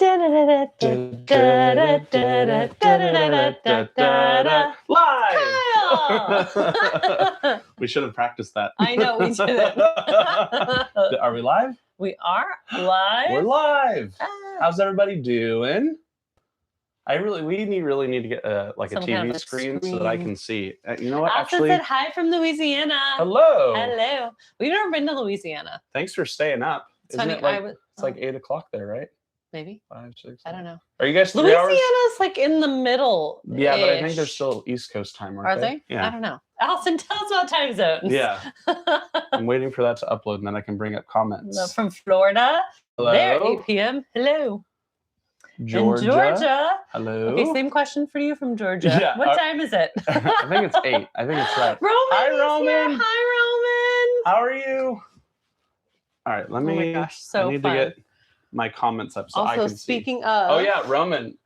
Live! We should have practiced that. I know, we didn't. Are we live? We are live. We're live. How's everybody doing? We really need to get like Some a kind TV of a screen so that I can see. You know what? Allison Actually, said hi from Louisiana. hello. Hello. We've never been to Louisiana. Thanks for staying up. It's Isn't funny. it like, it's like 8 o'clock there, right? Maybe. 5, 6. I don't know. Are you guys 3 hours? Louisiana's like in the middle. Yeah, but I think they're still East Coast time, Are they? Yeah. I don't know. Allison, tell us about time zones. Yeah. I'm waiting for that to upload and then I can bring up comments. From Florida. Hello. There, 8 p.m. Hello. Georgia. In Georgia. Hello. Okay, same question for you from Georgia. Yeah, What time is it? I think it's 8. I think it's right. Roman. Hi, is Roman. here. Hi, Roman. How are you? All right, let me. Oh my gosh, so I need fun. to get my comments up so I Also, can speaking see. of. Oh yeah, Roman.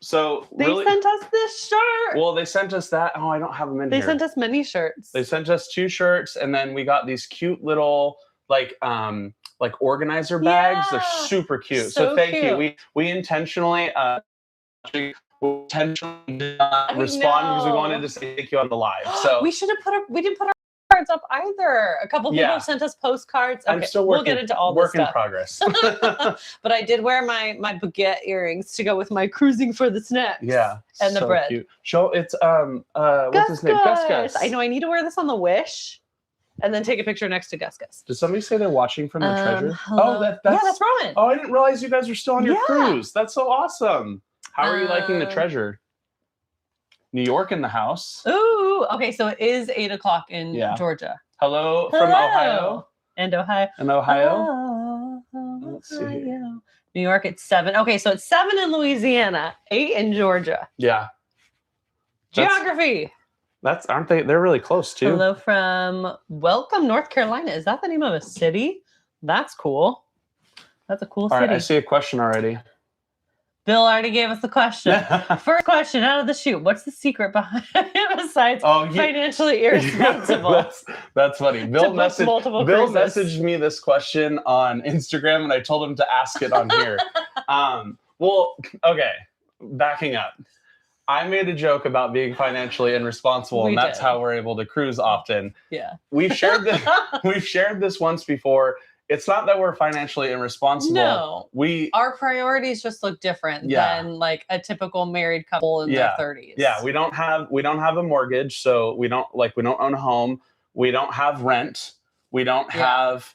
So They really, sent us this shirt. well, they sent us that. Oh, I don't have them in They here. sent us many shirts. They sent us 2 shirts, and then we got these cute little like organizer bags. Yeah. They're super cute. So So thank you. cute. We intentionally did not I respond because we know. wanted to say thank you on the live. So we should have we didn't put our cards up either. A couple people Yeah. sent us postcards. Okay, I'm still working. we'll get into all this work in stuff. progress. But I did wear my baguette earrings to go with my cruising for the snacks. Yeah, And the so bread. Cute. Show it's what's his name? Gus Gus. I know. I need to wear this on the Wish, and then take a picture next to Gus Gus. Did somebody say they're watching from the treasure? Hello. Oh, that's yeah, that's Roman. Oh, I didn't realize you guys were still on your Yeah. cruise. That's so awesome. How are you liking the Um, treasure? New York in the house. Ooh, okay. So it is 8 o'clock in Yeah. Georgia Hello from Ohio. and Ohio. In Ohio. Oh, Let's see here. Ohio. New York, it's 7. Okay, so it's 7 in Louisiana, 8 in Georgia. Yeah. That's- Geography. Aren't they? They're really close too. Hello from Welcome, North Carolina. Is that the name of a city? That's cool. That's a cool All city. right, I see a question already. Bill already gave us the question. First question out of the chute. What's the secret behind it besides financially irresponsible? that's funny. Bill book multiple Bill cruises. messaged me this question on Instagram, and I told him to ask it on here. Well, okay, backing up. I made a joke about being financially irresponsible, and that's how we're able to cruise often. Yeah. We've shared this once before. It's not that we're financially irresponsible. No. Our priorities just look different than like a typical married couple in their 30s. Yeah, we don't have a mortgage, so we don't own a home. We don't have rent. We don't have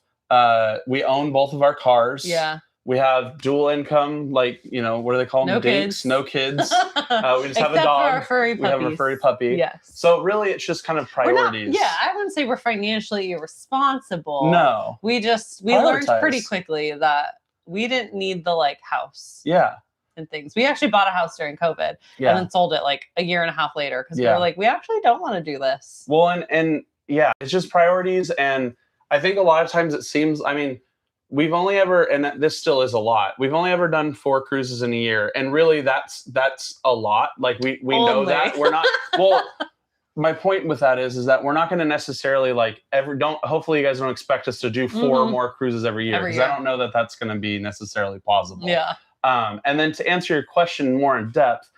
we own both of our cars. Yeah. We have dual income, like, what do they call them? No Dinks, kids. no kids. We just have a Except dog. for our furry we have a puppies. furry puppy. Yes. So really, it's just kind of priorities. I wouldn't say we're financially irresponsible. No. We learned pretty quickly that we didn't need the house. Yeah. And things. We actually bought a house during COVID and then sold it like a year and a half later because we were like, we actually don't want to do this. Well, and yeah, it's just priorities. And I think a lot of times it seems, we've only ever, and this still is a lot, we've only ever done 4 cruises in a year. And really that's a lot. Like we know that we're not, well, my point with that is that we're not going to necessarily hopefully you guys don't expect us to do 4 more cruises every year. Because I don't know that that's going to be necessarily plausible. Yeah. And then to answer your question more in depth,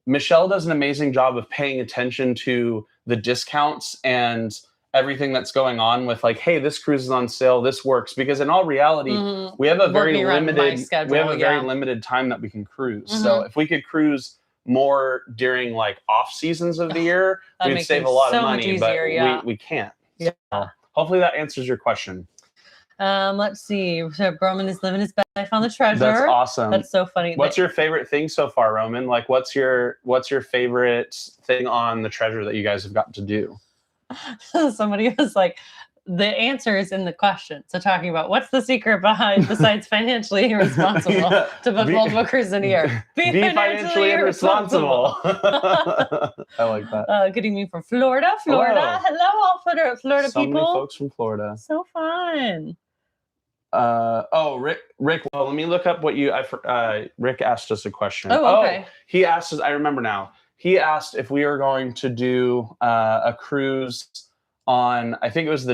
Michelle does an amazing job of paying attention to the discounts and everything that's going on with hey, this cruise is on sale, this works, because in all reality, we have a very limited time that we can cruise. So if we could cruise more during off seasons of the year, we'd save a lot of money, but we can't. Yeah. So hopefully that answers your question. Let's see. So Roman is living his best life on the treasure. That's awesome. That's so funny. What's your favorite thing so far, Roman? What's your favorite thing on the treasure that you guys have gotten to do? Somebody was like, the answer is in the question. So talking about what's the secret behind, besides financially irresponsible, to book multiple cruises in a year? Be financially irresponsible. I like that. Good evening from Florida. Hello all Florida so people. Many folks from Florida. So fun. Rick. Well, let me look up what Rick asked us a question. Oh, okay. He asked us. I remember now. He asked if we are going to do a cruise on, I think it was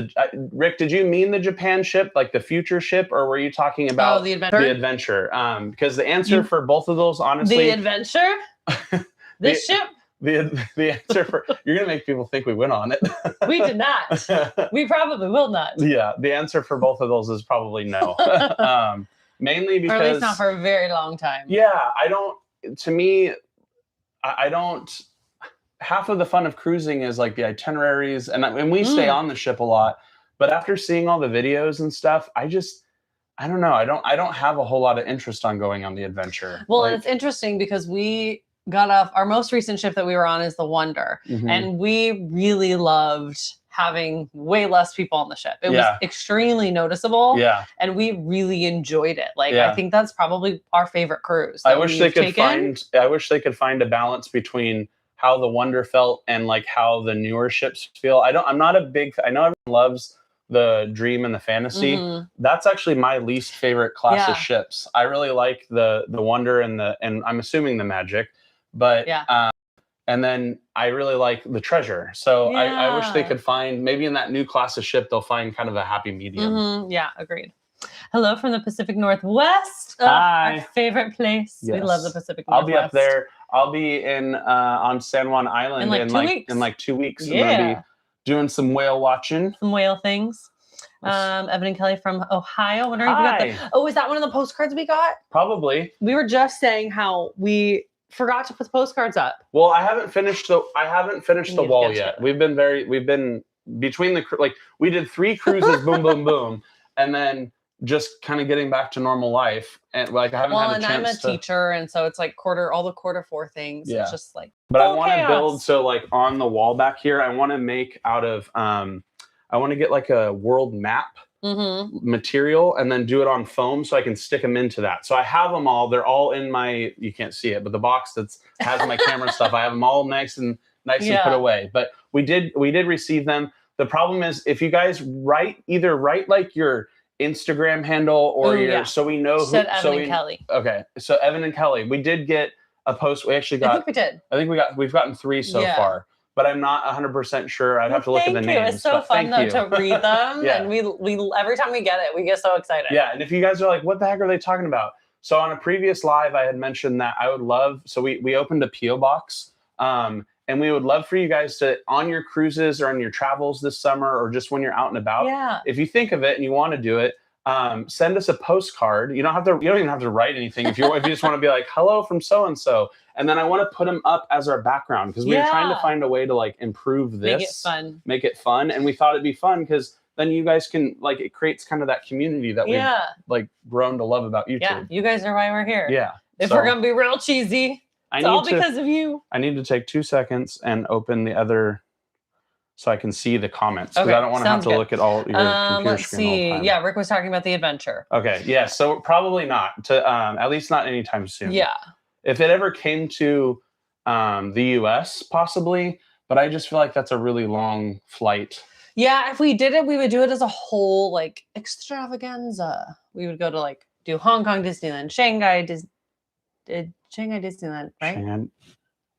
Rick, did you mean the Japan ship, like the future ship, or were you talking about the Adventure? The Adventure? Because the answer for both of those, honestly, the Adventure, this ship. The answer for, you're gonna make people think we went on it. We did not. We probably will not. Yeah, the answer for both of those is probably no. Mainly because, or at least not for a very long time. Yeah, to me, I don't. Half of the fun of cruising is like the itineraries, and we stay on the ship a lot. But after seeing all the videos and stuff, I don't know. I don't have a whole lot of interest on going on the Adventure. Well, and it's interesting because we got off, our most recent ship that we were on is the Wonder, and we really loved having way less people on the ship. It was extremely noticeable. Yeah. And we really enjoyed it. Like, I think that's probably our favorite cruise. I wish they could find a balance between how the Wonder felt and like how the newer ships feel. I know everyone loves the Dream and the Fantasy. That's actually my least favorite class of ships. I really like the Wonder and I'm assuming the Magic, but and then I really like the Treasure. So I wish they could find, maybe in that new class of ship, they'll find kind of a happy medium. Yeah, agreed. Hello from the Pacific Northwest. Hi. Our favorite place. Yes. We love the Pacific Northwest. I'll be up there. I'll be on San Juan Island in like 2 weeks. Yeah. I'm gonna be doing some whale watching. Some whale things. Evan and Kelly from Ohio. Wondering if we got is that one of the postcards we got? Probably. We were just saying how we forgot to put postcards up. Well, I haven't finished the wall yet. We've been between we did 3 cruises, boom, boom, boom, and then just kind of getting back to normal life, and like I haven't had a chance. I'm a teacher, and so it's like all the quarter 4 things. Yeah. It's just like. But I want to build, so like on the wall back here, I want to make out of I want to get like a world map material and then do it on foam so I can stick them into that. So I have them all. They're all in my, you can't see it, but the box has my camera stuff. I have them all nice and put away. But we did receive them. The problem is if you guys write like your Instagram handle or so we know who. Evan and Kelly. Okay, so Evan and Kelly, we did get a post. We actually got. I think we did. I think we've gotten 3 so far, but I'm not 100% sure. I'd have to look at the names. It's so fun though to read them, and we every time we get it, we get so excited. Yeah, and if you guys are like, what the heck are they talking about? So on a previous live, I had mentioned that I would love. So we opened a PO box, and we would love for you guys to, on your cruises or on your travels this summer, or just when you're out and about, if you think of it and you want to do it. Send us a postcard. You don't even have to write anything. If you just want to be like, hello from so-and-so. And then I want to put them up as our background because we were trying to find a way to like improve this. Make it fun. And we thought it'd be fun because then you guys can like, it creates kind of that community that we've like grown to love about YouTube. Yeah, you guys are why we're here. Yeah. If we're going to be real cheesy, it's all because of you. I need to take 2 seconds and open the other so I can see the comments because I don't want to have to look at all your computer let's screen all the time. Yeah, Rick was talking about the Adventure. Okay, yeah, so probably not, at least not anytime soon. Yeah. If it ever came to the US, possibly, but I just feel like that's a really long flight. Yeah, if we did it, we would do it as a whole, like, extravaganza. We would go to, like, do Hong Kong, Disneyland, Shanghai Disneyland, right? Shanghai.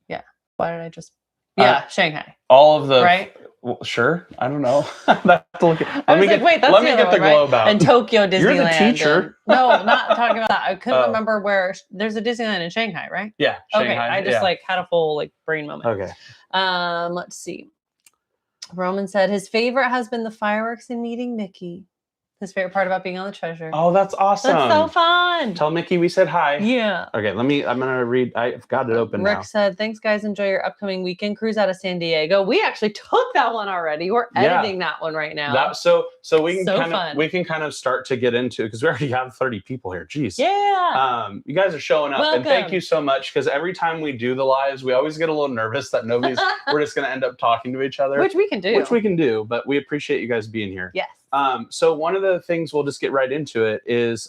Yeah. Why did I just... Yeah, Shanghai. All of the... Right? Well, sure. I don't know. Let me get the globe out. And Tokyo Disneyland. You're the teacher. No, not talking about that. I couldn't remember where. There's a Disneyland in Shanghai, right? Yeah, Shanghai. Okay, I just had a full brain moment. Okay. Let's see. Roman said his favorite has been the fireworks and meeting Mickey. His favorite part about being on the Treasure. Oh, that's awesome. That's so fun. Tell Mickey we said hi. Yeah. Okay, I'm going to read. I've got it open now. Rick said, thanks, guys. Enjoy your upcoming weekend cruise out of San Diego. We actually took that one already. We're editing that one right now. So we can kind of start to get into it because we already have 30 people here. Jeez. Yeah. You guys are showing up. Welcome. And thank you so much because every time we do the lives, we always get a little nervous that we're just going to end up talking to each other. Which we can do. But we appreciate you guys being here. Yes. So one of the things, we'll just get right into it, is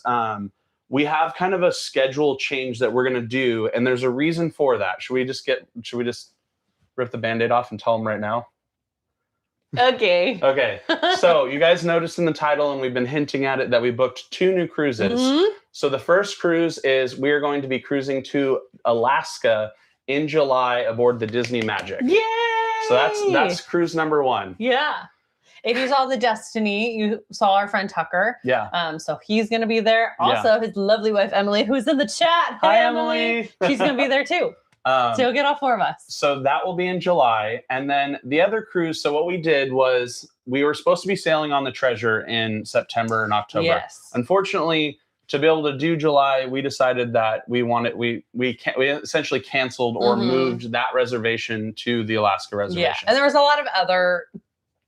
we have kind of a schedule change that we're going to do, and there's a reason for that. Should we just rip the Band-Aid off and tell them right now? Okay. Okay. So you guys noticed in the title, and we've been hinting at it, that we booked 2 new cruises. Mm-hmm. So the first cruise is we are going to be cruising to Alaska in July aboard the Disney Magic. Yay! So that's cruise number 1. Yeah. if you saw the Destiny, you saw our friend Tucker. Yeah. So he's going to be there. Also, his lovely wife, Emily, who's in the chat. Hi, Emily. She's going to be there too. So you'll get all 4 of us. So that will be in July. And then the other cruise, so what we did was we were supposed to be sailing on the Treasure in September and October. Yes. Unfortunately, to be able to do July, we decided that we essentially canceled or moved that reservation to the Alaska reservation. Yeah. And there was a lot of other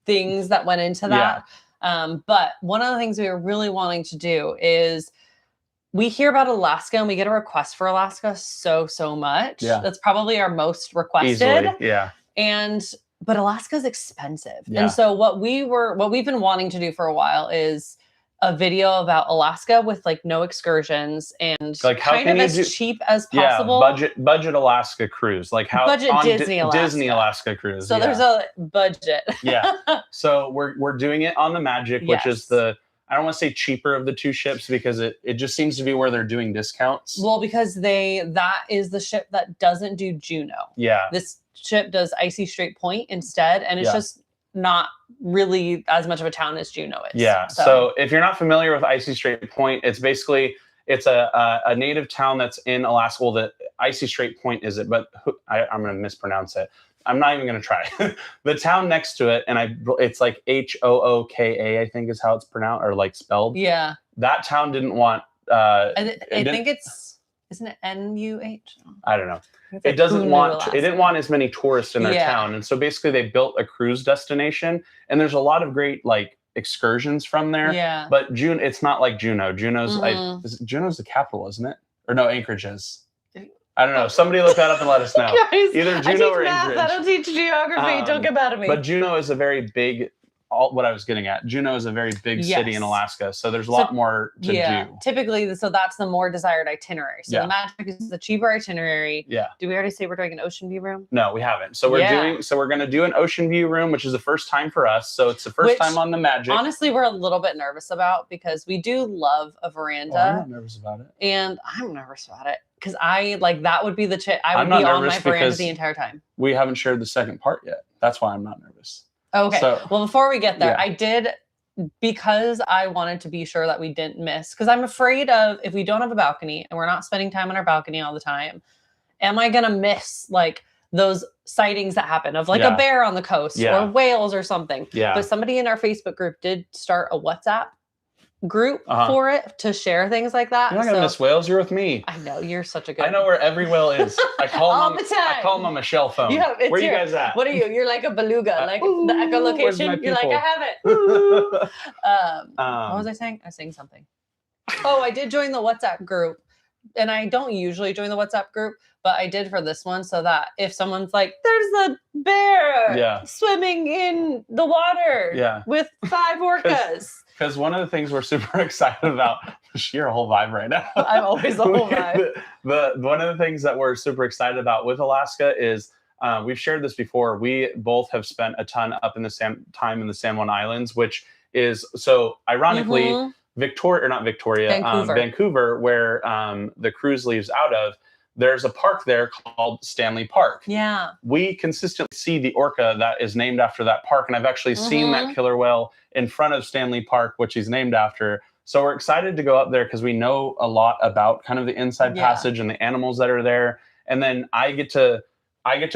things that went into that. Yeah. But one of the things we were really wanting to do is we hear about Alaska and we get a request for Alaska so much. Yeah. That's probably our most requested. Easily. Yeah. But Alaska's expensive. Yeah. And so what we've been wanting to do for a while is a video about Alaska with like no excursions and like kind of as cheap as possible. Yeah, budget Alaska cruise. Like how budget Disney Alaska cruise. So there's a budget. Yeah. So we're doing it on the Magic, which is I don't want to say cheaper of the 2 ships because it just seems to be where they're doing discounts. Well, because that is the ship that doesn't do Juneau. Yeah. This ship does Icy Strait Point instead, and it's just not really as much of a town as Juneau is. Yeah. So if you're not familiar with Icy Strait Point, it's basically a native town that's in Alaska. Well, the Icy Strait Point is it, but I'm going to mispronounce it. I'm not even going to try. The town next to it, and it's like Hooka, I think is how it's pronounced or like spelled. Yeah. That town didn't want. I think isn't it NUH? I don't know. It didn't want as many tourists in their town, and so basically they built a cruise destination, and there's a lot of great like excursions from there. Yeah. But it's not like Juneau. Juneau's the capital, isn't it? Or no, Anchorage is. I don't know. Somebody look that up and let us know. Guys, either Juneau or Anchorage. I don't teach geography. Don't get mad at me. But Juneau is a very big. What I was getting at, Juneau is a very big city in Alaska, so there's a lot more to do. Typically, so that's the more desired itinerary. So the Magic is the cheaper itinerary. Yeah. Did we already say we're doing an ocean view room? No, we haven't. So we're going to do an ocean view room, which is the first time for us. So it's the first time on the Magic. Honestly, we're a little bit nervous about because we do love a veranda. I'm not nervous about it. And I'm nervous about it because that would be I would be on my veranda the entire time. We haven't shared the second part yet. That's why I'm not nervous. Okay. Well, before we get there, I did, because I wanted to be sure that we didn't miss, because I'm afraid of if we don't have a balcony and we're not spending time on our balcony all the time, am I going to miss like those sightings that happen of like a bear on the coast or whales or something? Yeah. But somebody in our Facebook group did start a WhatsApp group for it to share things like that. You're not going to miss whales. You're with me. I know. You're such a good. I know where every whale is. I call all them the time. I call them on my shell phone. Where are you guys at? What are you? You're like a beluga, like the echolocation. You're like, I have it. What was I saying? I was saying something. Oh, I did join the WhatsApp group. And I don't usually join the WhatsApp group, but I did for this one so that if someone's like, there's a bear swimming in the water with 5 orcas. Because one of the things we're super excited about, you're a whole vibe right now. I'm always a whole vibe. One of the things that we're super excited about with Alaska is we've shared this before. We both have spent a ton up in the time in the San Juan Islands, which is so ironically Vancouver, where the cruise leaves out of. There's a park there called Stanley Park. Yeah. We consistently see the orca that is named after that park. And I've actually seen that killer whale in front of Stanley Park, which he's named after. So we're excited to go up there because we know a lot about kind of the inside passage and the animals that are there. And then I get to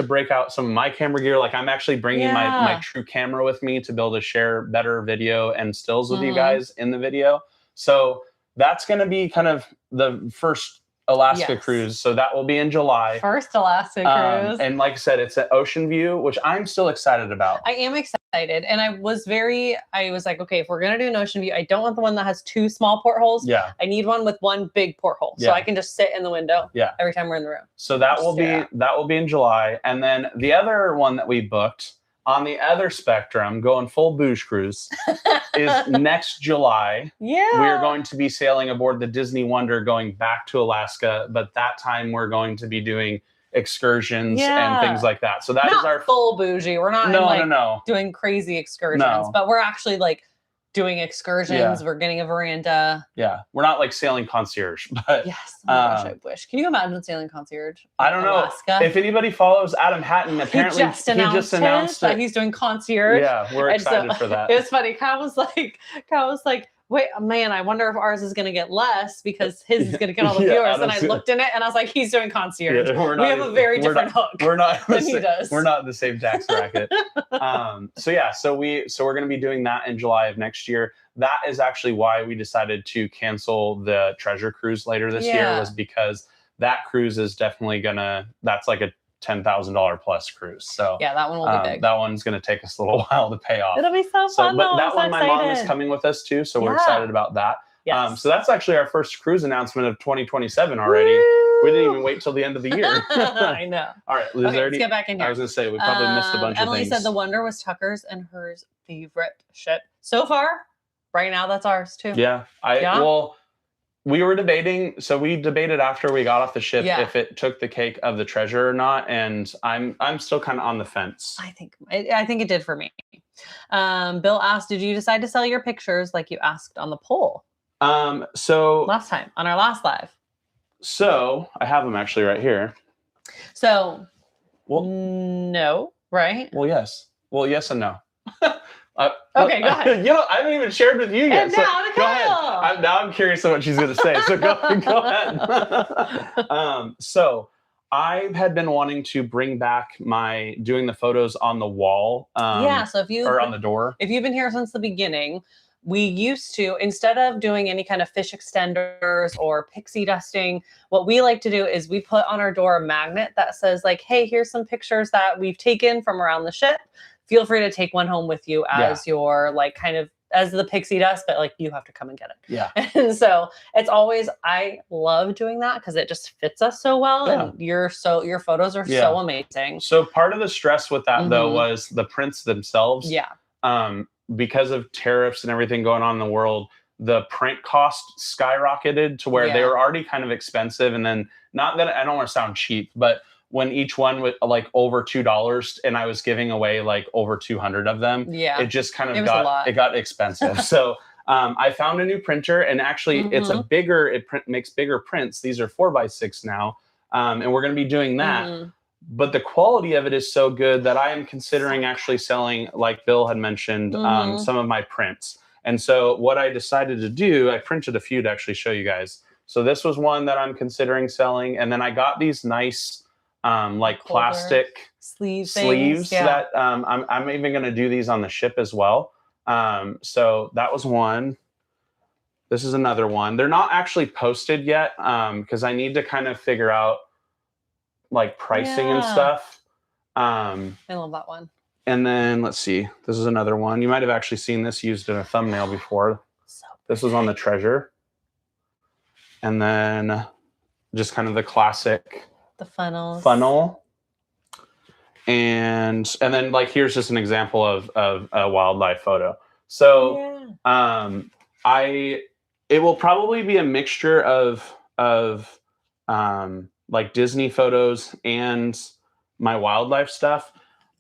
break out some of my camera gear. Like I'm actually bringing my true camera with me to be able to share better video and stills with you guys in the video. So that's going to be kind of the first Alaska cruise. So that will be in July. First Alaska cruise. And like I said, it's an ocean view, which I'm still excited about. I am excited. And I was like, okay, if we're going to do an ocean view, I don't want the one that has 2 small portholes. Yeah. I need one with 1 big porthole. So I can just sit in the window every time we're in the room. So that will be in July. And then the other one that we booked on the other spectrum, going full bouge cruise, is next July. Yeah. We're going to be sailing aboard the Disney Wonder going back to Alaska, but that time we're going to be doing excursions and things like that. So that is our full bougie. We're not doing crazy excursions, but we're actually like doing excursions. Yeah. We're getting a veranda. Yeah, we're not like sailing concierge, but Yes. Oh my gosh, I wish. Can you imagine sailing concierge? I don't Alaska? know if anybody follows Adam Hatton. Apparently, he just announced it. That he's doing concierge. Yeah, we're excited for that. It was funny. Kyle was like, wait, man, I wonder if ours is going to get less because his is going to get all the viewers. And I looked in it and I was like, he's doing concierge. Yeah, we have a very different hook. We're not than he does. We're not in the same tax bracket. So we're going to be doing that in July of next year. That is actually why we decided to cancel the treasure cruise later this year, was because that cruise is definitely that's like a $10,000 plus cruise. So yeah, that one will be big. That one's going to take us a little while to pay off. It'll be so fun. But that one, my mom is coming with us too, so we're excited about that. Yes. So that's actually our first cruise announcement of 2027 already. Woo! We didn't even wait till the end of the year. I know. All right, Liz, let's get back in here. I was going to say we probably missed a bunch Emily of things. said the Wonder was Tucker's and her favorite ship so far. Right now, that's ours too. Yeah. Well, we were debating. So we debated after we got off the ship if it took the cake of the treasure or not, and I'm still kind of on the fence. I think it did for me. Bill asked, "Did you decide to sell your pictures like you asked on the poll?" So last time on our last live. So I have them actually right here. So, no, right? Well, yes. Well, yes and no. Okay, go ahead. I haven't even shared with you yet. And so now go ahead. Now I'm curious of what she's going to say. So go ahead. So I had been wanting to bring back doing the photos on the wall. So or on the door. If you've been here since the beginning, we used to, instead of doing any kind of fish extenders or pixie dusting, what we like to do is we put on our door a magnet that says like, hey, here's some pictures that we've taken from around the ship. Feel free to take one home with you as your like kind of as the pixie dust, but like you have to come and get it. Yeah. And so it's always, I love doing that because it just fits us so well. Yeah. And your photos are so amazing. So part of the stress with that though was the prints themselves. Yeah. Because of tariffs and everything going on in the world, the print cost skyrocketed to where they were already kind of expensive. And then not that I don't want to sound cheap, but when each one was like over $2 and I was giving away like over 200 of them, it just kind of got expensive. So I found a new printer, and actually it makes bigger prints. These are 4x6 now. And we're going to be doing that. But the quality of it is so good that I am considering actually selling, like Bill had mentioned, some of my prints. And so what I decided to do, I printed a few to actually show you guys. So this was one that I'm considering selling. And then I got these nice like plastic sleeves that I'm even going to do these on the ship as well. So that was one. This is another one. They're not actually posted yet because I need to kind of figure out like pricing and stuff. I love that one. And then let's see. This is another one. You might have actually seen this used in a thumbnail before. This was on the treasure. And then just kind of the classic funnel. And then like here's just an example of a wildlife photo. So it will probably be a mixture of like Disney photos and my wildlife stuff.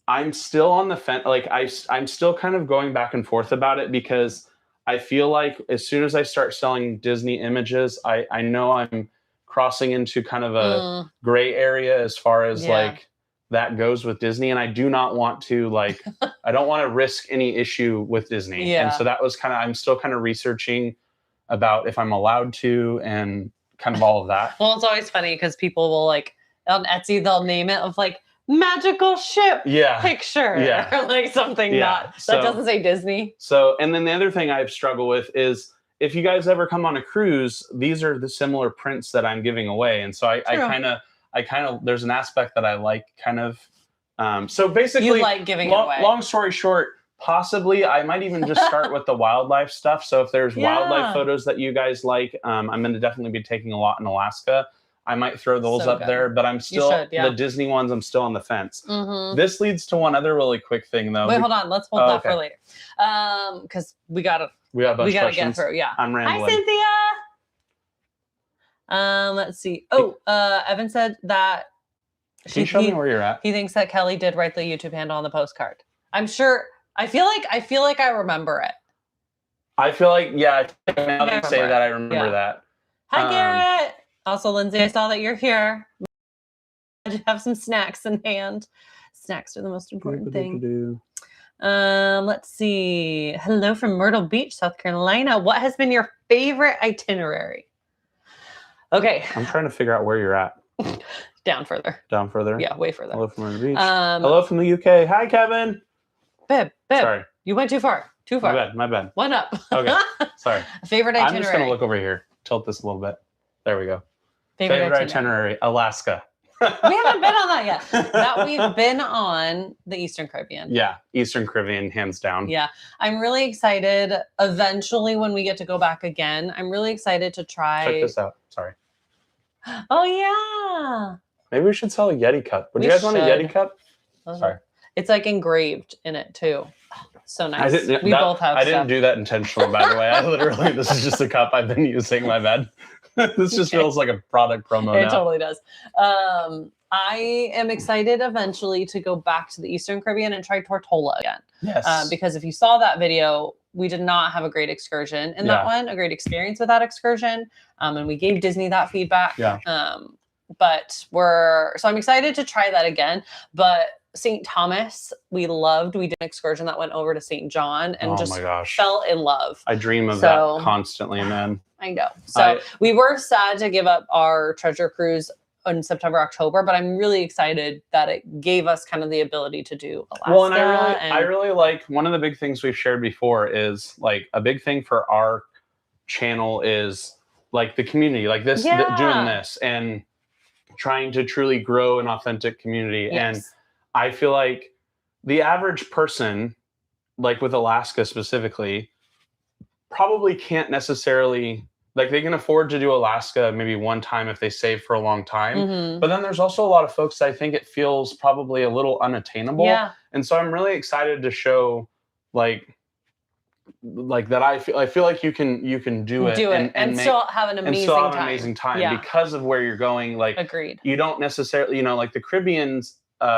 I'm still on the fence. Like I'm still kind of going back and forth about it because I feel like as soon as I start selling Disney images, I know I'm crossing into kind of a gray area as far as like that goes with Disney. And I do not want to like, I don't want to risk any issue with Disney. And so that was I'm still kind of researching about if I'm allowed to and kind of all of that. Well, it's always funny because people will like on Etsy, they'll name it of like magical ship picture or like something that doesn't say Disney. So, and then the other thing I've struggled with is if you guys ever come on a cruise, these are the similar prints that I'm giving away. And so I kind of, there's an aspect that I like kind of, so basically you like giving it away. Long story short, possibly I might even just start with the wildlife stuff. So if there's wildlife photos that you guys like, I'm going to definitely be taking a lot in Alaska. I might throw those up there, but I'm still the Disney ones. I'm still on the fence. This leads to one other really quick thing, though. Wait, hold on. Let's hold that for later, because we gotta get through. Yeah, I'm rambling. Hi, Cynthia. Let's see. Evan said that. Can you show me where you're at? He thinks that Kelly did write the YouTube handle on the postcard. I'm sure. I feel like I remember it. I feel like, yeah, now that you say that, I remember that. Hi, Garrett. Also, Lindsay, I saw that you're here. You have some snacks in hand. Snacks are the most important thing. Let's see. Hello from Myrtle Beach, South Carolina. What has been your favorite itinerary? Okay. I'm trying to figure out where you're at. Down further. Down further? Yeah, way further. Hello from Myrtle Beach. Hello from the UK. Hi, Kevin. Babe. Sorry. You went too far. Too far. My bad. One up. Okay. Sorry. Favorite itinerary. I'm just going to look over here. Tilt this a little bit. There we go. Favorite itinerary. Alaska. We haven't been on that yet. We've been on the Eastern Caribbean. Yeah, Eastern Caribbean, hands down. Yeah, I'm really excited. Eventually, when we get to go back again, I'm really excited to try. Check this out. Sorry. Oh yeah. Maybe we should sell a Yeti cup. Would you guys want a Yeti cup? Sorry. It's like engraved in it too. So nice. We both have. I didn't do that intentionally, by the way. This is just a cup I've been using. My bad. This just feels like a product promo now. It totally does. I am excited eventually to go back to the Eastern Caribbean and try Tortola again. Yes. Because if you saw that video, we did not have a great excursion in that one, a great experience with that excursion. And we gave Disney that feedback. Yeah. So I'm excited to try that again. But St. Thomas, we loved. We did an excursion that went over to St. John and fell in love. I dream of that constantly, man. I know. So we were sad to give up our treasure cruise in September, October, but I'm really excited that it gave us kind of the ability to do Alaska. Well, and I really like, one of the big things we've shared before is like a big thing for our channel is like the community, like this, doing this and trying to truly grow an authentic community. Yes. And I feel like the average person, like with Alaska specifically, probably can't necessarily, like they can afford to do Alaska maybe one time if they save for a long time. Mm-hmm. But then there's also a lot of folks that I think it feels probably a little unattainable. Yeah. And so I'm really excited to show like that I feel like you can do it and still have an amazing time. Because of where you're going. Like, agreed. You don't necessarily, like the Caribbean's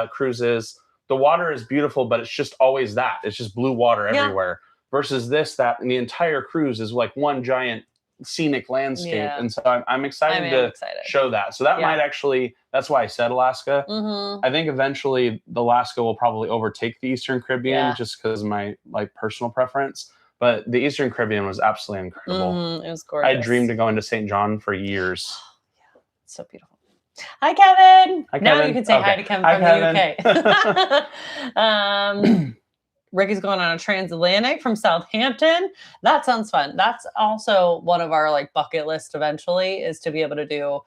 cruises, the water is beautiful, but it's just always that. It's just blue water everywhere. Versus that the entire cruise is like one giant scenic landscape. Yeah. And so I'm excited to show that. So that might actually, that's why I said Alaska. Mm-hmm. I think eventually the Alaska will probably overtake the Eastern Caribbean just because of my like personal preference. But the Eastern Caribbean was absolutely incredible. Mm-hmm. It was gorgeous. I dreamed of going to St. John for years. Yeah, it's so beautiful. Hi, Kevin. Hi, Kevin. Now you can say hi to Kevin from the UK. Ricky's going on a transatlantic from Southampton. That sounds fun. That's also one of our like bucket list eventually is to be able to do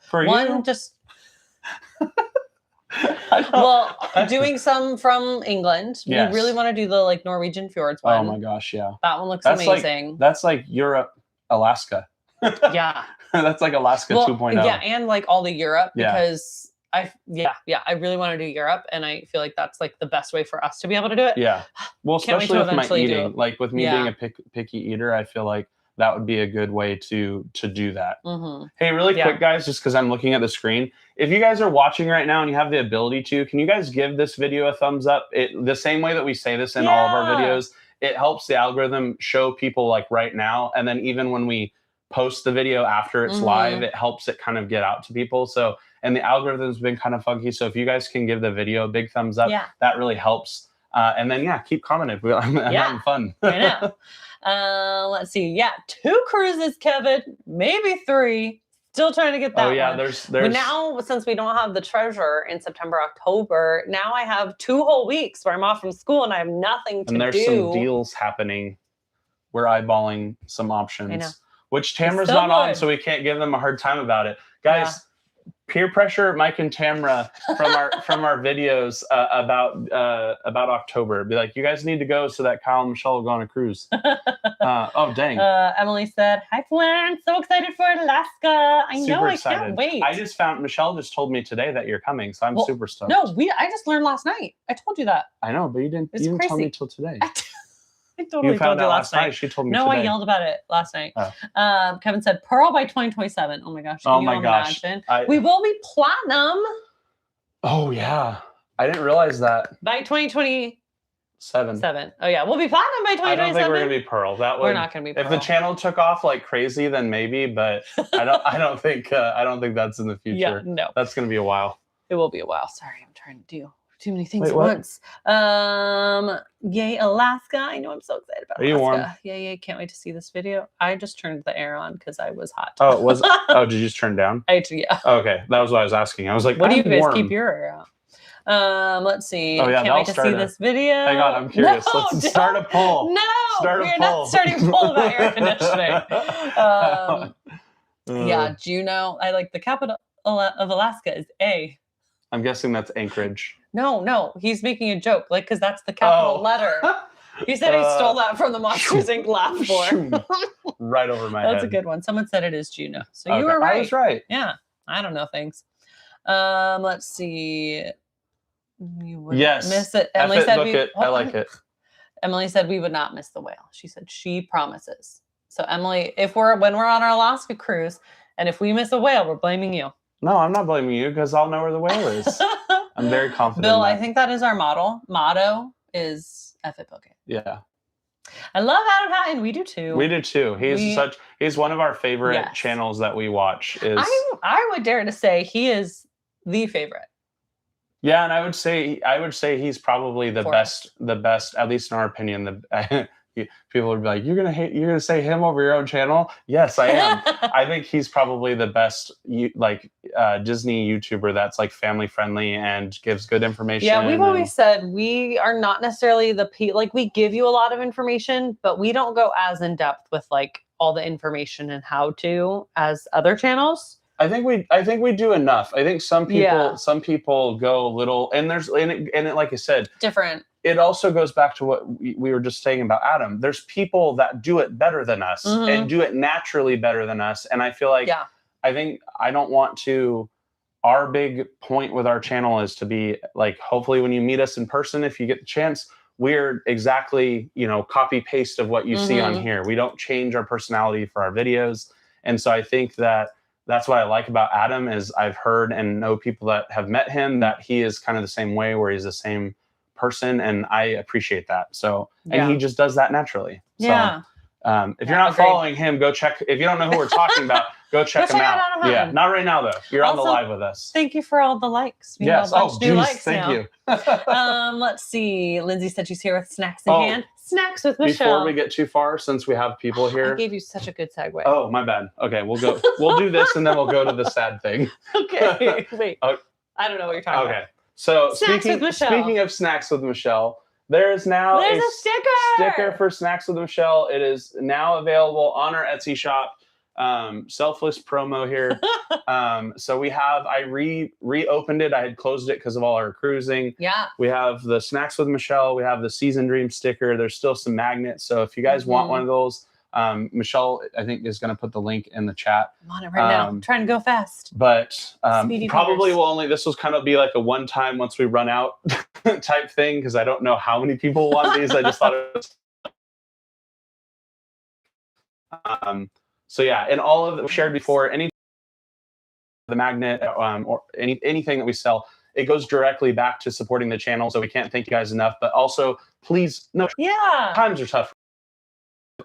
doing some from England. Yes. We really want to do the like Norwegian fjords one. Oh my gosh, yeah. That one looks amazing. That's like Europe, Alaska. Yeah. That's like Alaska 2.0. Yeah, and like all the Europe because I really want to do Europe, and I feel like that's like the best way for us to be able to do it. Yeah. Well, especially with my eating, like with me being a picky eater, I feel like that would be a good way to do that. Mm-hmm. Hey, really quick, guys, just because I'm looking at the screen. If you guys are watching right now and you have the ability to, can you guys give this video a thumbs up? The same way that we say this in all of our videos, it helps the algorithm show people like right now. And then even when we post the video after it's live, it helps it kind of get out to people. So, and the algorithm's been kind of funky. So if you guys can give the video a big thumbs up, that really helps. And then, keep commenting. I'm having fun. I know. Let's see. 2 cruises, Kevin, maybe 3. Still trying to get that one. There's But now, since we don't have the treasure in September, October, now I have 2 whole weeks where I'm off from school and I have nothing to do. And there's some deals happening. We're eyeballing some options. I know. Which Tamara's not on, so we can't give them a hard time about it. Guys, peer pressure Mike and Tamara from our videos about October. Be like, you guys need to go so that Kyle and Michelle will go on a cruise. Oh, dang. Emily said, hi, Florence. So excited for Alaska. I know, I can't wait. I just Michelle just told me today that you're coming, so I'm super stoked. No, I just learned last night. I told you that. I know, but you didn't tell me till today. I totally told you last night. She told me today. I yelled about it last night. Kevin said, Pearl by 2027. Oh my gosh. Can you imagine? We will be platinum. Oh, yeah. I didn't realize that. By 2027. 7. 7. Oh yeah, we'll be platinum by 2027. I don't think we're gonna be pearl. We're not gonna be pearl. If the channel took off like crazy, then maybe. But I don't think that's in the future. Yeah, no, that's gonna be a while. It will be a while. Sorry, I'm trying to do too many things at once. Yay, Alaska! I know I'm so excited about Alaska. Are you warm? Yay! Can't wait to see this video. I just turned the air on because I was hot. Oh, did you just turn down? Yeah. Okay, that was what I was asking. I was like, what do you guys keep your air out? Let's see. Oh yeah, can't wait to see this video. Hang on, I'm curious. No, Let's start a poll. No, we're not starting a poll about air conditioning. Yeah, Juneau. I like the capital of Alaska is A. I'm guessing that's Anchorage. No, he's making a joke, like, because that's the capital letter. He said he stole that from the Monsters Inc. laugh floor. Right over my head. That's a good one. Someone said it is Juneau. So you were right. I was right. Yeah. I don't know things. Let's see. You would miss it. Emily said I like it. Emily said we would not miss the whale. She said she promises. So Emily, when we're on our Alaska cruise, and if we miss a whale, we're blaming you. No, I'm not blaming you because I'll know where the whale is. I'm very confident. Bill, I think that is our motto is F it, book it. Yeah. I love Adam Hatton. We do too. We do too. He's one of our favorite channels that we watch. I would dare to say he is the favorite. Yeah, and I would say he's probably the best, at least in our opinion. People would be like, you're gonna say him over your own channel? Yes, I am. I think he's probably the best Disney YouTuber that's like family friendly and gives good information. Yeah, we've always said we are not necessarily we give you a lot of information, but we don't go as in depth with like all the information and how to as other channels. I think we do enough. I think some people go a little, and like I said, different. It also goes back to what we were just saying about Adam. There's people that do it better than us and do it naturally better than us. And I feel like, our big point with our channel is to be like, hopefully when you meet us in person, if you get the chance, we're exactly, copy paste of what you see on here. We don't change our personality for our videos. And so I think that's what I like about Adam is I've heard and know people that have met him that he is kind of the same way where he's the same person, and I appreciate that. So, and he just does that naturally. Yeah. So, if you're not following him, go check. If you don't know who we're talking about, go check him out. Yeah, not right now though. You're on the live with us. Thank you for all the likes. We yes. Thank you. Let's see. Lindsay said she's here with snacks in hand. Snacks with Michelle. Before we get too far, since we have people here, I gave you such a good segue. Oh, my bad. Okay, we'll go. We'll do this, and then we'll go to the sad thing. Okay. Wait. I don't know what you're talking about. So speaking of snacks with Michelle, there's a sticker for Snacks with Michelle. It is now available on our Etsy shop. Selfless promo here. So I reopened it. I had closed it because of all our cruising. Yeah. We have the Snacks with Michelle. We have the Season Dream sticker. There's still some magnets. So if you guys want one of those, Michelle, I think, is going to put the link in the chat. I'm on it right now. I'm trying to go fast. But probably this will kind of be like a one-time once we run out type thing, because I don't know how many people want these. I just thought it was... So yeah, and all of it shared before, any the magnet or anything that we sell, it goes directly back to supporting the channel. So we can't thank you guys enough. But also, please, times are tough.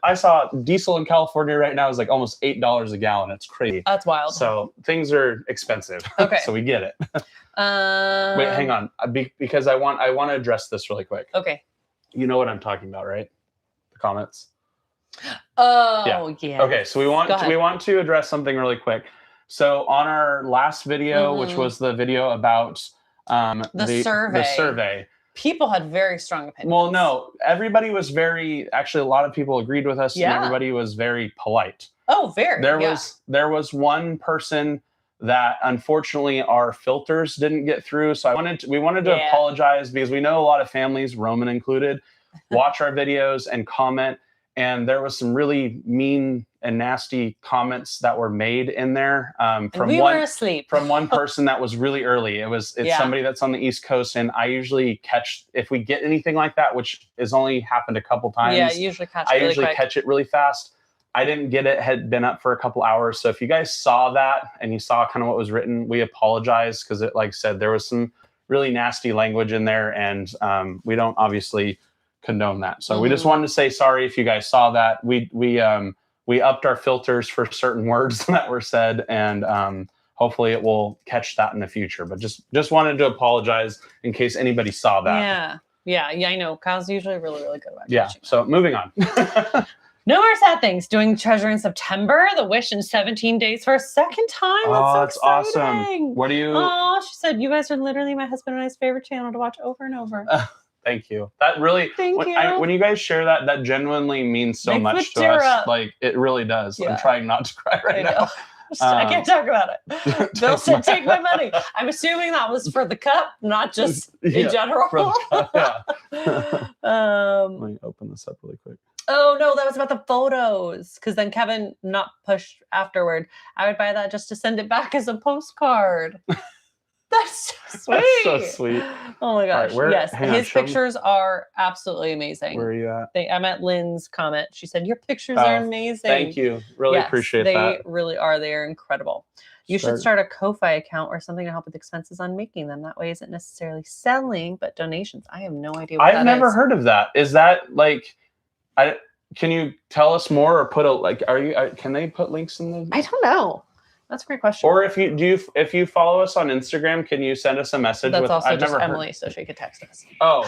I saw diesel in California right now is like almost $8 a gallon. It's crazy. That's wild. So things are expensive. Okay. So we get it. Wait, hang on, because I want to address this really quick. Okay. You know what I'm talking about, right? The comments. Oh yeah. Okay, so we want to address something really quick. So on our last video, which was the video about the survey, people had very strong opinions. Well, no, everybody was actually a lot of people agreed with us, and everybody was very polite. Oh, very. There was one person that unfortunately our filters didn't get through. So we wanted to apologize, because we know a lot of families, Roman included, watch our videos and comment. And there was some really mean and nasty comments that were made in there we were asleep. From one person that was really early. It's somebody that's on the East Coast, and I usually catch, if we get anything like that, which has only happened a couple times. Yeah, you usually catch it really fast. I didn't get it, had been up for a couple hours. So if you guys saw that and you saw kind of what was written, we apologize, because it, like I said, there was some really nasty language in there, and we don't obviously condone that. So we just wanted to say sorry if you guys saw that. We upped our filters for certain words that were said, and hopefully it will catch that in the future. But just wanted to apologize in case anybody saw that. Yeah, I know. Kyle's usually really, really good about catching that. So moving on. No more sad things. Doing Treasure in September. The Wish in 17 days for a second time. That's so exciting. Awesome. What do you? Oh, she said, you guys are literally my husband and I's favorite channel to watch over and over. Thank you. That really, when you guys share that, that genuinely means so much to us. Like, it really does. I'm trying not to cry right now. I can't talk about it. Bill said, take my money. I'm assuming that was for the cup, not just in general. Let me open this up really quick. Oh, no, that was about the photos. Because then Kevin not pushed afterward. I would buy that just to send it back as a postcard. That's so sweet. That's so sweet. Oh my gosh. Right, yes. His pictures are absolutely amazing. Where are you at? I'm at Lynn's comment. She said, your pictures are amazing. Thank you. Really appreciate that. They really are. They are incredible. You should start a Ko-Fi account or something to help with expenses on making them. That way isn't necessarily selling, but donations. I have no idea what that is. I've never heard of that. Is that like, can you tell us more or put can they put links in the? I don't know. That's a great question. Or if you follow us on Instagram, can you send us a message? That's also just Emily, so she could text us. Oh,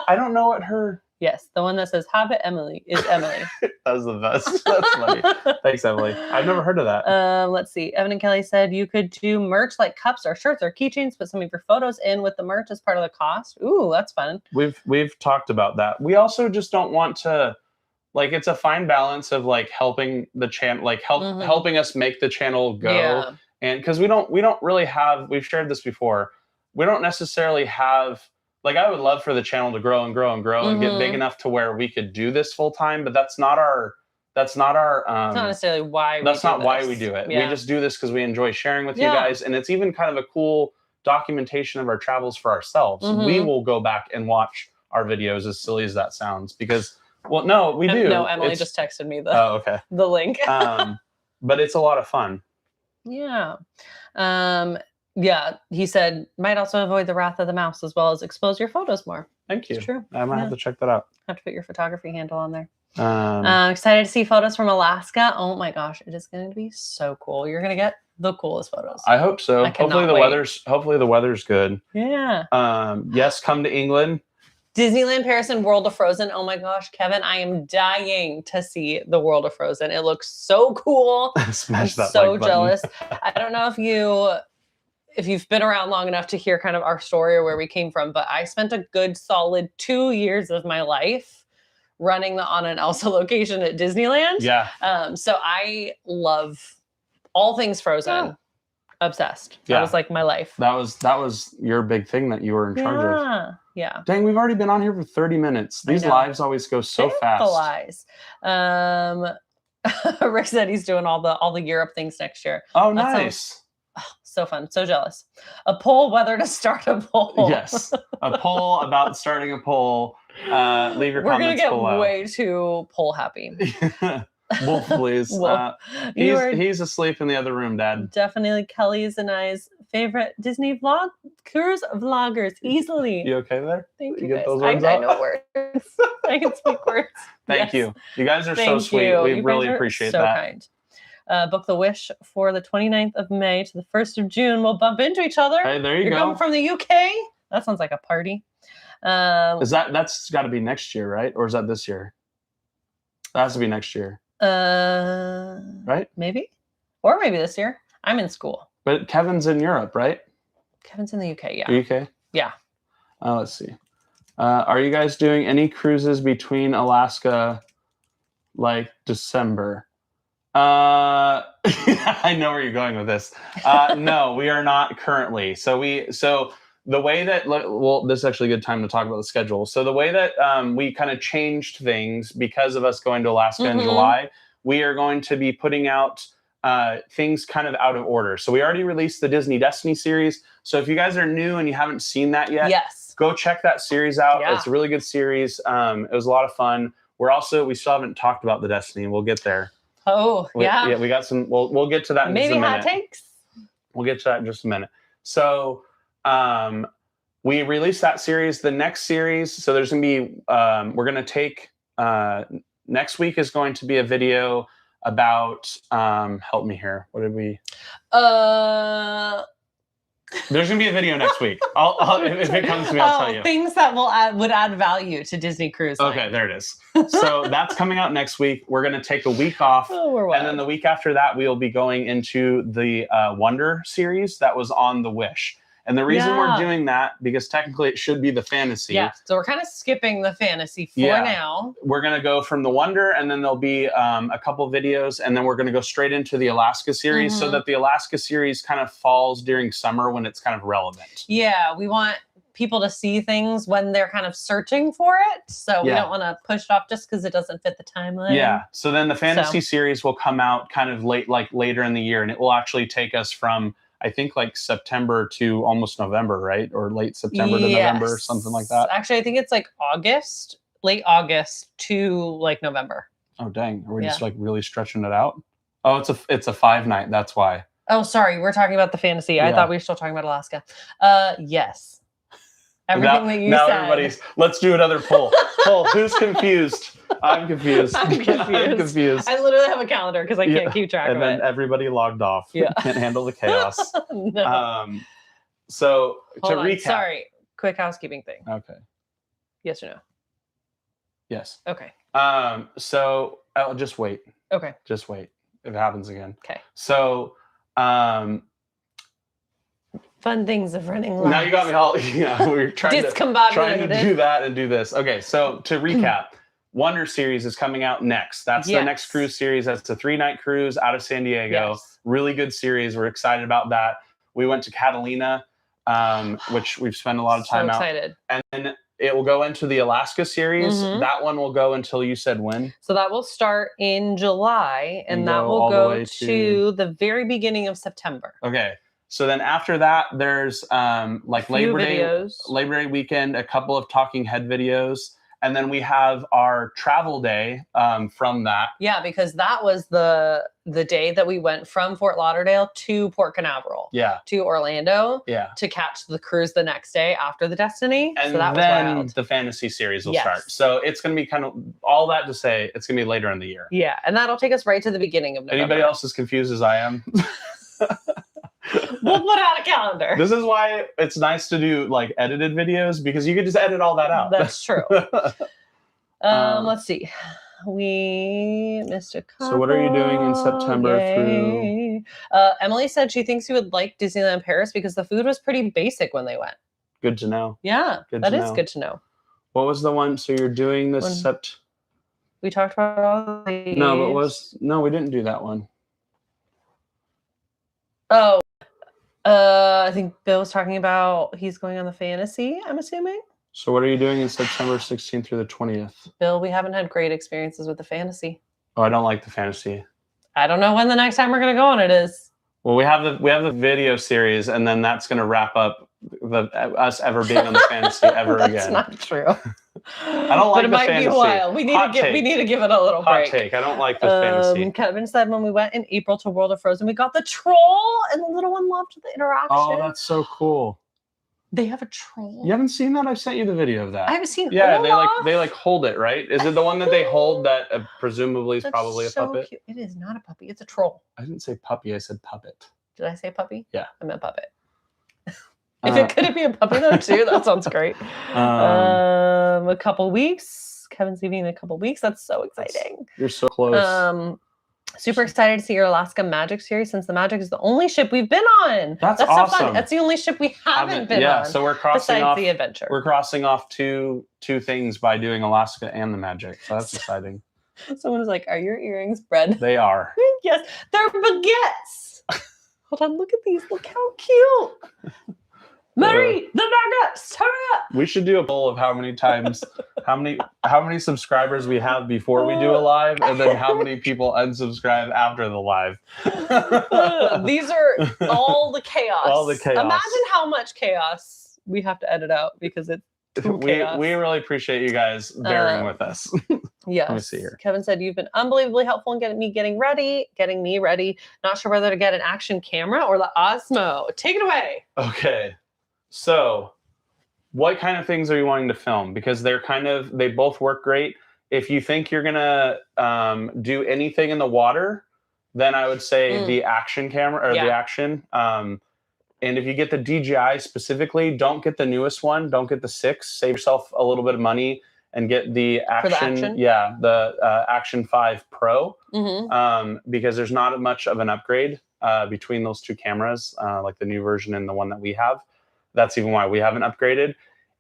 I don't know what her. Yes, the one that says "Habit Emily" is Emily. That's the best. That's funny. Thanks, Emily. I've never heard of that. Let's see. Evan and Kelly said you could do merch like cups or shirts or keychains. Put some of your photos in with the merch as part of the cost. Ooh, that's fun. We've talked about that. We also just don't want to. Like, it's a fine balance of like helping the channel, like helping us make the channel go. And because we don't really have, we've shared this before, we don't necessarily have, like, I would love for the channel to grow and grow and grow and get big enough to where we could do this full time, but that's not not necessarily why we do it. We just do this because we enjoy sharing with you guys. And it's even kind of a cool documentation of our travels for ourselves. We will go back and watch our videos, as silly as that sounds, because well, no, we do. No, Emily just texted me the link. But it's a lot of fun. Yeah. He said, might also avoid the wrath of the mouse as well as expose your photos more. Thank you. It's true. I might have to check that out. Have to put your photography handle on there. Excited to see photos from Alaska. Oh my gosh, it is going to be so cool. You're going to get the coolest photos. I hope so. Hopefully the weather's good. Yeah. Yes, come to England. Disneyland Paris and World of Frozen. Oh my gosh, Kevin, I am dying to see the World of Frozen. It looks so cool. Smash that so like jealous. I don't know if you've been around long enough to hear kind of our story or where we came from, but I spent a good solid 2 years of my life running the Anna and Elsa location at Disneyland. Yeah. So I love all things Frozen. Yeah. Obsessed. That was like my life. That was your big thing that you were in charge of. Yeah. Dang, we've already been on here for 30 minutes. These lives always go so fast. Rick said he's doing all the Europe things next year. Oh, nice. So fun. So jealous. A poll, whether to start a poll. Yes. A poll about starting a poll. Leave your comments below. We're going to get way too poll happy. Wolf, please. Wolf. He's asleep in the other room, Dad. Definitely Kelly's and I's favorite Disney vloggers, easily. You okay there? Thank you. Get Guys. those words I know words. I can speak words. Thank you. You guys are so sweet. We really appreciate that. So kind. Book the Wish for the 29th of May to the 1st of June. We'll bump into each other. Hey, there you go. You're coming from the UK? That sounds like a party. That's got to be next year, right? Or is that this year? That has to be next year. Right? Maybe. Or maybe this year. I'm in school. But Kevin's in Europe, right? Kevin's in the UK, yeah. The UK? Yeah. Let's see. Are you guys doing any cruises between Alaska, like December? I know where you're going with this. No, we are not currently. So the way that, this is actually a good time to talk about the schedule. So the way that we kind of changed things because of us going to Alaska in July, we are going to be putting out things kind of out of order. So we already released the Disney Destiny series. So if you guys are new and you haven't seen that yet, go check that series out. Yeah. It's a really good series. It was a lot of fun. We still haven't talked about the Destiny. We'll get there. Oh, we got some, we'll get to that in just a minute. Maybe hot takes. We'll get to that in just a minute. So we released that series. The next series, so there's going to be, we're going to take, next week is going to be a video about, help me here. What did we? There's going to be a video next week. If it comes to me, I'll tell you. Things that would add value to Disney Cruise Line. Okay, there it is. So that's coming out next week. We're going to take a week off. And then the week after that, we will be going into the Wonder series that was on the Wish. And the reason we're doing that, because technically it should be the Fantasy. Yeah, so we're kind of skipping the Fantasy for now. We're going to go from the Wonder, and then there'll be a couple videos, and then we're going to go straight into the Alaska series so that the Alaska series kind of falls during summer when it's kind of relevant. Yeah, we want people to see things when they're kind of searching for it. So we don't want to push it off just because it doesn't fit the timeline. Yeah, so then the Fantasy series will come out kind of later in the year, and it will actually take us from, I think, like September to almost November, right? Or late September to November, something like that. Actually, I think it's like August, late August to like November. Oh, dang. Are we just like really stretching it out? Oh, it's a 5-night. That's why. Oh, sorry. We're talking about the Fantasy. I thought we were still talking about Alaska. Yes. Everything that you said. Let's do another poll. Who's confused? I'm confused. I'm confused. I literally have a calendar because I can't keep track of it. And then everybody logged off. Yeah. Can't handle the chaos. No. So Hold to on. recap. Sorry. Quick housekeeping thing. Okay. Yes or no? Yes. Okay. So I'll just wait. Okay. Just wait. If it happens again. Okay. So fun things of running lives. Now you got me all, we're trying to do that and do this. Okay, so to recap, Wonder series is coming out next. That's the next cruise series. That's a 3-night cruise out of San Diego. Yes. Really good series. We're excited about that. We went to Catalina, which we've spent a lot of time out. Excited. And then it will go into the Alaska series. That one will go until, you said when? So that will start in July, and that will go to the very beginning of September. Okay. So then after that, there's like Labor Day weekend, a couple of talking head videos. And then we have our travel day from that. Yeah, because that was the day that we went from Fort Lauderdale to Port Canaveral. Yeah. To Orlando. Yeah. To catch the cruise the next day after the Destiny. And so that then was wild. The Fantasy series will start. So it's going to be kind of all that to say it's going to be later in the year. Yeah. And that'll take us right to the beginning of November. Anybody else as confused as I am? We'll put out a calendar. This is why it's nice to do like edited videos, because you can just edit all that out. That's true. Let's see. We missed a couple. So what are you doing in September through? Emily said she thinks you would like Disneyland Paris because the food was pretty basic when they went. Good to know. Yeah, that is good to know. What was the one? So you're doing this We talked about all these. No, we didn't do that one. Oh, I think Bill was talking about he's going on the Fantasy, I'm assuming. So what are you doing in September 16th through the 20th? Bill, we haven't had great experiences with the Fantasy. Oh, I don't like the Fantasy. I don't know when the next time we're going to go on it is. Well, we have the video series, and then that's going to wrap up us ever being on the Fantasy ever That's again. That's not true. I don't like the Fantasy. But it might be a while. We need to give it a little break. Hot take. I don't like the Fantasy. Kevin said when we went in April to World of Frozen, we got the troll, and the little one loved the interaction. Oh, that's so cool. They have a troll. You haven't seen that? I sent you the video of that. I haven't seen. Yeah, they hold it, right? Is it the one that they hold that presumably is probably a puppet? Cute. It is not a puppy. It's a troll. I didn't say puppy. I said puppet. Did I say puppy? Yeah, I meant puppet. If it could be a puppy though too, that sounds great. A couple weeks. Kevin's leaving in a couple weeks. That's so exciting. You're so close. Super excited to see your Alaska Magic series, since the Magic is the only ship we've been on. That's awesome. So fun. That's the only ship we haven't been on. Yeah, so we're crossing off the adventure. We're crossing off two things by doing Alaska and the Magic. So that's exciting. Someone was like, "Are your earrings bread?" They are. Yes, they're baguettes. Hold on, look at these. Look how cute. Mary, the baguettes. Hurry up. We should do a poll of how many times, how many subscribers we have before we do a live, and then how many people unsubscribe after the live. These are all the chaos. All the chaos. Imagine how much chaos we have to edit out because it's chaos. We really appreciate you guys bearing with us. Yes. Let me see here. Kevin said, you've been unbelievably helpful in getting me ready. Not sure whether to get an action camera or the Osmo. Take it away. Okay. So what kind of things are you wanting to film? Because they both work great. If you think you're gonna do anything in the water, then I would say the action camera or the action. And if you get the DJI specifically, don't get the newest one. Don't get the 6. Save yourself a little bit of money and get the action. Yeah, the Action 5 Pro. Because there's not much of an upgrade between those two cameras, like the new version and the one that we have. That's even why we haven't upgraded.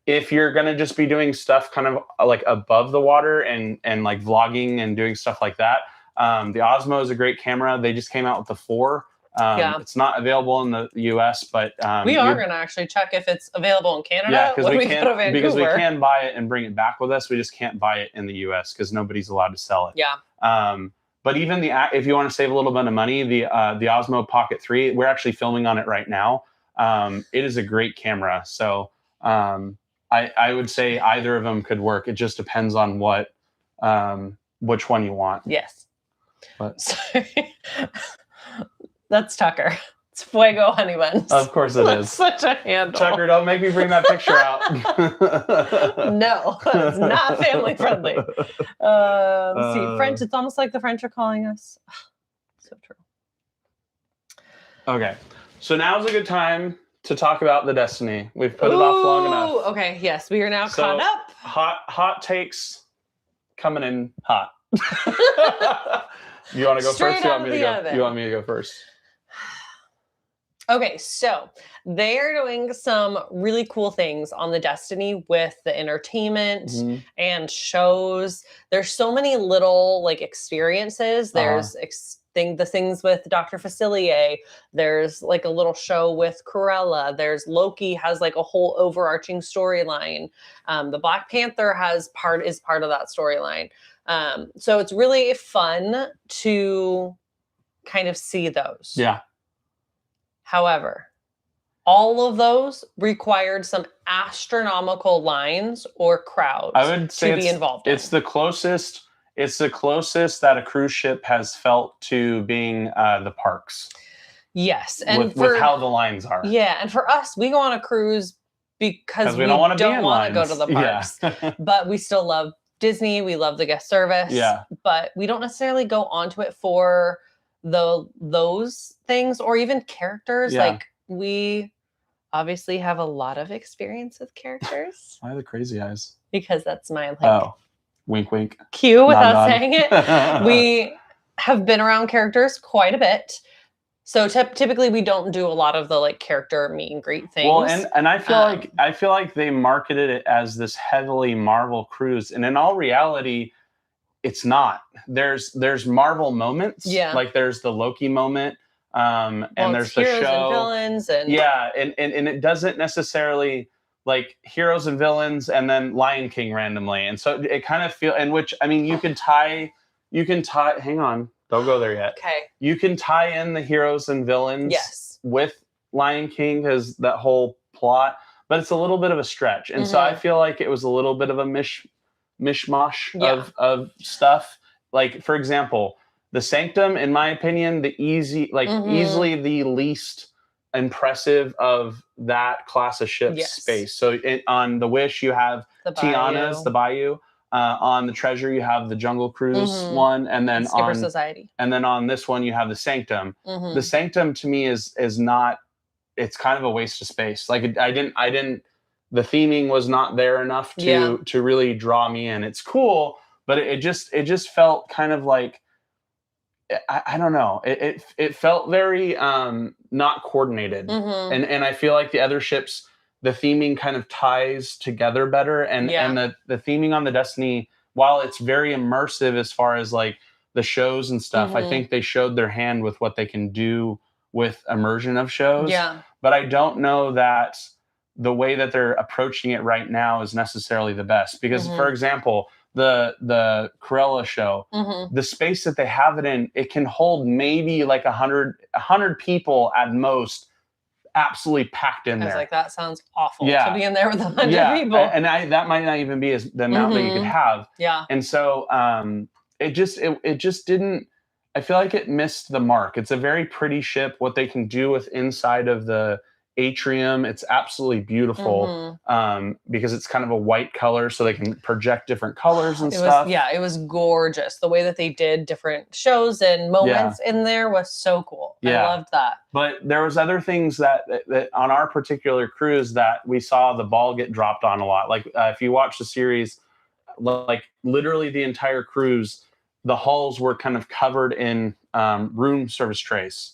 If you're going to just be doing stuff kind of like above the water and like vlogging and doing stuff like that, the Osmo is a great camera. They just came out with the 4. It's not available in the US, but we are going to actually check if it's available in Canada. Yeah, because we can buy it and bring it back with us. We just can't buy it in the US because nobody's allowed to sell it. Yeah. But even if you want to save a little bit of money, the Osmo Pocket 3, we're actually filming on it right now. It is a great camera. So I would say either of them could work. It just depends on which one you want. Yes. Sorry. That's Tucker. It's Fuego honey buns. Of course it is. Such a handle. Tucker, don't make me bring that picture out. No, it's not family friendly. Let's see. French. It's almost like the French are calling us. So true. Okay. So now's a good time to talk about the Destiny. We've put it off long enough. Okay. Yes, we are now caught up. Hot takes coming in hot. You want to go first? You want me to go first? Okay, so they're doing some really cool things on the Destiny with the entertainment and shows. There's so many little like experiences. There's the things with Dr. Facilier. There's like a little show with Cruella. There's Loki has like a whole overarching storyline. The Black Panther is part of that storyline. So it's really fun to kind of see those. Yeah. However, all of those required some astronomical lines or crowds to be involved in. It's the closest that a cruise ship has felt to being the parks. Yes. And with how the lines are. Yeah. And for us, we go on a cruise because we don't want to go to the parks. Yeah. But we still love Disney. We love the guest service. Yeah. But we don't necessarily go onto it for those things or even characters. Yeah. Like we obviously have a lot of experience with characters. Why the crazy eyes? Because that's my like wink wink cue without saying it. We have been around characters quite a bit. So typically we don't do a lot of the like character meet and greet things. Well, and I feel like they marketed it as this heavily Marvel cruise, and in all reality, it's not. There's Marvel moments. Yeah. Like there's the Loki moment. And there's the heroes show. And villains and and it doesn't necessarily like heroes and villains and then Lion King randomly. And so it kind of you can tie hang on. Don't go there yet. Okay. You can tie in the heroes and villains with Lion King because that whole plot, but it's a little bit of a stretch. And so I feel like it was a little bit of a mishmash of stuff. Like, for example, the Sanctum, in my opinion, easily the least impressive of that class of ships space. So on the Wish, you have Tiana's, the Bayou. On the Treasure, you have the Jungle Cruise one, and then Skipper Society. And then on this one, you have the Sanctum. The Sanctum to me is not. It's kind of a waste of space. Like I didn't. The theming was not there enough to really draw me in. It's cool, but it just felt kind of like I don't know. It felt very not coordinated, and I feel like the other ships, the theming kind of ties together better, and the theming on the Destiny, while it's very immersive as far as like the shows and stuff, I think they showed their hand with what they can do with immersion of shows. Yeah. But I don't know that the way that they're approaching it right now is necessarily the best. Because, for example, the Cruella show, the space that they have it in, it can hold maybe like 100 people at most, absolutely packed in there. I was like, that sounds awful to be in there with 100 people. And that might not even be the amount that you could have. Yeah. And so it just didn't, I feel like it missed the mark. It's a very pretty ship. What they can do with inside of the atrium. It's absolutely beautiful because it's kind of a white color, so they can project different colors and stuff. It was gorgeous. The way that they did different shows and moments in there was so cool. I loved that. But there was other things that on our particular cruise that we saw the ball get dropped on a lot. Like if you watch the series, like literally the entire cruise, the hulls were kind of covered in room service trays.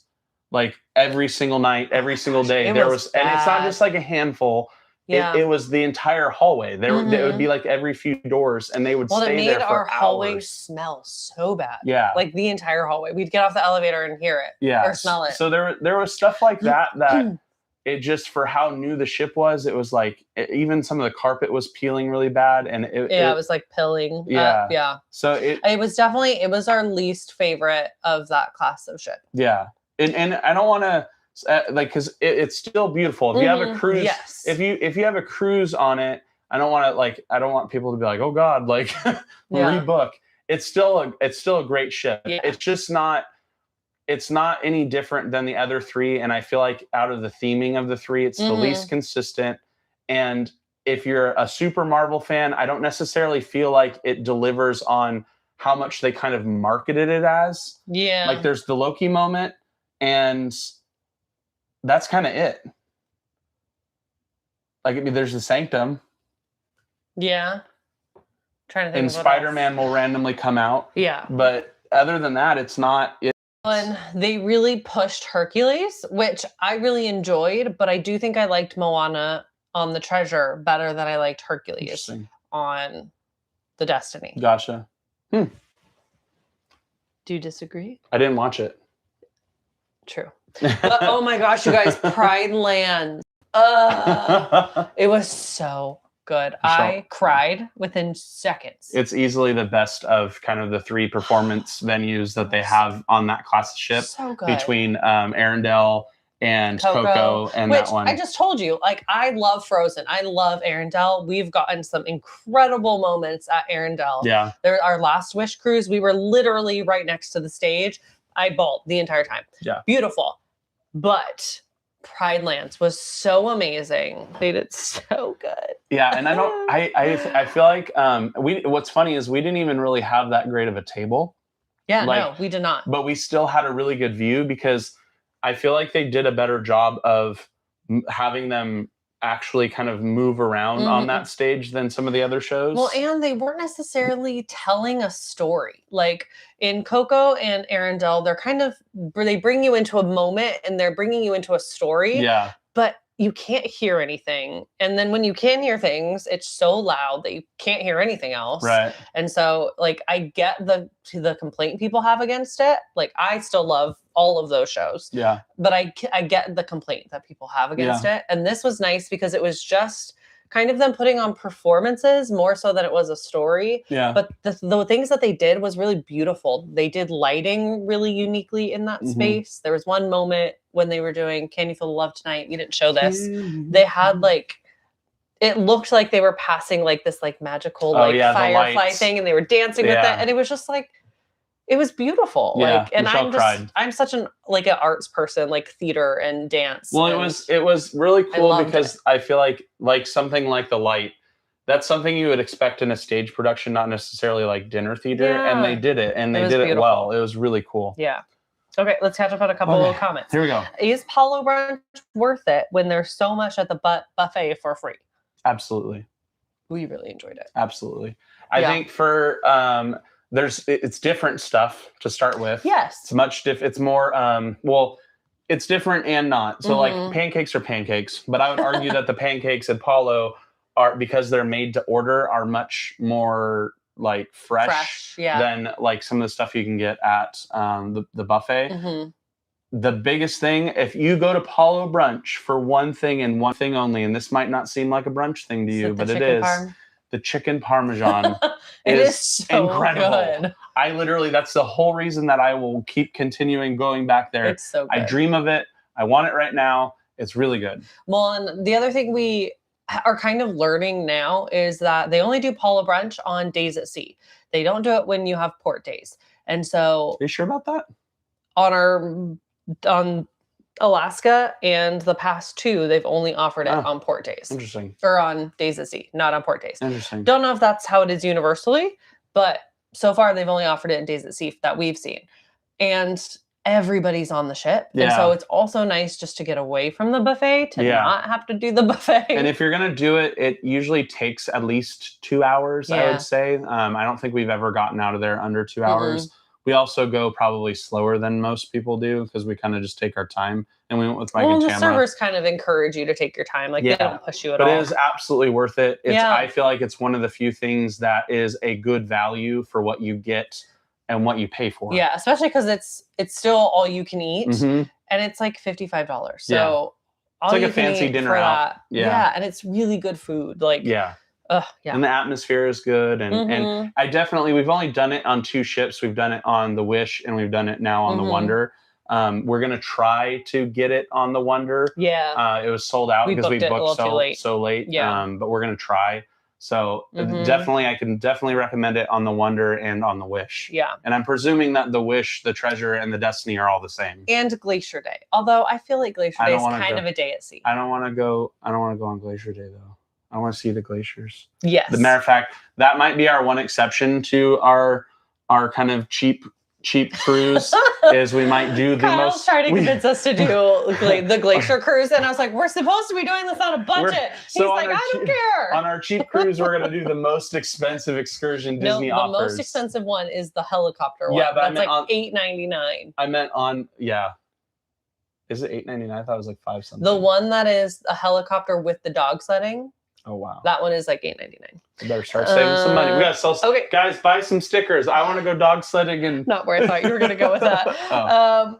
Like every single night, every single day, and it's not just like a handful. Yeah. It was the entire hallway. It would be like every few doors, and they would stay there for hours. It made our hallway smell so bad. Yeah. Like the entire hallway. We'd get off the elevator and hear it. Yeah. Or smell it. So there was stuff like that it just, for how new the ship was, it was like, even some of the carpet was peeling really bad. And it was like pilling. Yeah. Yeah. So it was our least favorite of that class of ship. Yeah. And I don't want to because it's still beautiful. If you have a cruise, if you have a cruise on it, I don't want people to be like, oh God, like rebook. It's still a great ship. Yeah. It's not any different than the other three. And I feel like out of the theming of the three, it's the least consistent. And if you're a super Marvel fan, I don't necessarily feel like it delivers on how much they kind of marketed it as. Yeah. Like there's the Loki moment, and that's kind of it. Like, I mean, there's the Sanctum. Yeah. Trying to think. And Spider-Man will randomly come out. Yeah. But other than that, it's not. And they really pushed Hercules, which I really enjoyed, but I do think I liked Moana on the Treasure better than I liked Hercules on the Destiny. Gotcha. Do you disagree? I didn't watch it. True. But, oh my gosh, you guys, Pride Lands. It was so good. I cried within seconds. It's easily the best of kind of the three performance venues that they have on that class of ship. So good. Between Arendelle and Coco and that one. I just told you, like, I love Frozen. I love Arendelle. We've gotten some incredible moments at Arendelle. Yeah. Our last Wish cruise, we were literally right next to the stage. I bawled the entire time. Yeah. Beautiful. But Pride Lands was so amazing. They did so good. Yeah, and I feel like what's funny is we didn't even really have that great of a table. Yeah, no, we did not. But we still had a really good view because I feel like they did a better job of having them actually kind of move around on that stage than some of the other shows. Well, and they weren't necessarily telling a story. Like in Coco and Arendelle, they bring you into a moment and they're bringing you into a story. Yeah. But you can't hear anything. And then when you can hear things, it's so loud that you can't hear anything else. Right. And so, like, I get the complaint people have against it. Like, I still love all of those shows. Yeah. But I get the complaint that people have against it. And this was nice because it was just kind of them putting on performances more so than it was a story. Yeah. But the things that they did was really beautiful. They did lighting really uniquely in that space. There was one moment when they were doing Can You Feel the Love Tonight? You didn't show this. They had it looked like they were passing like this like magical firefly thing, and they were dancing with it. And it was just like, it was beautiful. Yeah, and I'm such an arts person, like theater and dance. Well, it was really cool because I feel like something like The Light, that's something you would expect in a stage production, not necessarily like dinner theater. Yeah. And they did it, and they did it well. It was really cool. Yeah. Okay, let's catch up on a couple of comments. Here we go. Is Palo Brunch worth it when there's so much at the buffet for free? Absolutely. We really enjoyed it. Absolutely. I think for it's different stuff to start with. Yes. It's more it's different and not. So like pancakes are pancakes, but I would argue that the pancakes at Palo are, because they're made to order, are much more like fresh than like some of the stuff you can get at the buffet. The biggest thing, if you go to Palo Brunch for one thing and one thing only, and this might not seem like a brunch thing to you, but it is. The chicken parmesan is so incredible. Good. That's the whole reason that I will keep continuing going back there. It's so good. I dream of it. I want it right now. It's really good. Well, and the other thing we are kind of learning now is that they only do Palo Brunch on days at sea. They don't do it when you have port days. And so, are you sure about that? On Alaska, and the past 2, they've only offered it on port days. Interesting. Or on days at sea, not on port days. Interesting. Don't know if that's how it is universally, but so far they've only offered it in days at sea that we've seen. And everybody's on the ship. And so it's also nice just to get away from the buffet, to not have to do the buffet. And if you're going to do it, it usually takes at least 2 hours, I would say. I don't think we've ever gotten out of there under 2 hours. We also go probably slower than most people do because we kind of just take our time. And we went with Mike and Tamara. The servers kind of encourage you to take your time. Like, they don't push you at all. But it is absolutely worth it. I feel like it's one of the few things that is a good value for what you get and what you pay for. Yeah, especially because it's still all you can eat. And it's like $55. So it's like a fancy dinner out. Yeah, and it's really good food. Like, and the atmosphere is good. And I definitely, we've only done it on 2 ships. We've done it on the Wish and we've done it now on the Wonder. We're going to try to get it on the Wonder. It was sold out because we booked so late. But we're going to try. So definitely, I can definitely recommend it on the Wonder and on the Wish. And I'm presuming that the Wish, the Treasure, and the Destiny are all the same. And Glacier Day. Although I feel like Glacier Day is kind of a day at sea. I don't want to go on Glacier Day though. I want to see the glaciers. Yes. As a matter of fact, that might be our one exception to our kind of cheap cruise is we might do the Kyle's most. trying to convince us to do the glacier cruise, and I was like, "We're supposed to be doing this on a budget." He's like, "I don't care." On our cheap cruise, we're going to do the most expensive excursion Disney offers. The most expensive one is the helicopter one. But that's like $8.99. I meant on Is it $8.99? I thought it was like $5 something. The one that is a helicopter with the dog sledding. Oh wow. That one is like $8.99. I better start saving some money. We gotta sell. Okay, guys, buy some stickers. I want to go dog sledding and. Not where I thought you were gonna go with that.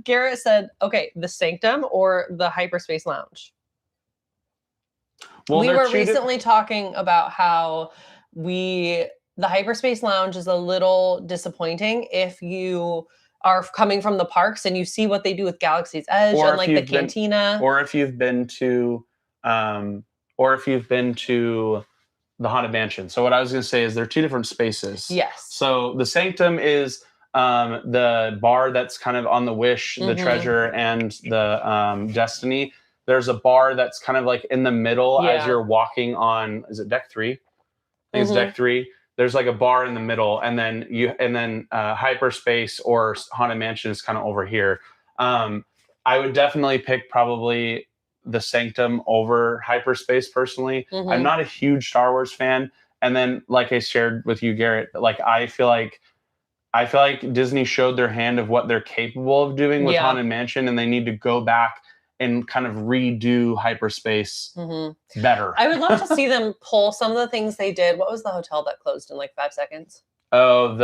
Garrett said, "Okay, the Sanctum or the Hyperspace Lounge." Well, we were recently talking about how the Hyperspace Lounge is a little disappointing if you are coming from the parks and you see what they do with Galaxy's Edge and like the cantina, or if you've been to the Haunted Mansion. So what I was going to say is they're 2 different spaces. Yes. So the Sanctum is the bar that's kind of on the Wish, the Treasure, and the Destiny. There's a bar that's kind of like in the middle as you're walking on. Is it deck 3? I think it's deck 3. There's like a bar in the middle, and then Hyperspace or Haunted Mansion is kind of over here. I would definitely pick probably the Sanctum over Hyperspace personally. I'm not a huge Star Wars fan, and then like I shared with you, Garrett, like I feel like Disney showed their hand of what they're capable of doing with Haunted Mansion, and they need to go back and kind of redo Hyperspace better. I would love to see them pull some of the things they did. What was the hotel that closed in like 5 seconds? Oh,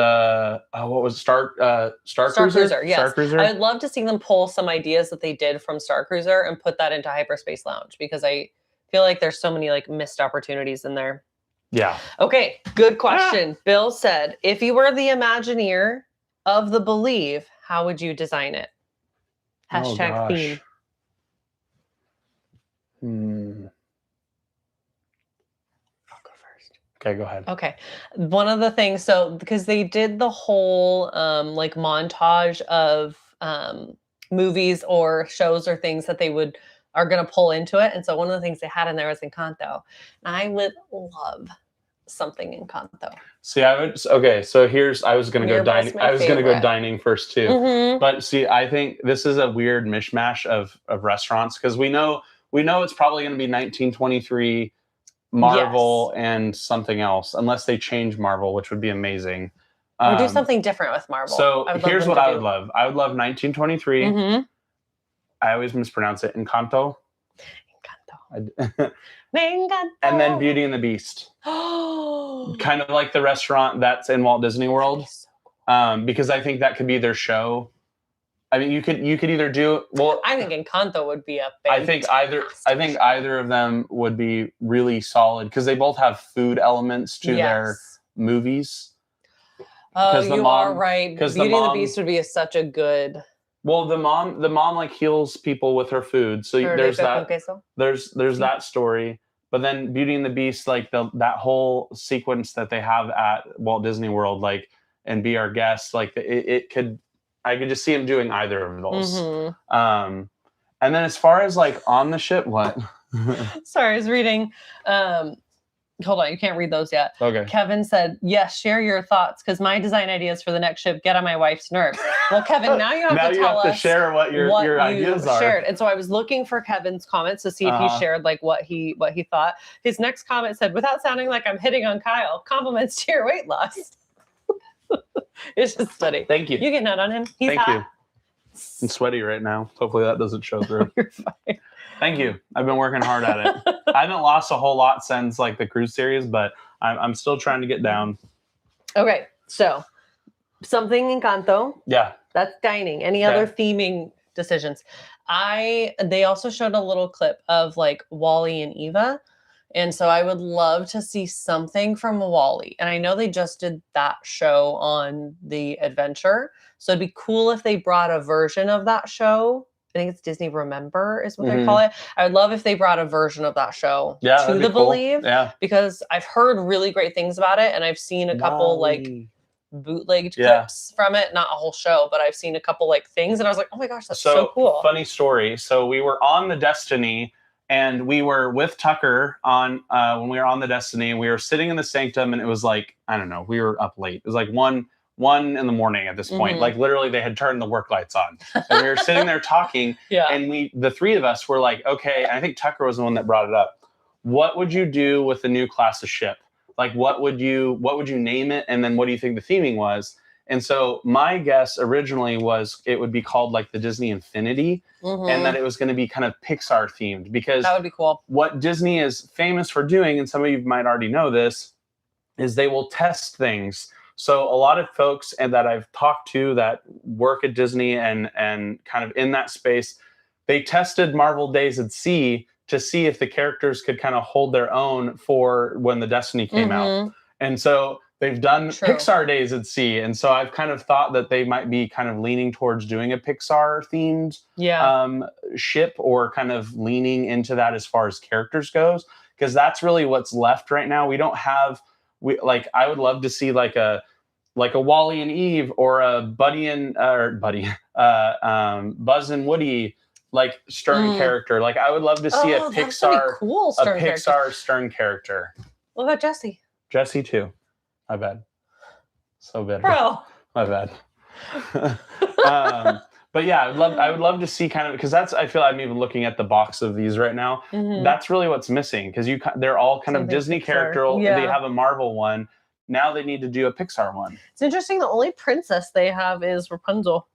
what was Star Cruiser? Yes. Star Cruiser? I would love to see them pull some ideas that they did from Star Cruiser and put that into Hyperspace Lounge, because I feel like there's so many like missed opportunities in there. Yeah. Okay, good question. Bill said, if you were the Imagineer of the Believe, how would you design it? Hashtag theme. I'll go first. Okay, go ahead. Okay. One of the things, because they did the whole like montage of movies or shows or things that they are going to pull into it. And so one of the things they had in there was Encanto. And I would love something Encanto. See, I was going to go dining. I was going to go dining first too. But see, I think this is a weird mishmash of restaurants, because we know it's probably going to be 1923 Marvel and something else, unless they change Marvel, which would be amazing. Or do something different with Marvel. So here's what I would love. I would love 1923. I always mispronounce it. Encanto. Encanto. And then Beauty and the Beast. Kind of like the restaurant that's in Walt Disney World. So cool. Because I think that could be their show. I mean, you could either do I think Encanto would be I think either of them would be really solid, because they both have food elements to their movies. Oh, you are right. Beauty and the Beast would be such a good. Well, the mom like heals people with her food, so there's that. There's that story, but then Beauty and the Beast, like that whole sequence that they have at Walt Disney World, like, and Be Our Guest, like I could just see him doing either of those. And then as far as like on the ship, what? Sorry, I was reading. Hold on, you can't read those yet. Okay. Kevin said, yes, share your thoughts because my design ideas for the next ship get on my wife's nerves. Well, Kevin, now you have to tell us share what your ideas are. Shared. And so I was looking for Kevin's comments to see if he shared like what he thought. His next comment said, without sounding like I'm hitting on Kyle, compliments to your weight loss. It's just funny. Thank you. You can nut on him. He's Thank hot. you. I'm sweaty right now. Hopefully that doesn't show through. You're fine. Thank you. I've been working hard at it. I haven't lost a whole lot since like the cruise series, but I'm still trying to get down. Okay, so something Encanto. Yeah. That's dining. Any other theming decisions? They also showed a little clip of like Wally and Eva. And so I would love to see something from Wally. And I know they just did that show on The Adventure. So it'd be cool if they brought a version of that show. I think it's Disney Remember is what they call it. I would love if they brought a version of that show to the cool. Believe. Yeah. Because I've heard really great things about it. And I've seen a couple like bootlegged clips from it. Not a whole show, but I've seen a couple like things. And I was like, oh my gosh, that's so cool. Funny story. So we were on the Destiny and we were with Tucker on when we were on the Destiny and we were sitting in the Sanctum and it was like, I don't know, we were up late. It was like one in the morning at this point. Like literally they had turned the work lights on and we were sitting there talking and the three of us were like, okay, and I think Tucker was the one that brought it up. What would you do with the new class of ship? Like what would you name it? And then what do you think the theming was? And so my guess originally was it would be called like the Disney Infinity and that it was going to be kind of Pixar themed because that would be cool. What Disney is famous for doing, and some of you might already know this, is they will test things. So a lot of folks and that I've talked to that work at Disney and kind of in that space, they tested Marvel Days at Sea to see if the characters could kind of hold their own for when the Destiny came out. And so they've done Pixar Days at Sea. And so I've kind of thought that they might be kind of leaning towards doing a Pixar themed ship or kind of leaning into that as far as characters goes. Because that's really what's left right now. We don't have I would love to see like a Wally and Eve or a Buzz and Woody like Stern character. Like I would love to see a Pixar Stern character. What about Jessie? Jessie too. My bad. So bitter. Bro. My bad. But yeah, I would love to see kind of, because I feel I'm even looking at the box of these right now. That's really what's missing because they're all kind of Disney character. They have a Marvel one. Now they need to do a Pixar one. It's interesting. The only princess they have is Rapunzel.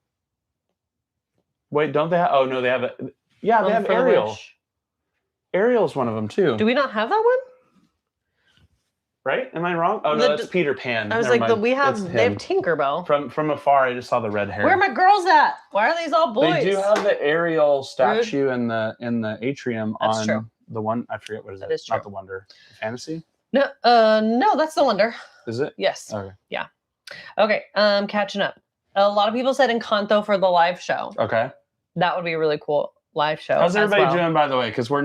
Wait, don't they have? Oh no, they have they have Ariel. Ariel's one of them too. Do we not have that one? Right? Am I wrong? Oh no, that's Peter Pan. I was they have Tinkerbell. From afar, I just saw the red hair. Where are my girls at? Why are these all boys? They do have the Ariel statue in the atrium on the one. I forget what is it. Not the Wonder. Fantasy. No, that's the Wonder. Is it? Yes. Okay. Yeah. Okay. Catching up. A lot of people said Encanto for the live show. Okay. That would be a really cool live show. How's everybody doing, by the way? Because we're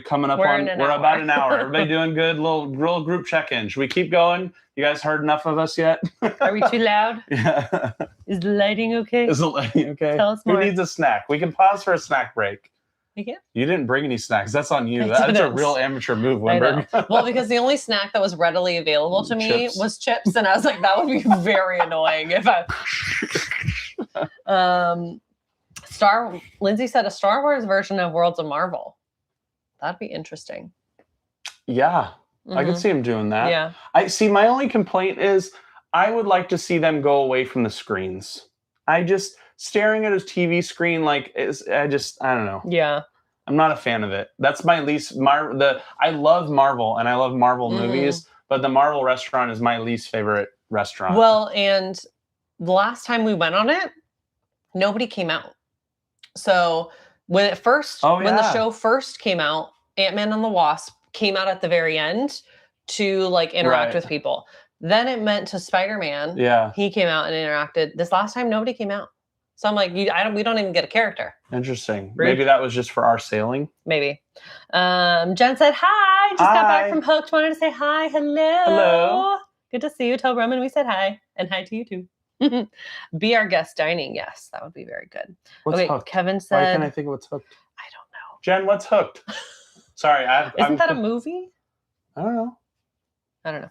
coming up on, we're about an hour. Everybody doing good? Little group check-in. Should we keep going? You guys heard enough of us yet? Are we too loud? Yeah. Is the lighting okay? Is the lighting okay? Tell us more. Who needs a snack? We can pause for a snack break. You can? You didn't bring any snacks. That's on you. That's a real amateur move, Wimberg. Well, because the only snack that was readily available to me was chips. And I was like, that would be very annoying if Lindsay said a Star Wars version of Worlds of Marvel. That'd be interesting. Yeah. I could see him doing that. Yeah. I see. My only complaint is I would like to see them go away from the screens. Staring at his TV screen, I don't know. Yeah. I'm not a fan of it. That's my least, I love Marvel and I love Marvel movies, but the Marvel restaurant is my least favorite restaurant. Well, and the last time we went on it, nobody came out. So when the show first came out, Ant-Man and the Wasp came out at the very end to interact with people. Then it meant to Spider-Man. Yeah. He came out and interacted. This last time, nobody came out. So I'm like, we don't even get a character. Interesting. Rude. Maybe that was just for our sailing. Maybe. Jen said, hi. Just got back from Hooked. Wanted to say hi. Hello. Hello. Good to see you. Tell Roman we said hi. And hi to you too. Be our guest dining. Yes, that would be very good. What's okay, hooked? Kevin Why said. can't I think of what's hooked? I don't know. Jen, what's hooked? Sorry, Isn't that a movie? I don't know. I don't know.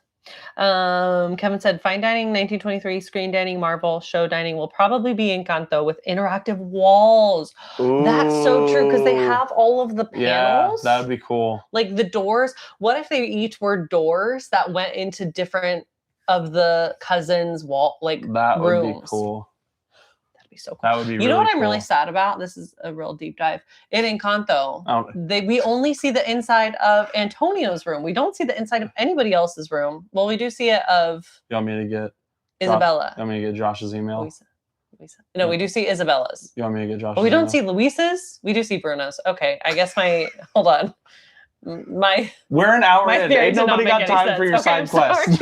Kevin said, fine dining, 1923, screen dining, Marvel, show dining will probably be Encanto with interactive walls. Ooh. That's so true because they have all of the panels. Yeah, that would be cool. Like the doors. What if they each were doors that went into different of the cousins' wall, like that rooms? Would be cool. That'd be so cool. That would be. You really know what I'm cool. really sad about? This is a real deep dive. In Encanto, Oh. we only see the inside of Antonio's room. We don't see the inside of anybody else's room. Well, we do see it of. You want me to get Isabella? You want me to get Josh's email? Luisa. No, we do see Isabella's. You want me to get Josh's? But we don't see Luisa's. We do see Bruno's. Okay, I guess hold on. We're an hour in. Ain't nobody got time for your side quest.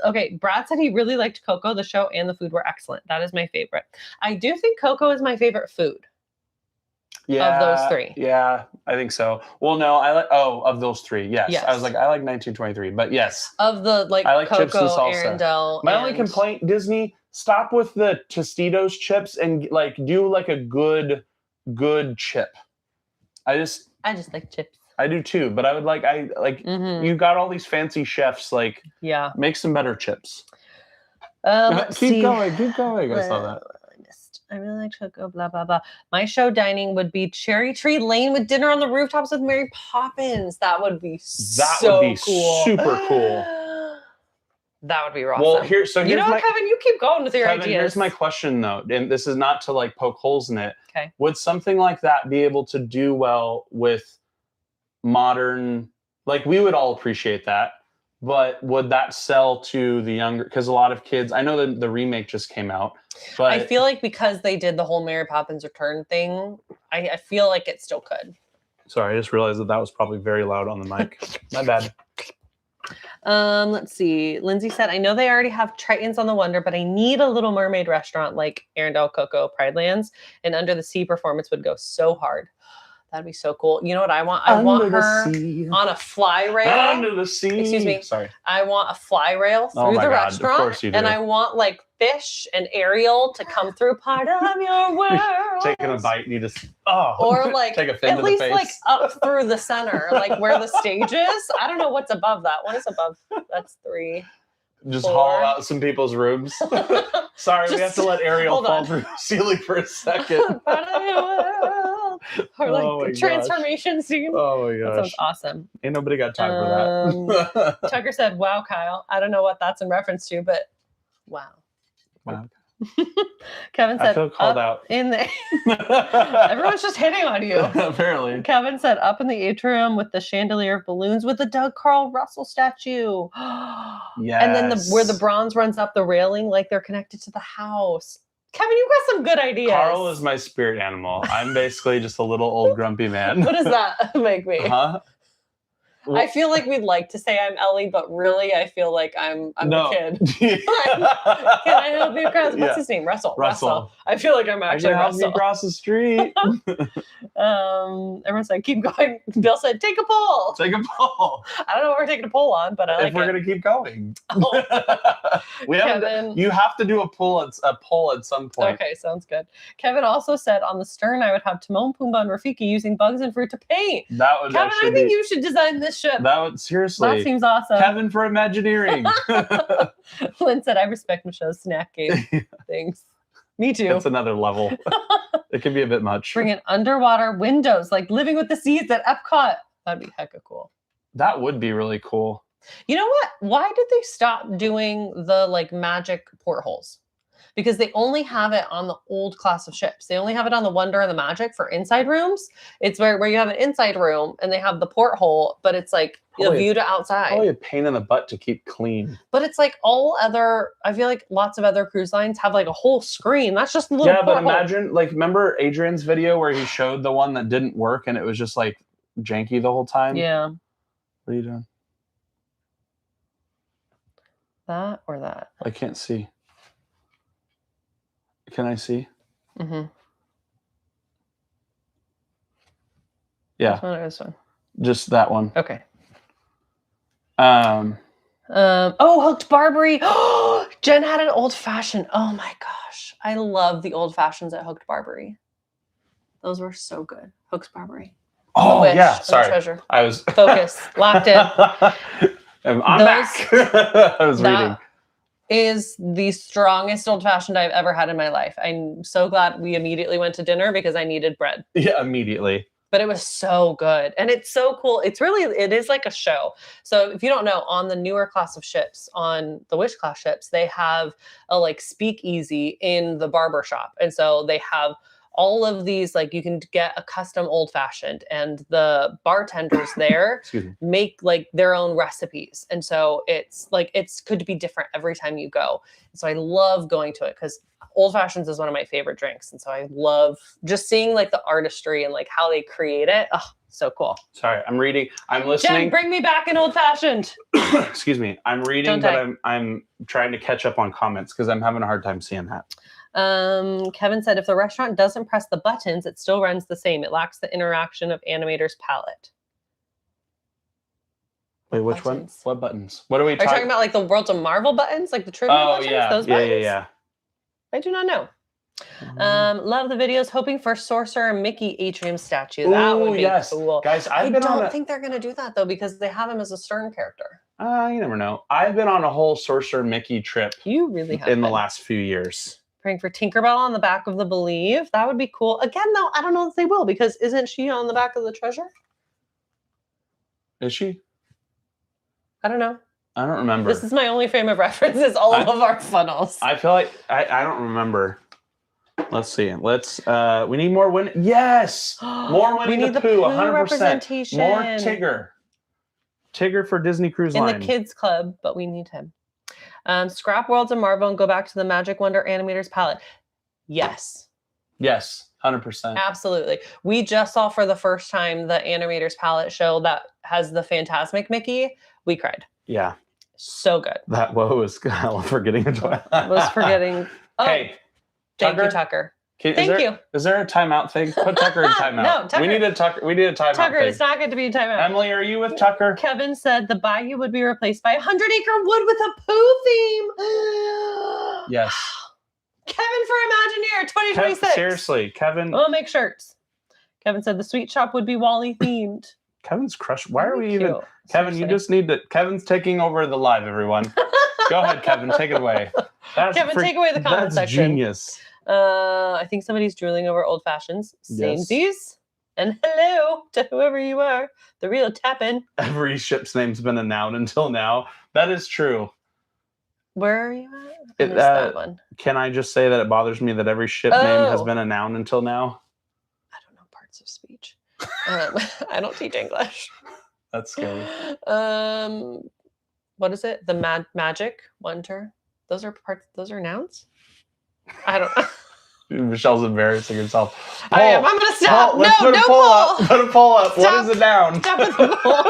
Okay. Brad said he really liked Coco. The show and the food were excellent. That is my favorite. I do think Coco is my favorite food. Yeah, of those three. Yeah, I think so. Well, no, I like. Oh, of those three, yes. I was like, I like 1923, but yes. Of the I like Coco, chips and salsa. Arendelle, My only complaint, Disney, stop with the Tostitos chips and do like a good chip. I just like chips. I do too, but I would like you got all these fancy chefs, make some better chips. Keep going. I saw that. I really like Coco, blah, blah, blah. My show dining would be Cherry Tree Lane with dinner on the rooftops with Mary Poppins. That would be cool. Super cool. That would be awesome. Well, here's Kevin, you keep going with your ideas. Here's my question, though, and this is not to poke holes in it. Okay. Would something like that be able to do well with modern? We would all appreciate that. But would that sell to the younger? Because a lot of kids, I know that the remake just came out, but I feel like because they did the whole Mary Poppins Return thing, I feel like it still could. Sorry, I just realized that was probably very loud on the mic. My bad. Let's see. Lindsay said, I know they already have Tritons on the Wonder, but I need a Little Mermaid restaurant like Arendelle, Coco, Pride Lands, and Under the Sea performance would go so hard. That'd be so cool. You know what I want? I want her on a fly rail. Under the sea. Excuse me. Sorry. I want a fly rail through the restaurant. Of course you do. And I want fish and Ariel to come through part of your world. Taking a bite, you just or take a fin at to least the face. up through the center, where the stage is. I don't know what's above that. What is above? That's 3. Just 4. haul out some people's rooms. Sorry, we have to let Ariel fall through the ceiling for a second. Or transformation scene. Oh my gosh. That sounds awesome. Ain't nobody got time for that. Tucker said, wow, Kyle. I don't know what that's in reference to, but wow. Kevin said, I feel called out. Everyone's just hitting on you. Apparently. Kevin said, up in the atrium with the chandelier of balloons with the Doug Carl Russell statue. Yes. And then where the bronze runs up the railing, they're connected to the house. Kevin, you've got some good ideas. Carl is my spirit animal. I'm basically just a little old grumpy man. What does that make me? Huh? Well, I feel like we'd like to say I'm Ellie, but really I feel like I'm the kid. Can I help you cross? What's his name? Russell. I feel like I'm actually Russell. Help me cross the street. Everyone said, keep going. Bill said, take a poll. Take a poll. I don't know what we're taking a poll on, but I like if we're going to keep going. Kevin, you have to do a poll at some point. Okay, sounds good. Kevin also said, on the stern, I would have Timon, Pumbaa, and Rafiki using bugs and fruit to paint. That would Kevin, I think you should design this ship. That would seriously. That seems awesome. Kevin for Imagineering. Lynn said, I respect Michelle's snack game things. Me too. That's another level. It can be a bit much. Bring in underwater windows, living with the seas at Epcot. That'd be hecka cool. That would be really cool. You know what? Why did they stop doing the magic portholes? Because they only have it on the old class of ships. They only have it on the Wonder and the Magic for inside rooms. It's where you have an inside room and they have the porthole, but it's a view to outside. Probably a pain in the butt to keep clean. But it's I feel like lots of other cruise lines have a whole screen. That's just a little porthole. But imagine, remember Adrian's video where he showed the one that didn't work and it was just janky the whole time? Yeah. What are you doing? That or that? I can't see. Can I see? Mm-hmm. Yeah. Which one is one? Just that one. Okay. Hooked Barbary. Jen had an old fashioned. Oh my gosh. I love the old fashions at Hooked Barbary. Those were so good. Hooked Barbary. Oh, Wish, yeah. Sorry. Treasure. I was Focus. Locked in. I'm back. I was reading. Is the strongest old fashioned I've ever had in my life. I'm so glad we immediately went to dinner because I needed bread. Yeah, immediately. But it was so good. And it's so cool. It is like a show. So if you don't know, on the newer class of ships, on the Wish class ships, they have a like speakeasy in the barber shop. And so they have all of these, like you can get a custom old fashioned, and the bartenders there make like their own recipes. And so it's like, could be different every time you go. And so I love going to it because old fashions is one of my favorite drinks. And so I love just seeing like the artistry and like how they create it. Oh, so cool. Sorry, I'm reading. I'm listening. Jen, bring me back an old fashioned. Excuse me. I'm reading, but I'm trying to catch up on comments because I'm having a hard time seeing that. Kevin said, if the restaurant doesn't press the buttons, it still runs the same. It lacks the interaction of animator's palette. Wait, which buttons? One? What buttons? What are we talking? Are you talking about like the Worlds of Marvel buttons? Like the trivia buttons? Yeah. Those buttons? Yeah. I do not know. Love the videos. Hoping for Sorcerer Mickey atrium statue. That would be cool. Guys, I don't think they're going to do that though, because they have him as a Stern character. You never know. I've been on a whole Sorcerer Mickey trip. You really have in the last few years. Praying for Tinkerbell on the back of the Believe. That would be cool. Again, though, I don't know if they will, because isn't she on the back of the Treasure? Is she? I don't know. I don't remember. This is my only frame of reference is all of our funnels. I feel like I don't remember. Let's see. We need more Winnie. Yes! More Winnie the Pooh, 100%. More Tigger. Tigger for Disney Cruise Line. In the kids club, but we need him. Scrap Worlds of Marvel and go back to the Magic Wonder Animators palette. Yes. Yes, 100%. Absolutely. We just saw for the first time the Animators palette show that has the Fantasmic Mickey. We cried. Yeah. So good. That was forgetting it. Was forgetting. Oh, hey, thank you, Tucker. Thank you. Is there a timeout thing? Put Tucker in timeout. No, Tucker. We need a timeout. Tucker, thing. It's not going to be a timeout. Emily, are you with Tucker? Kevin said the Bayou would be replaced by 100-acre wood with a Pooh theme. Yes. Kevin for Imagineer 2026. Seriously, Kevin. We'll make shirts. Kevin said the sweet shop would be Wally themed. Kevin's crushed. Why are we cute. even? Kevin, you just need to. Kevin's taking over the live, everyone. Go ahead, Kevin. Take it away. Kevin, take away the comment section. That's genius. I think somebody's drooling over old fashions. Samesies. Yes. And hello to whoever you are. The real tappin'. Every ship's name's been a noun until now. That is true. Where are you at? I missed that one. Can I just say that it bothers me that every ship name has been a noun until now? I don't know parts of speech. I don't teach English. That's scary. What is it? The magic wonder. Those are nouns. I don't know. Michelle's embarrassing herself. I am. I'm gonna stop. Let's put a poll up. Put a poll up. What is a noun? Stop with the poll.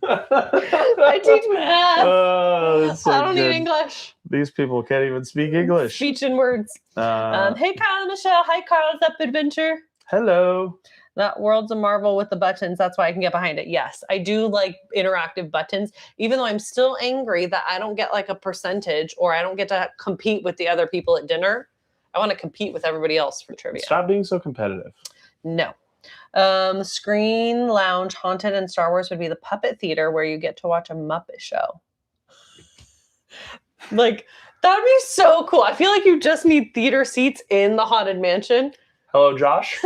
I teach math. Oh, so I don't need English. These people can't even speak English. Speech and words. Hey, Kyle and Michelle. Hi, Carl's Up Adventure. Hello. That Worlds of Marvel with the buttons. That's why I can get behind it. Yes, I do like interactive buttons, even though I'm still angry that I don't get like a percentage or I don't get to compete with the other people at dinner. I want to compete with everybody else for trivia. Stop being so competitive. No. Screen Lounge, Haunted, and Star Wars would be the Puppet Theater where you get to watch a Muppet show. Like, that would be so cool. I feel like you just need theater seats in the Haunted Mansion. Hello, Josh.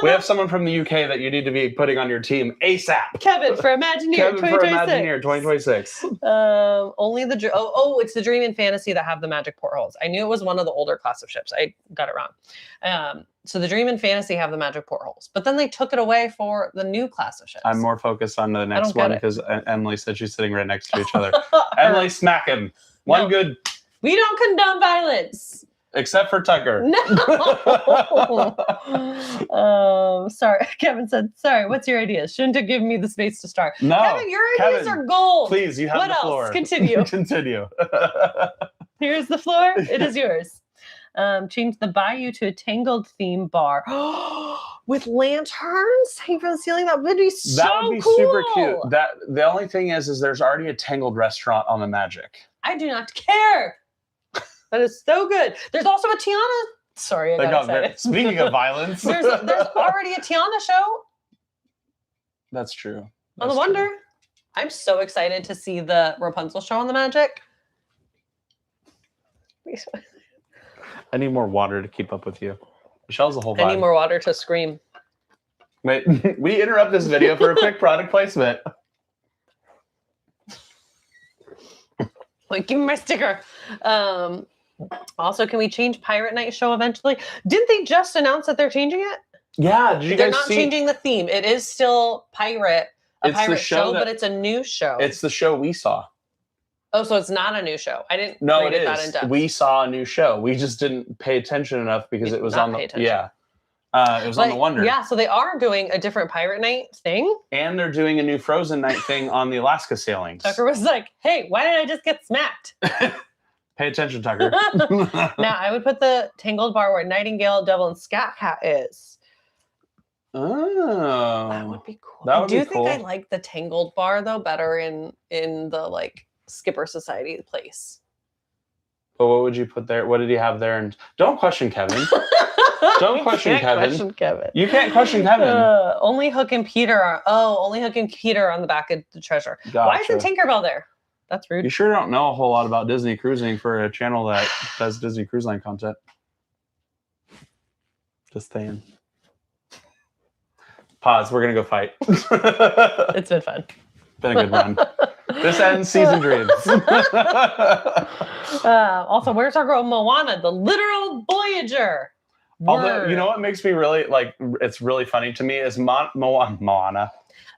We have someone from the UK that you need to be putting on your team ASAP. Kevin for Imagineer 2026. Only it's the Dream and Fantasy that have the magic portholes. I knew it was one of the older class of ships. I got it wrong. So the Dream and Fantasy have the magic portholes, but then they took it away for the new class of ships. I'm more focused on the next one because Emily said she's sitting right next to each other. Emily, smack him. One good. We don't condone violence. Except for Tucker. No. Sorry. Kevin said, sorry, what's your idea? Shouldn't have given me the space to start. No. Kevin, your ideas are gold. Please, you have the floor. What else? Continue. Continue. Here's the floor. It is yours. Change the bayou to a Tangled theme bar. With lanterns hanging from the ceiling. That would be so That would be cool. super cute. The only thing is there's already a Tangled restaurant on the Magic. I do not care. That is so good. There's also a Tiana. Sorry, I got excited. Speaking of violence. there's already a Tiana show. That's true. On the Wonder. I'm so excited to see the Rapunzel show on the Magic. I need more water to keep up with you. Michelle's a whole vibe. I need more water to scream. Wait, we interrupt this video for a quick product placement. Like, give me my sticker. Also, can we change Pirate Night show eventually? Didn't they just announce that they're changing it? Yeah, did you They're guys not see? changing the theme. It is still pirate show, but it's a new show. It's the show we saw. Oh, so it's not a new show. I didn't No, read it that in is. depth. We saw a new show. We just didn't pay attention enough because it was on the it was on the Wonder. Yeah, so they are doing a different Pirate Night thing. And they're doing a new Frozen Night thing on the Alaska sailings. Tucker was like, "Hey, why did I just get smacked?" Pay attention, Tucker. Now, I would put the Tangled bar where Nightingale, Devil, and Scat Cat is. Oh, That would be cool. That would I be cool. think I like the Tangled bar though better in the like Skipper Society place. But what would you put there? What did he have there? And don't question Kevin. Don't question Kevin. You can't question Kevin. Only Hook and Peter are. Oh, only Hook and Peter on the back of the treasure. Gotcha. Why isn't Tinkerbell there? That's rude. You sure don't know a whole lot about Disney cruising for a channel that does Disney Cruise Line content. Just saying. Pause. We're gonna go fight. It's been fun. Been a good run. This ends season dreams. Also, where's our girl Moana, the literal Voyager? Although, you know what makes me really like, it's really funny to me is Moana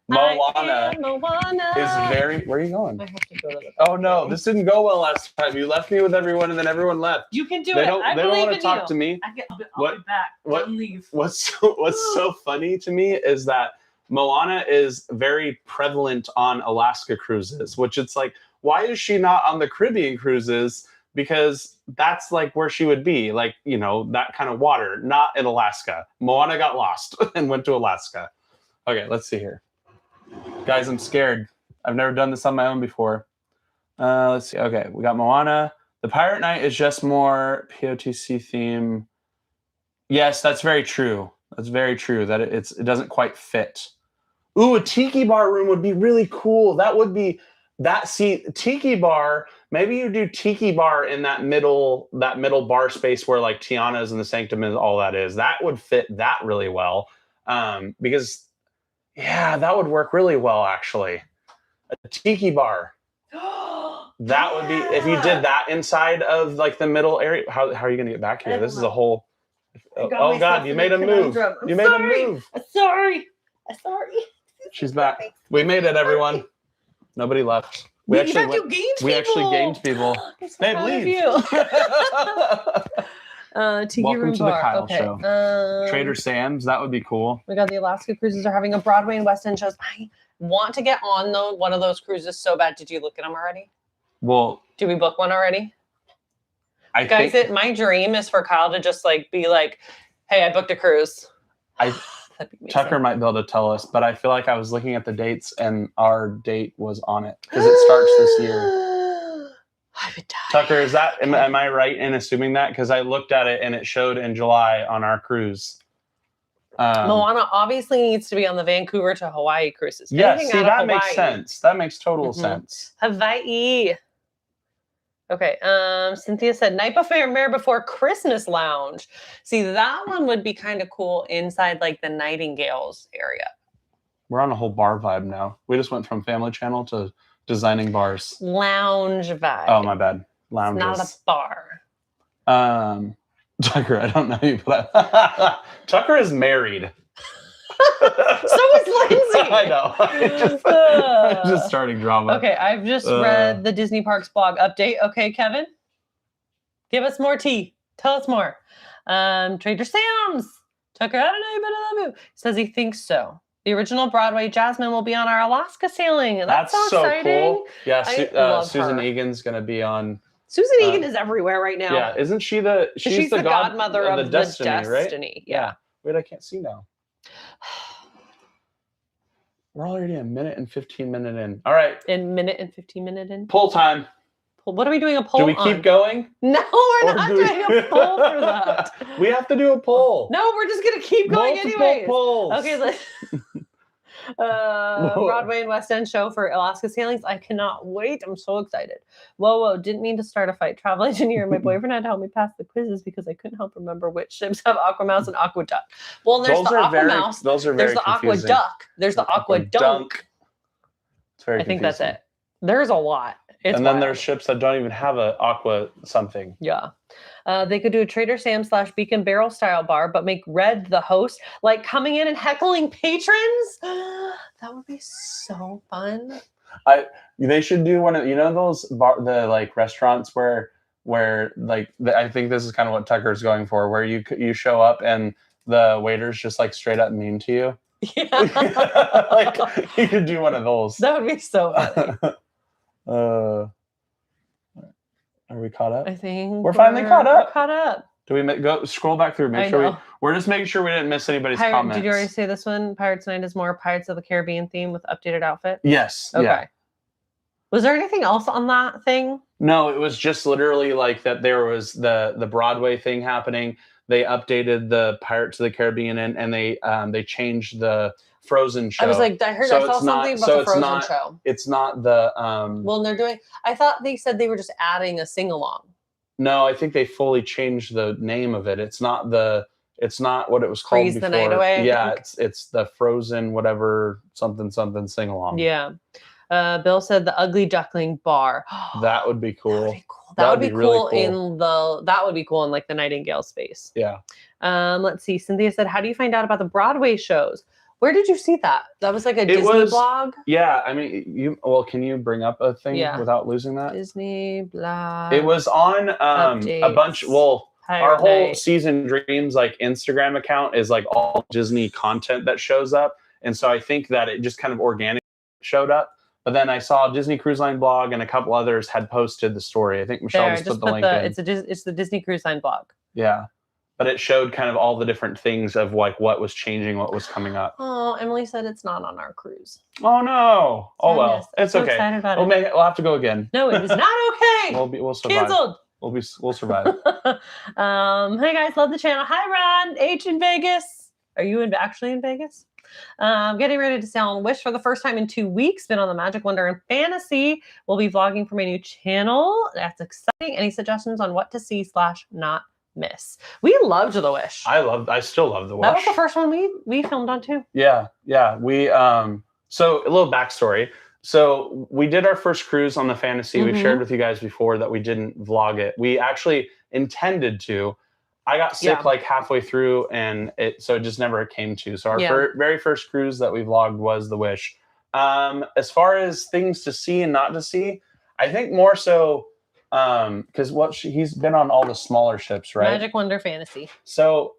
is very. Where are you going? I have to go to the Oh no, this didn't go well last time. You left me with everyone, and then everyone left. You can do They it. don't want to talk to me. I'll be back. Don't leave. What's so funny to me is that Moana is very prevalent on Alaska cruises, which it's like, why is she not on the Caribbean cruises? Because that's like where she would be, like, you know, that kind of water, not in Alaska. Moana got lost and went to Alaska. Okay, let's see here. Guys, I'm scared. I've never done this on my own before. Let's see. Okay, we got Moana. The Pirate Night is just more POTC theme. Yes, that's very true. That's very true. That it doesn't quite fit. Ooh, a tiki bar room would be really cool. That would be tiki bar. Maybe you do tiki bar in that middle bar space where like Tiana's and the Sanctum and all that is. That would fit that really well. Because yeah, that would work really well actually. A tiki bar. That would be, if you did that inside of like the middle area. How are you gonna get back here? This is a whole. Oh God, you made a move. You made a move. Sorry. She's back. We made it, everyone. Nobody left. We actually gained people. Babe, leave. Tiki Welcome room to bar. the Kyle Okay. Show. Trader Sam's, that would be cool. We got the Alaska cruises are having a Broadway and West End shows. I want to get on one of those cruises so bad. Did you look at them already? Well, did we book one already? Guys, my dream is for Kyle to just like be like, "Hey, I booked a cruise." Tucker might be able to tell us, but I feel like I was looking at the dates and our date was on it because it starts this year. I would die. Tucker, am I right in assuming that? Because I looked at it and it showed in July on our cruise. Moana obviously needs to be on the Vancouver to Hawaii cruises. Yeah, see, that makes sense. That makes total sense. Hawaii. Okay. Cynthia said Nightmare Before Christmas Lounge. See, that one would be kind of cool inside like the Nightingales area. We're on a whole bar vibe now. We just went from Family Channel to designing bars. Lounge vibe. Oh, my bad. Lounges. It's not a bar. Tucker, I don't know you, but Tucker is married. So is Lindsay. I know. I'm just starting drama. Okay, I've just read the Disney Parks blog update. Okay, Kevin, give us more tea. Tell us more. Trader Sam's. Tucker, I don't know you, but I love you. Says he thinks so. The original Broadway Jasmine will be on our Alaska sailing. That's so exciting. Cool. Yeah, Susan Egan's going to be on Susan Egan is everywhere right now. Yeah, isn't she the? She's the godmother of the Destiny, right? Yeah. Wait, I can't see now. We're already a minute and 15 minutes in. All right. Minute and 15 minutes in. Poll time. What are we doing a poll on? Do we keep going? No, we're not doing a poll for that. We have to do a poll. No, we're just going to keep going anyway. Polls. Okay, let's... Broadway and West End show for Alaska Sailings. I cannot wait. I'm so excited. Whoa, didn't mean to start a fight. Travel engineer. My boyfriend had to help me pass the quizzes because I couldn't help remember which ships have Aquamouse and Aquaduck. Well, there's the Aquamouse. Those are very confusing. There's the Aquaduck. There's the Aquadunk. It's very confusing. I think that's it. There's a lot. It's and then wild. there's ships that don't even have a aqua something. Yeah. They could do a Trader Sam / Beacon Barrel style bar, but make Red the host, like coming in and heckling patrons. That would be so fun. They should do one of those the like restaurants where like I think this is kind of what Tucker's going for, where you show up and the waiter's just like straight up mean to you. Yeah. Like you could do one of those. That would be so funny. Are we caught up? I think we're finally caught up. We're caught up. Do we go scroll back through? We're just making sure we didn't miss anybody's comments. Did you already say this one? Pirates Night is more Pirates of the Caribbean theme with updated outfit? Yes. Okay. Yeah. Was there anything else on that thing? No, it was just literally like that there was the Broadway thing happening. They updated the Pirates of the Caribbean and they changed the Frozen show. I was like, I saw something about the Frozen show. It's not the well, they're doing I thought they said they were just adding a sing-along. No, I think they fully changed the name of it. It's not what it was called Freeze before. the Night Away. Yeah, it's the Frozen whatever something sing along. Yeah. Bill said the Ugly Duckling bar. That would be cool. That would be cool in like the Nightingale space. Yeah. Let's see. Cynthia said, how do you find out about the Broadway shows? Where did you see that? That was like a Disney blog? Yeah. I mean, can you bring up a thing without losing that? Disney blog. It was on a bunch. Well, our whole Season Dreams like Instagram account is like all Disney content that shows up. And so I think that it just kind of organically showed up. But then I saw Disney Cruise Line blog and a couple others had posted the story. I think Michelle just put the link in. It's the Disney Cruise Line blog. Yeah. But it showed kind of all the different things of like what was changing, what was coming up. Oh, Emily said it's not on our cruise. Oh no! Oh well, it's so okay. Excited about we'll have to go again. No, it is not okay. We'll survive. Canceled. We'll survive. Hey guys, love the channel. Hi Ron, H in Vegas. Are you actually in Vegas? Getting ready to sail on Wish for the first time in 2 weeks. Been on the Magic Wonder and Fantasy. We'll be vlogging for my new channel. That's exciting. Any suggestions on what to see / not miss? We loved the Wish. I still love the Wish. That was the first one we filmed on too. Yeah. We so a little backstory. So we did our first cruise on the Fantasy. We've shared with you guys before that we didn't vlog it. We actually intended to. I got sick like halfway through, and it just never came to. So our very first cruise that we vlogged was the Wish. As far as things to see and not to see, I think more so because he's been on all the smaller ships, right? Magic Wonder Fantasy. So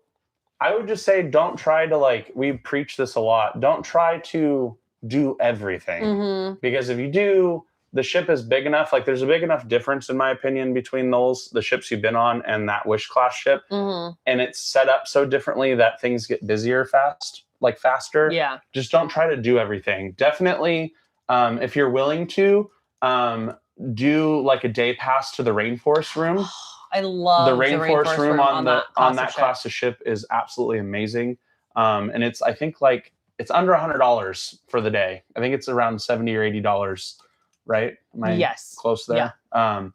I would just say don't try to we preach this a lot. Don't try to do everything because if you do, the ship is big enough. Like there's a big enough difference, in my opinion, between the ships you've been on and that Wish class ship. And it's set up so differently that things get busier faster. Yeah. Just don't try to do everything. Definitely, if you're willing to, do like a day pass to the Rainforest Room. I love the Rainforest Room on that class of ship is absolutely amazing. And I think it's under $100 for the day. I think it's around $70 or $80. Right? Am I close there? Yeah.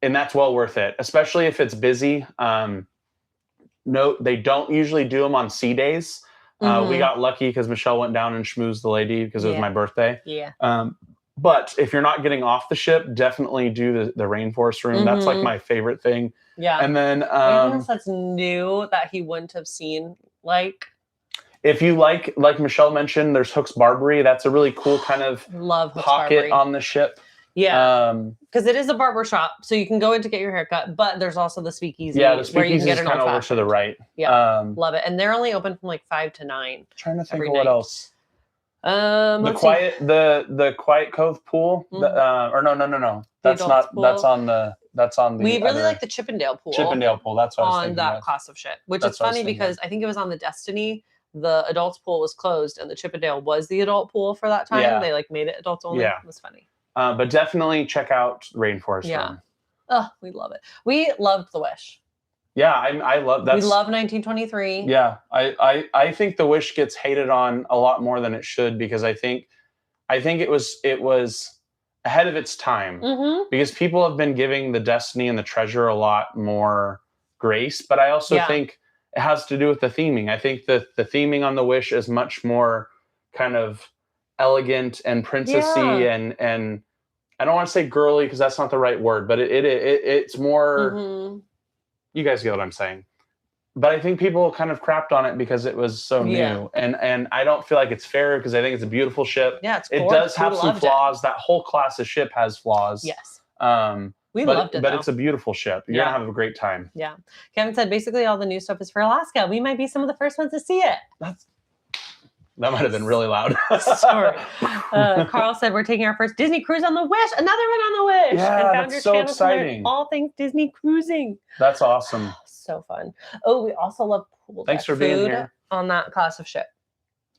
And that's well worth it, especially if it's busy. No, they don't usually do them on sea days. We got lucky because Michelle went down and schmoozed the lady because it was my birthday. Yeah. But if you're not getting off the ship, definitely do the Rainforest Room. That's like my favorite thing. Yeah. And then anything that's new that he wouldn't have seen, if you like Michelle mentioned, there's Hook's Barbery. That's a really cool kind of pocket on the ship. Yeah, because it is a barber shop, so you can go in to get your haircut, but there's also the speakeasy. Yeah, the speakeasy is kind of over to the right. Yeah, love it, and they're only open from 5 to 9. Trying to think of what else. The Quiet Cove pool. Or no. That's not. That's on the. That's on the. We really other- like the Chippendale pool. Chippendale pool. That's what I was on thinking that of. class of ship, which That's is what I was funny thinking because I think it was on the Destiny. The adults pool was closed, and the Chippendale was the adult pool for that time. Yeah. They like made it adults only. Yeah. It was funny. But definitely check out Rainforest Yeah. Run. Oh, we love it. We loved the Wish. Yeah, I love that. We love 1923. Yeah, I think the Wish gets hated on a lot more than it should because I think it was ahead of its time Mm-hmm. because people have been giving the Destiny and the Treasure a lot more grace, but I also Yeah. think it has to do with the theming. I think that the theming on the Wish is much more kind of elegant and princessy and I don't want to say girly because that's not the right word, but it's more. Mm-hmm. You guys get what I'm saying. But I think people kind of crapped on it because it was so Yeah. new, and I don't feel like it's fair because I think it's a beautiful ship. Yeah, it's It gorgeous. does have We some loved flaws. That whole class of ship has flaws. Yes. We loved it, but though. it's a beautiful ship. You're gonna have a great time. Yeah. Kevin said basically all the new stuff is for Alaska. We might be some of the first ones to see it. That might have been really loud. Sorry. Carl said we're taking our first Disney cruise on the Wish. Another one on the Wish. Yeah, and found that's your so channel to learn exciting. all things Disney cruising. That's awesome. So fun. Oh, we also love pool Thanks deck for being food here. on that class of ship.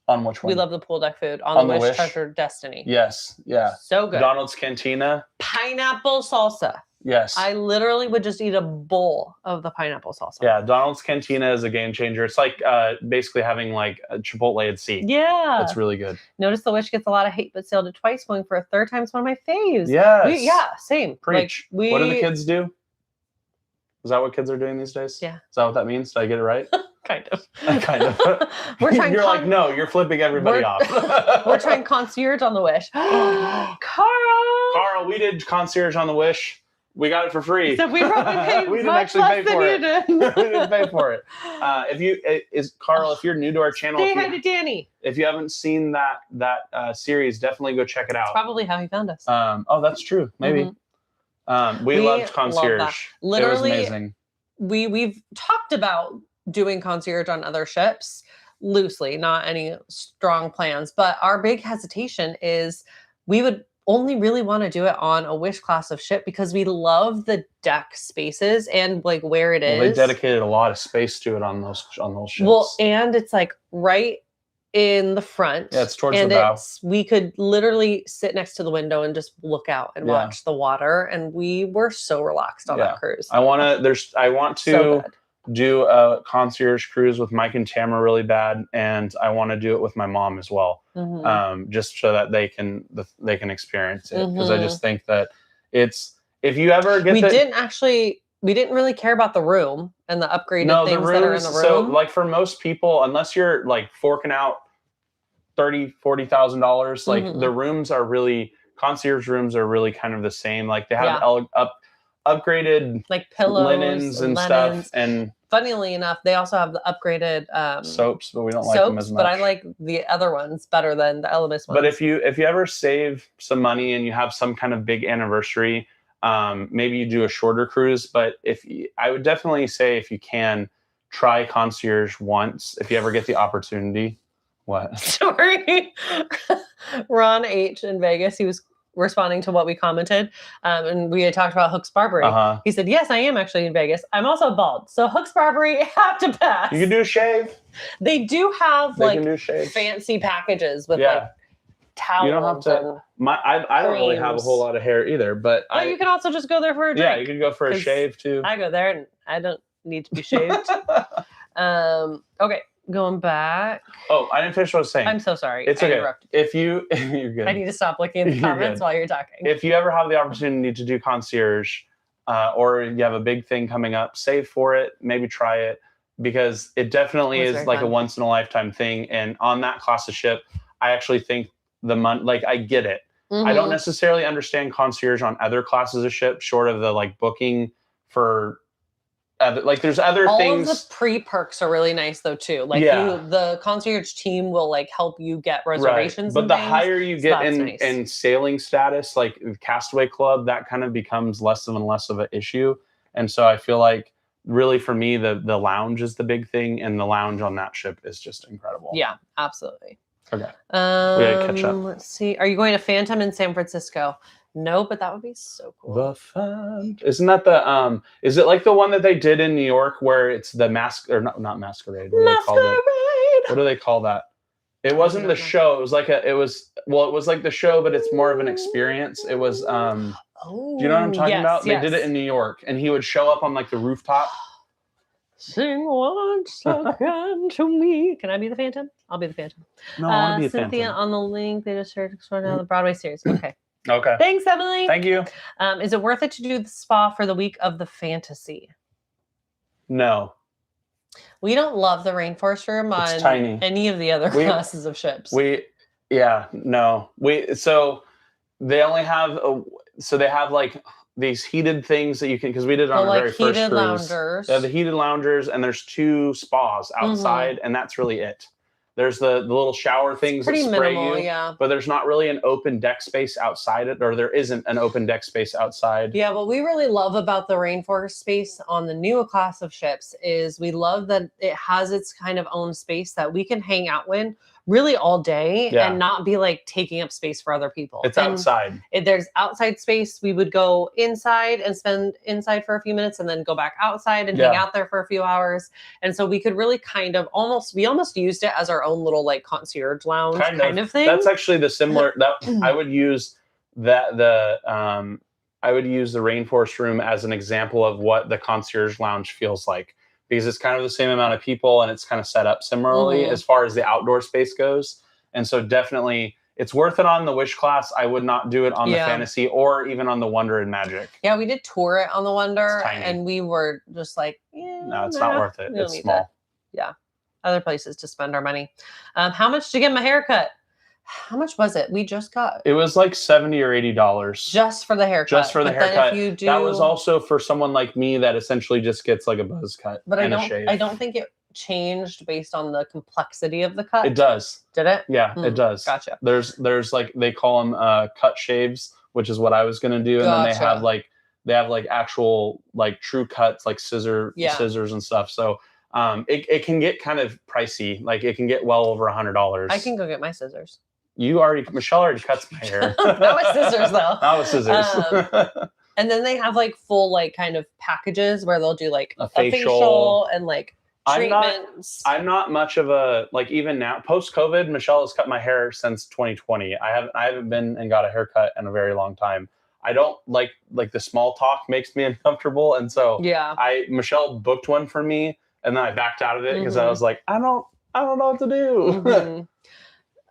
On which one? We love the pool deck food on On the the Wish Wish? Treasure Destiny. Yes. Yeah. So good. Donald's Cantina. Pineapple salsa. Yes. I literally would just eat a bowl of the pineapple salsa. Yeah, Donald's Cantina is a game changer. It's like basically having like a Chipotle at sea. Yeah. It's really good. Notice the Wish gets a lot of hate, but sailed it twice, going for a third time. It's one of my faves. Yes. Yeah, same. Preach. Like, What do the kids do? Is that what kids are doing these days? Yeah. Is that what that means? Did I get it right? Kind of. Kind of. We're trying. You're like, no, you're flipping everybody off. We're trying concierge on the Wish. Carl. Carl, we did concierge on the Wish. We got it for free. So we probably paid We didn't much actually less pay than for you it. did. We didn't pay for it. Carl, if you're new to our channel, Say hi to Danny. if you haven't seen that series, definitely go check it out. That's probably how he found us. Oh, that's true. Maybe. We loved concierge. Love that. Literally, it was amazing. We've talked about doing concierge on other ships loosely, not any strong plans, but our big hesitation is we would only really want to do it on a Wish class of ship because we love the deck spaces and like where it is. Well, they dedicated a lot of space to it on those ships. Well, and it's like right in the front. Yeah, it's towards and the bow. We could literally sit next to the window and just look out and watch the water, and we were so relaxed on that cruise. I want to So good. do a concierge cruise with Mike and Tamara really bad, and I want to do it with my mom as well, just so that they can experience it. Because I just think that it's, if you ever get we didn't really care about the room and the upgraded things that are in the room. So like for most people, unless you're like forking out $30,000-$40,000, like the rooms are really, concierge rooms are really kind of the same. Like they have upgraded like pillows, linens and stuff, and funnily enough, they also have the upgraded soaps, but we don't like them as much. But I like the other ones better than the Elemis ones. But if you ever save some money and you have some kind of big anniversary, maybe you do a shorter cruise. But I would definitely say if you can, try concierge once if you ever get the opportunity. What? Sorry. Ron H in Vegas, he was responding to what we commented, and we had talked about Hooks Barbary. He said, yes, I am actually in Vegas. I'm also bald, so Hooks Barbary have to pass. You can do a shave. They do have fancy packages with like towels. You don't have to. I don't really have a whole lot of hair either, but you can also just go there for a drink. Yeah, you can go for a shave too. I go there and I don't need to be shaved. Okay. Going back. Oh, I didn't finish what I was saying. I'm so sorry. It's okay. You're good. I need to stop looking at the comments while you're talking. If you ever have the opportunity to do concierge, or you have a big thing coming up, save for it. Maybe try it, because it definitely is like a once in a lifetime thing. And on that class of ship, I actually think I get it. I don't necessarily understand concierge on other classes of ship, short of the like booking for. There's other things. All of the pre-perks are really nice though too. Like the concierge team will like help you get reservations. Right. But the higher you get in sailing status, like Castaway Club, that kind of becomes less and less of an issue. And so I feel like really for me, the lounge is the big thing, and the lounge on that ship is just incredible. Yeah, absolutely. Okay. We gotta catch up. Let's see. Are you going to Phantom in San Francisco? No, but that would be so cool. The fun. Isn't that the is it like the one that they did in New York where it's the not masquerade? What do they call it? What do they call that? It wasn't the show. It was like it was like the show, but it's more of an experience. It was do you know what I'm talking about? They did it in New York, and he would show up on like the rooftop. Sing once again to me. Can I be the Phantom? I'll be the Phantom. No, I want to be a Cynthia Phantom. on the link. They just started exploring on the Broadway series. Okay. Okay. Thanks, Emily. Thank you. Is it worth it to do the spa for the week of the fantasy? No. We don't love the rainforest room on tiny. any of the other classes of ships. No. So they only have they have like these heated things that you can, because we did it on our very first cruise. Loungers. They have the heated loungers, and there's 2 spas outside, and that's really it. There's the little shower things that spray minimal, you, yeah. But there's not really an open deck space outside it, or there isn't an open deck space outside. Yeah, what we really love about the rainforest space on the new class of ships is we love that it has its kind of own space that we can hang out in really all day and not be like taking up space for other people. It's outside. There's outside space. We would go inside and spend inside for a few minutes and then go back outside and hang out there for a few hours. And so we could really kind of almost used it as our own little like concierge lounge kind of thing. That's actually the similar that I would use I would use the rainforest room as an example of what the concierge lounge feels like, because it's kind of the same amount of people and it's kind of set up similarly as far as the outdoor space goes. And so definitely it's worth it on the Wish class. I would not do it on the Fantasy or even on the Wonder and Magic. Yeah, we did tour it on the Wonder and we were just like, no, it's not worth it. It's small. Yeah. Other places to spend our money. How much to get my haircut? How much was it? We just got. It was like $70 or $80 just for the haircut. Just for the haircut. That was also for someone like me that essentially just gets like a buzz cut and a shave. I don't think it changed based on the complexity of the cut. It does. Did it? Yeah, it does. There's like they call them cut shaves, which is what I was gonna do, and then they have like actual like true cuts, like scissors and stuff. So it can get kind of pricey. Like it can get well over $100. I can go get my scissors. Michelle already cuts my hair. Not with scissors though. Not with scissors. And then they have like full like kind of packages where they'll do like a facial and like treatments. I'm not much of a, like, even now post COVID, Michelle has cut my hair since 2020. I haven't been and got a haircut in a very long time. I don't like the small talk makes me uncomfortable, and so Michelle booked one for me, and then I backed out of it because I was like, I don't know what to do.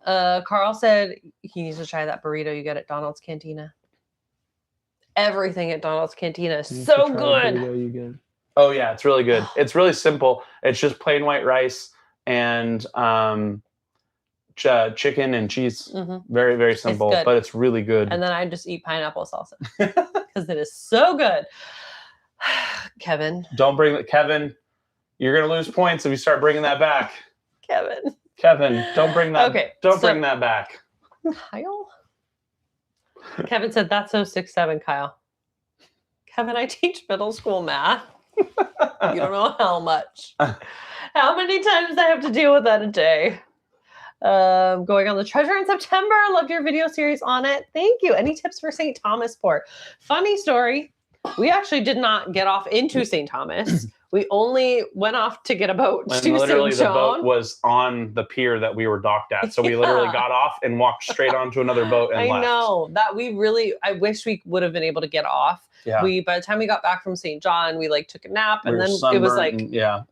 Carl said he needs to try that burrito you get at Donald's Cantina. Everything at Donald's Cantina is so good. Oh yeah, it's really good. It's really simple. It's just plain white rice and chicken and cheese. Very, very simple, but it's really good. And then I just eat pineapple salsa because it is so good. Kevin, Kevin, you're gonna lose points if you start bringing that back. Kevin, don't bring that. Okay, bring that back. Kyle. Kevin said that's 067, Kyle. Kevin, I teach middle school math. You don't know how much. How many times I have to deal with that a day? Going on the treasure in September. Loved your video series on it. Thank you. Any tips for St. Thomas Port? Funny story. We actually did not get off into St. Thomas. We only went off to get a boat to St. John. The boat was on the pier that we were docked at. So we literally got off and walked straight onto another boat and left. I know. I wish we would have been able to get off. Yeah. By the time we got back from St. John, we like took a nap, and then it was like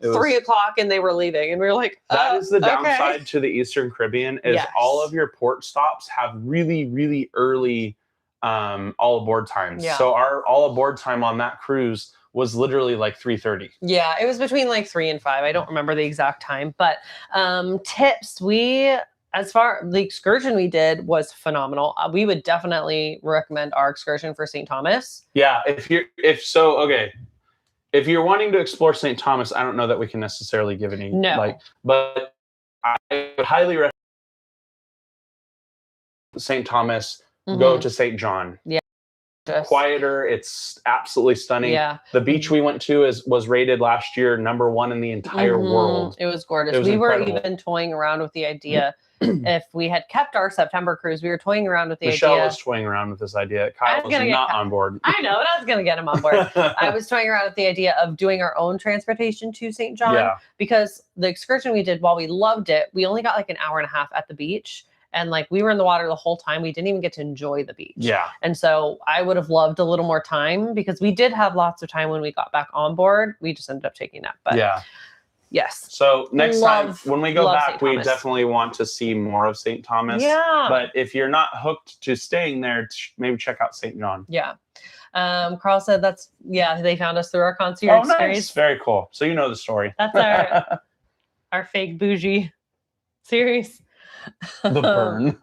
3 o'clock and they were leaving, and we were like, that is the downside to the Eastern Caribbean is all of your port stops have really, really early all aboard times. Yeah. So our all aboard time on that cruise was literally like 3:30. Yeah, it was between like 3 and 5. I don't remember the exact time, but tips, as far the excursion we did was phenomenal. We would definitely recommend our excursion for St. Thomas. Yeah, if you're wanting to explore St. Thomas, I don't know that we can necessarily give any but I would highly recommend St. Thomas. Go to St. John. Yeah. quieter. It's absolutely stunning. Yeah. The beach we went to was rated last year #1 in the entire world. It was gorgeous. It was incredible. Were even toying around with the idea. If we had kept our September cruise, we were toying around with the Michelle idea. was toying around with this idea. Kyle was not on board. I know, but I was going to get him on board. I was toying around with the idea of doing our own transportation to St. John because the excursion we did, while we loved it, we only got like an hour and a half at the beach. And like we were in the water the whole time. We didn't even get to enjoy the beach. Yeah. And so I would have loved a little more time because we did have lots of time when we got back on board. We just ended up taking that. But yeah. Yes. So next time when we go back, we Thomas. Definitely want to see more of St. Thomas. Yeah. But if you're not hooked to staying there, maybe check out St. John. Yeah. Carl said they found us through our concierge series. Very cool. So you know the story. That's our fake bougie series. The burn.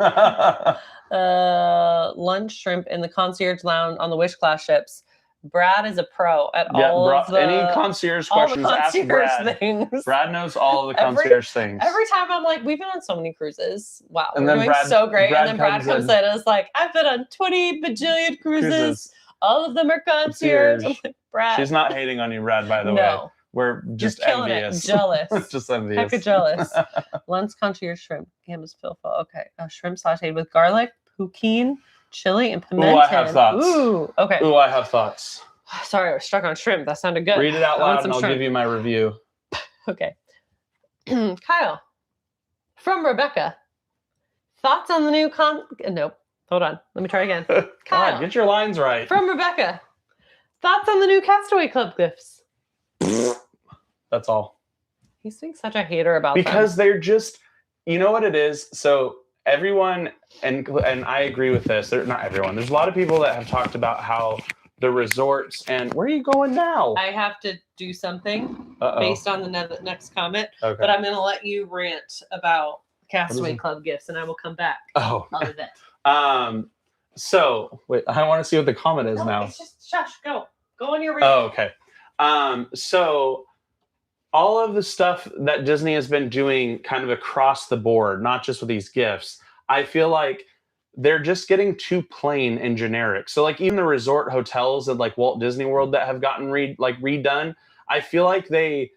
Lunch shrimp in the concierge lounge on the Wish class ships. Brad is a pro at all of the any concierge questions. Ask Brad. Things. Brad knows all of the concierge things. Every time I'm like, we've been on so many cruises. Wow, and we're doing so great. And then Brad comes in and is like, I've been on 20 bajillion cruises. All of them are concierge. I'm like, Brad. She's not hating on you, Brad, by the way. We're just envious. Jealous. Just envious. Heck jealous. Lunch concierge shrimp. Campus filfo. Okay. Shrimp sauteed with garlic, poutine, chili, and pimento. Ooh, I have thoughts. Ooh, okay. Ooh, I have thoughts. Sorry, I was stuck on shrimp. That sounded good. Read it out loud and I'll give you my review. Okay. Kyle, from Rebecca. Thoughts on the new Nope. Hold on. Let me try again. Kyle, God, get your lines right. From Rebecca. Thoughts on the new Castaway Club gifts? That's all. He's being such a hater about because they're just, you know what it is? So everyone, and I agree with this. Not everyone. There's a lot of people that have talked about how the resorts and where are you going now? I have to do something based on the next comment, but I'm going to let you rant about Castaway Club gifts, and I will come back. Oh, on that. So wait, I want to see what the comment is now. It's just shush. Go on your rant. Oh, okay. So all of the stuff that Disney has been doing kind of across the board, not just with these gifts, I feel like they're just getting too plain and generic. So like even the resort hotels at like Walt Disney World that have gotten redone, I feel like they've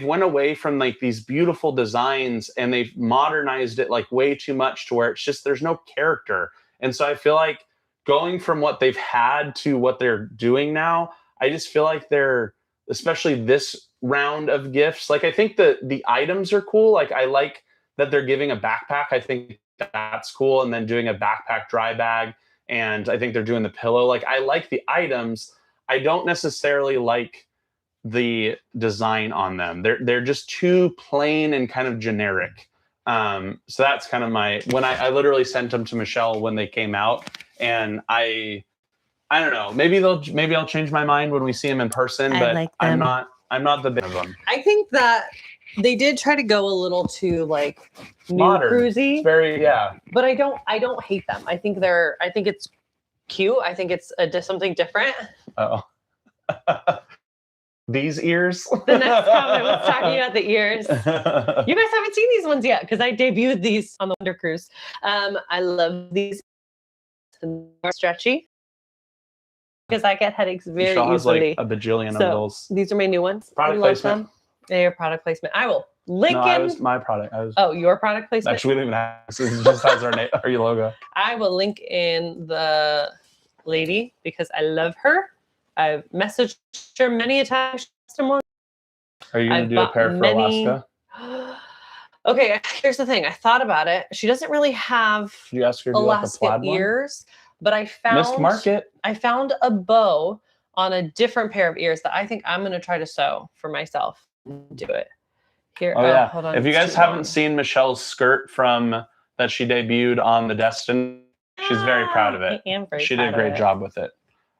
went away from like these beautiful designs and they've modernized it like way too much to where it's just there's no character. And so I feel like going from what they've had to what they're doing now, I just feel like they're, especially this round of gifts, like I think the items are cool. Like I like that they're giving a backpack. I think that's cool. And then doing a backpack dry bag. And I think they're doing the pillow. Like I like the items. I don't necessarily like the design on them. They're just too plain and kind of generic. So that's kind of when I literally sent them to Michelle when they came out, and I don't know. Maybe I'll change my mind when we see them in person, but I'm not the big of them. I think that they did try to go a little too like modern, cruisy. It's very But I don't hate them. I think it's cute. I think it's something different. Oh. These ears. The next comment was talking about the ears. You guys haven't seen these ones yet because I debuted these on the Wonder Cruise. I love these. They're stretchy because I get headaches very Michelle has easily. Like a bajillion of those. These are my new ones. Product placement. They're product placement. I will link in. I was my product. Your product placement. Actually, we don't even have. It just has our logo. I will link in the lady because I love her. I've messaged her many a time. Are you going to do a pair for Alaska? Okay, here's the thing. I thought about it. She doesn't really have you ask her to Alaska like a plaid ears, but I found missed market. I found a bow on a different pair of ears that I think I'm going to try to sew for myself. Do it here. Oh yeah. Hold on. If you guys haven't seen Michelle's skirt from that she debuted on the Destin, she's very proud of it. I am very she did a great job with it.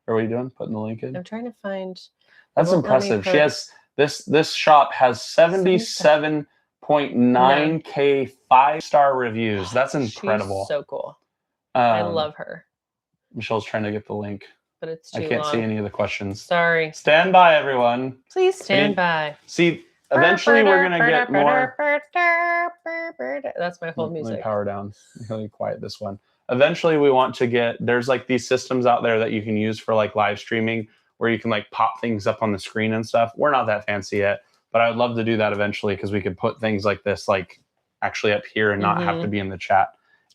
What are you doing? Putting the link in? I'm trying to find. That's impressive. She has this shop has 77.9K 5-star reviews. That's incredible. She's so cool. I love her. Michelle's trying to get the link. But it's too I can't long. see any of the questions. Sorry. Stand by, everyone. Please stand by. See, eventually we're going to get more. That's my whole music. Let me power down. Let me quiet this one. eventually we want to there's like these systems out there that you can use for like live streaming where you can like pop things up on the screen and stuff. We're not that fancy yet, but I'd love to do that eventually because we could put things like this like actually up here and not have to be in the chat.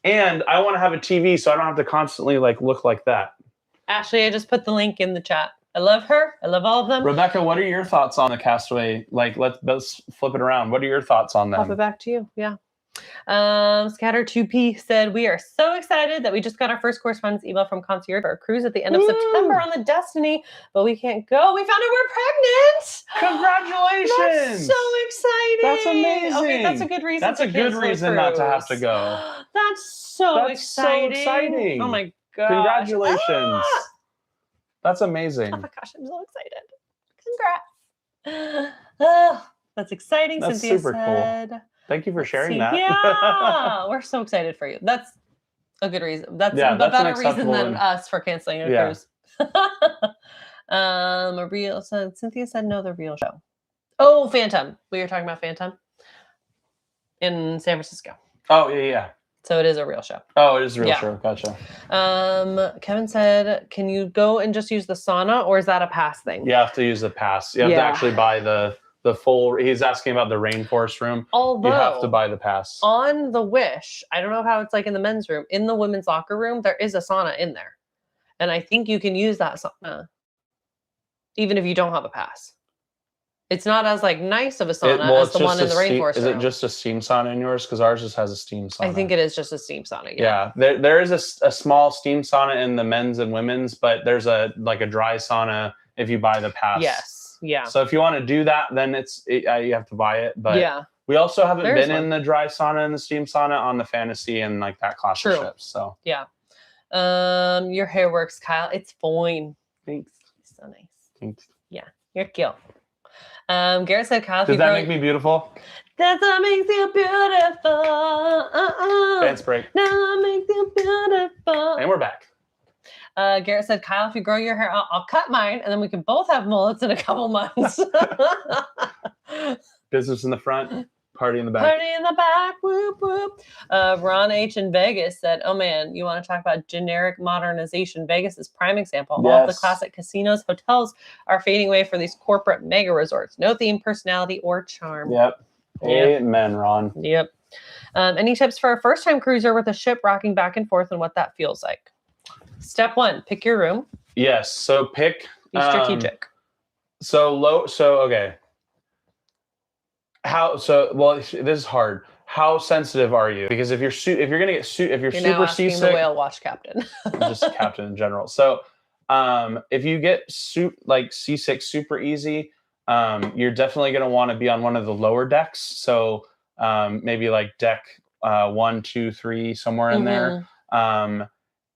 And I want to have a TV so I don't have to constantly like look like that. Ashley, I just put the link in the chat. I love her. I love all of them. Rebecca, what are your thoughts on the Castaway? Like, let's flip it around. What are your thoughts on them? Pop it back to you. Yeah. Scatter2P said, we are so excited that we just got our first correspondence email from Concierge for our cruise at the end of September on the Destiny, but we can't go. We found out we're pregnant. Congratulations. That's so exciting. That's amazing. Okay, that's a good reason. That's a good reason not to have to go. That's so exciting. So exciting. Oh my gosh. Congratulations. Ah! That's amazing. Oh my gosh, I'm so excited. Congrats. Oh, that's exciting. That's Cynthia super said. cool. Thank you for sharing that. Yeah, we're so excited for you. That's a good reason. That's a better reason than us for canceling a cruise. Cynthia said no, the real show. Oh, Phantom. We were talking about Phantom in San Francisco. Oh, yeah. So it is a real show. Oh, it is a real show. Gotcha. Kevin said, can you go and just use the sauna, or is that a pass thing? You have to use the pass. You have to actually buy the full. He's asking about the rainforest room. Although, you have to buy the pass. On the Wish, I don't know how it's like in the men's room. In the women's locker room, there is a sauna in there. And I think you can use that sauna even if you don't have a pass. It's not as like nice of a sauna as the one in the rainforest room. Is it just a steam sauna in yours? Because ours just has a steam sauna. I think it is just a steam sauna. Yeah. There is a small steam sauna in the men's and women's, but there's a dry sauna if you buy the pass. Yes. Yeah. So if you want to do that, then you have to buy it. But we also haven't been in the dry sauna and the steam sauna on the Fantasy and like that class of ships. So yeah. Your hair works, Kyle. It's fine. Thanks. It's so nice. Thanks. Yeah. You're cute. Garrett said, Kyle, does that make me beautiful? That's what makes you beautiful. Dance break. That makes you beautiful. And we're back. Garrett said, Kyle, if you grow your hair out, I'll cut mine, and then we can both have mullets in a couple months. Business in the front, party in the back. Party in the back, whoop, whoop. Ron H. in Vegas said, oh man, you want to talk about generic modernization? Vegas is prime example. Yes. All of the classic casinos, hotels are fading away for these corporate mega resorts. No theme, personality, or charm. Yep. Amen, Ron. Yep. Any tips for a first-time cruiser with a ship rocking back and forth and what that feels like? Step 1, pick your room. Yes. So pick. Be strategic. Okay. This is hard. How sensitive are you? Because if you're super seasick, the whale watch captain. just captain in general. So if you get seasick super easy, you're definitely going to want to be on one of the lower decks. So maybe like deck 1, 2, 3, somewhere in there.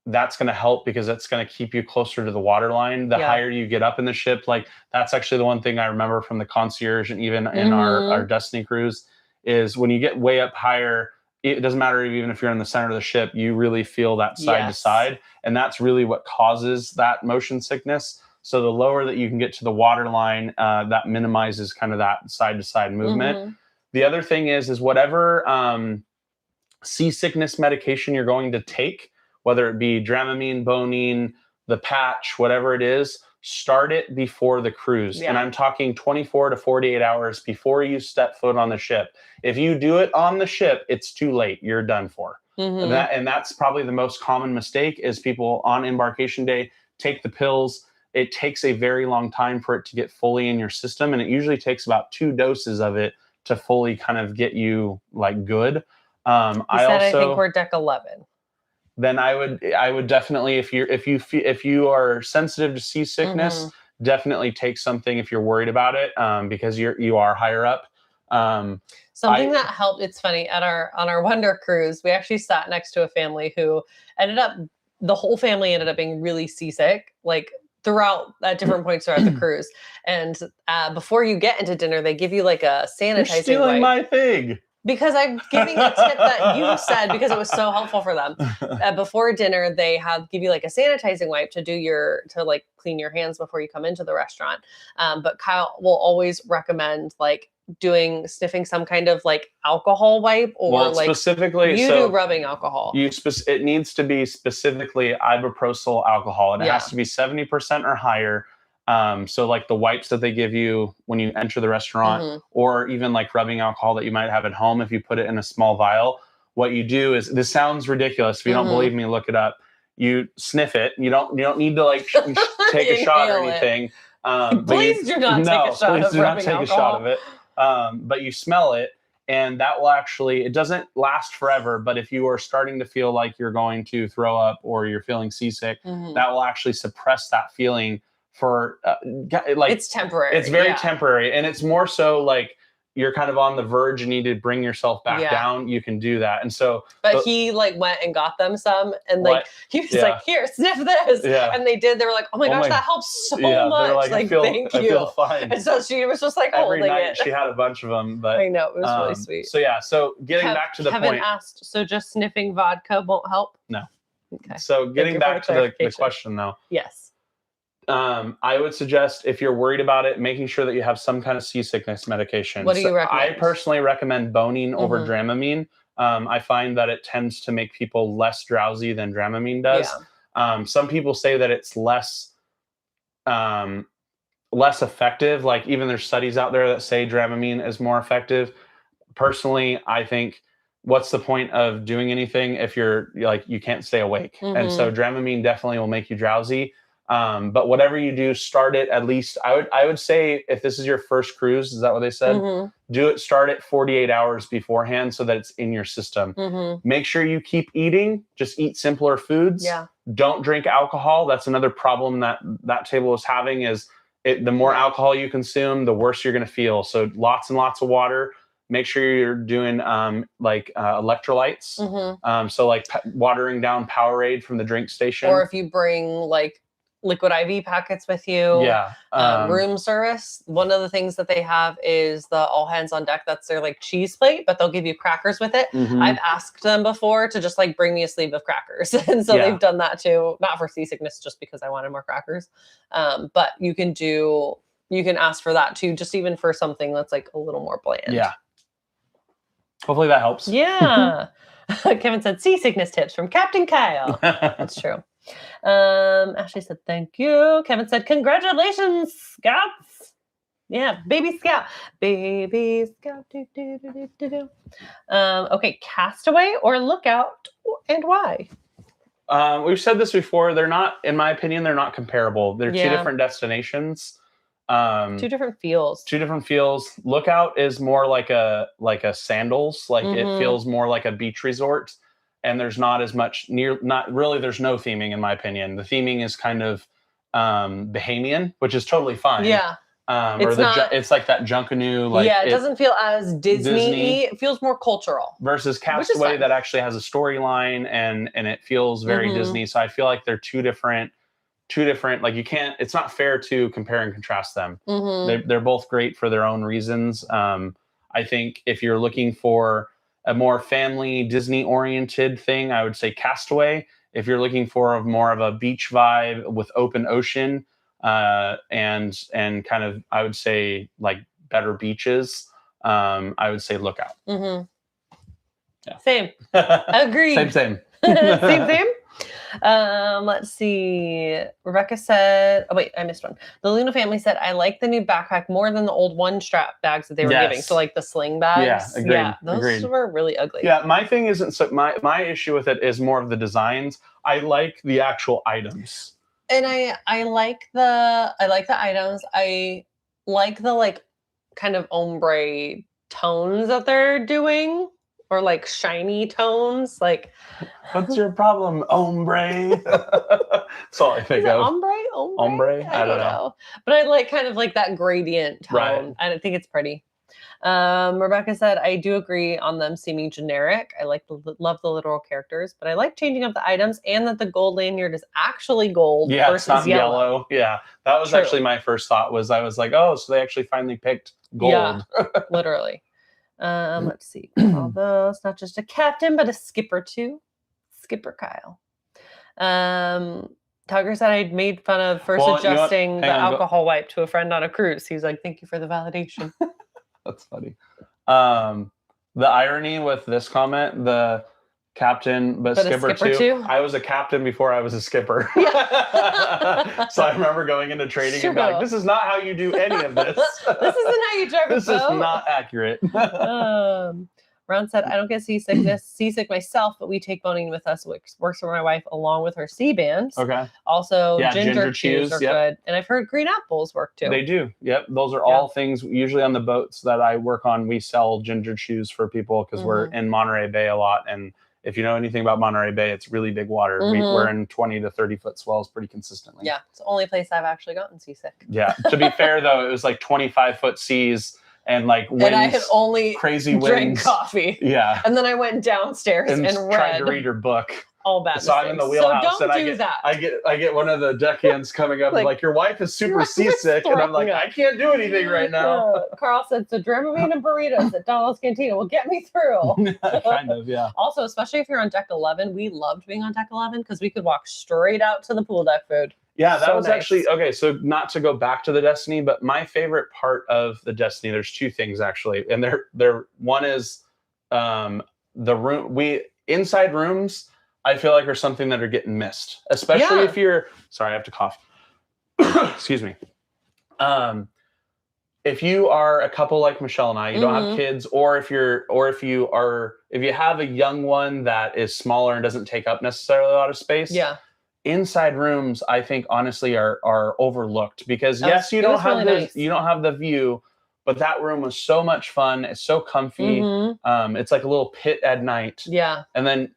That's going to help because it's going to keep you closer to the water line. The higher you get up in the ship, like that's actually the one thing I remember from the Concierge and even in our Destiny cruise is when you get way up higher, it doesn't matter even if you're in the center of the ship, you really feel that side to side. And that's really what causes that motion sickness. So the lower that you can get to the water line, that minimizes kind of that side to side movement. The other thing is whatever seasickness medication you're going to take, whether it be Dramamine, Bonine, the patch, whatever it is, start it before the cruise. And I'm talking 24 to 48 hours before you step foot on the ship. If you do it on the ship, it's too late. You're done for. And that's probably the most common mistake is people on embarkation day take the pills. It takes a very long time for it to get fully in your system. And it usually takes about 2 doses of it to fully kind of get you like good. I think we're deck 11. Then I would definitely, if you are sensitive to seasickness, definitely take something if you're worried about it, because you are higher up. Something that helped. It's funny on our Wonder cruise, we actually sat next to a family who the whole family ended up being really seasick, like throughout at different points throughout the cruise. And before you get into dinner, they give you like a sanitizing wipe. You're stealing my thing. Because I'm giving the tip that you said because it was so helpful for them. Before dinner, they give you like a sanitizing wipe to like clean your hands before you come into the restaurant. But Kyle will always recommend like sniffing some kind of like alcohol wipe, or Well, like specifically, you so do rubbing alcohol. it needs to be specifically ibuprofen alcohol, and it has to be 70% or higher. So like the wipes that they give you when you enter the restaurant, or even like rubbing alcohol that you might have at home, if you put it in a small vial, what you do is, this sounds ridiculous. If you don't believe me, look it up. You sniff it. You don't need to like take a shot or anything. Please do not take a shot of rubbing alcohol. But you smell it, and that will actually, it doesn't last forever, but if you are starting to feel like you're going to throw up or you're feeling seasick, that will actually suppress that feeling for like, it's temporary. It's very temporary, and it's more so like you're kind of on the verge and need to bring yourself back down. You can do that. And so, but he like went and got them some, and like he was like, here, sniff this. And they did. They were like, oh my gosh, that helps so much. Like, thank you. I feel fine. And so she was just like holding it. She had a bunch of them, but I know, it was really sweet. So yeah, so getting back to the point. Kevin asked, so just sniffing vodka won't help? No. Okay. So getting back to the question though. Yes. I would suggest, if you're worried about it, making sure that you have some kind of seasickness medication. What do you recommend? I personally recommend Bonine over Dramamine. I find that it tends to make people less drowsy than Dramamine does. Some people say that it's less effective. Like, even there's studies out there that say Dramamine is more effective. Personally, I think, what's the point of doing anything if you're like, you can't stay awake? And so Dramamine definitely will make you drowsy. But whatever you do, start it at least. I would say, if this is your first cruise, is that what they said? Start it 48 hours beforehand so that it's in your system. Make sure you keep eating. Just eat simpler foods. Don't drink alcohol. That's another problem that table is having, is the more alcohol you consume, the worse you're going to feel. So lots and lots of water. Make sure you're doing electrolytes. So like watering down Powerade from the drink station. Or if you bring like liquid IV packets with you. Room service. One of the things that they have is the all hands on deck. That's their like cheese plate, but they'll give you crackers with it. I've asked them before to just like bring me a sleeve of crackers. And so they've done that too. Not for seasickness, just because I wanted more crackers. But you can ask for that too, just even for something that's like a little more bland. Yeah. Hopefully that helps. Yeah. Kevin said seasickness tips from Captain Kyle. That's true. Ashley said, thank you. Kevin said, congratulations, Scouts. Yeah, baby Scout. Baby Scout. Okay, Castaway or Lookout, and why? We've said this before. They're not, in my opinion, they're not comparable. They're two different destinations. Two different feels. Lookout is more like a sandals. Like, it feels more like a beach resort. And there's not as much there's no theming, in my opinion. The theming is kind of Bahamian, which is totally fine. Yeah. It's like that Junkanoo. Like, it doesn't feel as Disney. It feels more cultural. Versus Castaway, that actually has a storyline and it feels very Disney. So I feel like they're two different, like, it's not fair to compare and contrast them. They're both great for their own reasons. I think if you're looking for a more family Disney oriented thing, I would say Castaway. If you're looking for more of a beach vibe with open ocean, and kind of, I would say, like, better beaches, I would say Lookout. Same. Agreed. Same. Same. Let's see. Rebecca said, oh wait, I missed one. The Luna family said, I like the new backpack more than the old one strap bags that they were giving. So like the sling bags. Those were really ugly. Yeah, my thing isn't, so my issue with it is more of the designs. I like the actual items. And I like the items. I like the like kind of ombre tones that they're doing. Or like shiny tones, like. What's your problem, ombre? That's all I think of. Ombre? I don't know. But I like kind of like that gradient tone. Right. I think it's pretty. Rebecca said, I do agree on them seeming generic. I love the literal characters, but I like changing up the items and that the gold lanyard is actually gold versus it's not yellow. Yeah, that was actually my first thought. I was like, oh, so they actually finally picked gold. Yeah, literally. Let's see. Although it's not just a captain, but a skipper too. Skipper Kyle. Tugger said I'd made fun of for suggesting the alcohol wipe to a friend on a cruise. He was like, thank you for the validation. That's funny. The irony with this comment, the captain, but skipper too. I was a captain before I was a skipper. Yeah. So I remember going into training and being like, this is not how you do any of this. This isn't how you drive a boat. This is not accurate. Ron said, I don't get seasick myself, but we take boning with us, which works for my wife, along with her sea bands. Okay. Also, ginger chews are good. And I've heard green apples work too. They do. Yep. Those are all things, usually on the boats that I work on, we sell ginger chews for people because we're in Monterey Bay a lot. And if you know anything about Monterey Bay, it's really big water. We're in 20 to 30 foot swells pretty consistently. Yeah. It's the only place I've actually gotten seasick. Yeah. To be fair, though, it was like 25-foot seas. And like winds, and I had only crazy winds. Drank coffee. Yeah. And then I went downstairs and tried to read your book. All bad. So I'm in the wheelhouse. So don't do that. I get one of the deckhands coming up like your wife is super seasick, and I'm like, I can't do anything right now. Carl said, so Dramamine and burritos at Donald's Cantina will get me through. Kind of, yeah. Also, especially if you're on deck 11, we loved being on deck 11 because we could walk straight out to the pool deck food. Yeah, that was nice. Actually, okay, so not to go back to the Destiny, but my favorite part of the Destiny, there's two things actually. And there one is the room, inside rooms, I feel like are something that are getting missed. Especially if you're, sorry, I have to cough. Excuse me. If you are a couple like Michelle and I, you don't have kids, or if you have a young one that is smaller and doesn't take up necessarily a lot of space. Yeah. Inside rooms, I think honestly are overlooked because yes, you don't have the view, but that room was so much fun. It's so comfy. It's like a little pit at night. Yeah. And then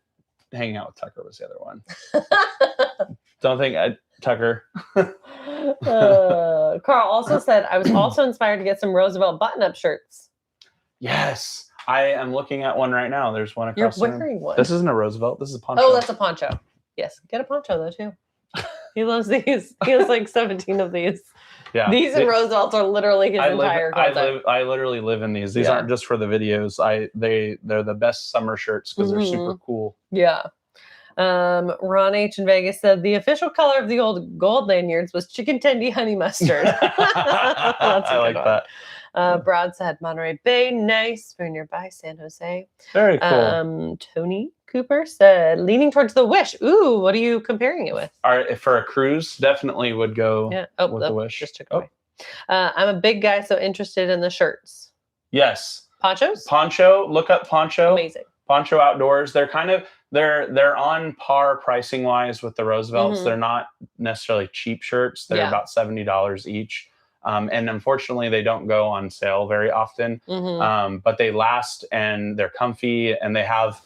hanging out with Tucker was the other one. Don't think Tucker. Carl also said, I was also inspired to get some Roosevelt button-up shirts. Yes. I am looking at one right now. There's one across the room. You're wearing one. This isn't a Roosevelt. This is a poncho. Oh, that's a poncho. Yes. Get a poncho though too. He loves these. He has like 17 of these. Yeah. These and Roosevelts are literally his entire closet. I literally live in these. These aren't just for the videos. They're the best summer shirts because they're super cool. Yeah. Ron H in Vegas said the official color of the old gold lanyards was chicken tendy honey mustard. I like that. Brad said Monterey Bay, nice, very nearby San Jose. Very cool. Tony Cooper said leaning towards the Wish. Ooh, what are you comparing it with? For a cruise, definitely would go with the Wish. Just took away. I'm a big guy, so interested in the shirts. Yes. Ponchos? Poncho. Look up Poncho. Amazing. Poncho Outdoors. They're kind of they're on par pricing wise with the Roosevelts. They're not necessarily cheap shirts. They're about $70 each. And unfortunately, they don't go on sale very often. But they last and they're comfy and they have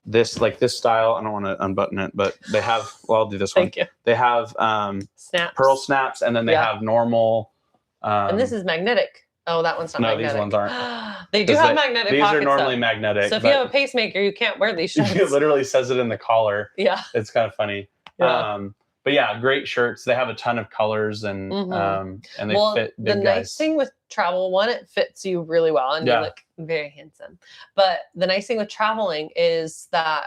this style. I don't want to unbutton it, but they have. Well, I'll do this one. Thank you. They have snaps. Pearl snaps, and then they have normal. And this is magnetic. Oh, that one's not magnetic. No, these ones aren't. They do have magnetic these pockets. These are normally magnetic. So if you have a pacemaker, you can't wear these shirts. It literally says it in the collar. Yeah. It's kind of funny. Yeah. But yeah, great shirts. They have a ton of colors and they fit big guys. The nice thing with travel, one, it fits you really well and you look very handsome. But the nice thing with traveling is that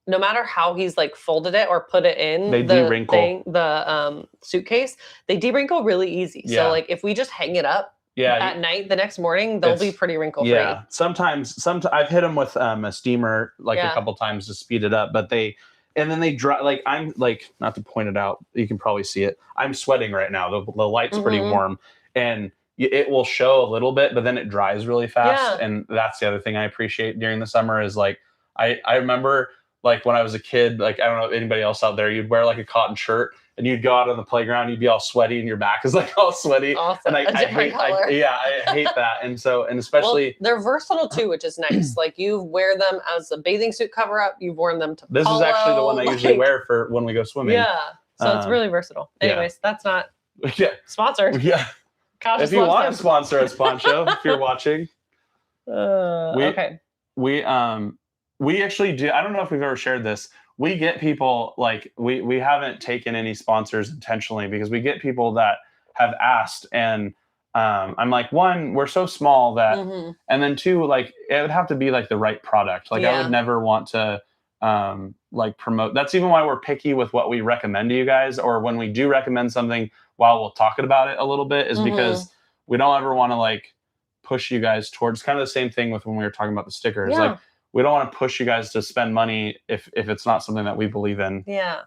no matter how he's like folded it or put it in the suitcase, they de-wrinkle really easy. Yeah. So like if we just hang it up at night, the next morning, they'll be pretty wrinkle free. Yeah. Sometimes I've hit them with a steamer a couple times to speed it up, but they dry. Like I'm like, not to point it out, you can probably see it. I'm sweating right now. The light's pretty warm and it will show a little bit, but then it dries really fast. Yeah. And that's the other thing I appreciate during the summer is like, I remember like when I was a kid, like, I don't know if anybody else out there, you'd wear like a cotton shirt and you'd go out on the playground, you'd be all sweaty and your back is like all sweaty. Awesome. And I hate that. And especially they're versatile too, which is nice. Like you wear them as a bathing suit cover up. You've worn them to This is actually the one I usually wear for when we go swimming. Yeah. So it's really versatile. Anyways, that's not sponsored. Yeah. If you want to sponsor us, Poncho, if you're watching. Okay. We actually do. I don't know if we've ever shared this. We get people like we haven't taken any sponsors intentionally because we get people that have asked and I'm like, one, we're so small that and then two, like it would have to be like the right product. Like I would never want to like promote. That's even why we're picky with what we recommend to you guys, or when we do recommend something while we'll talk about it a little bit is because we don't ever want to like push you guys towards kind of the same thing with when we were talking about the stickers. Yeah. Like, we don't want to push you guys to spend money if it's not something that we believe in. Yeah.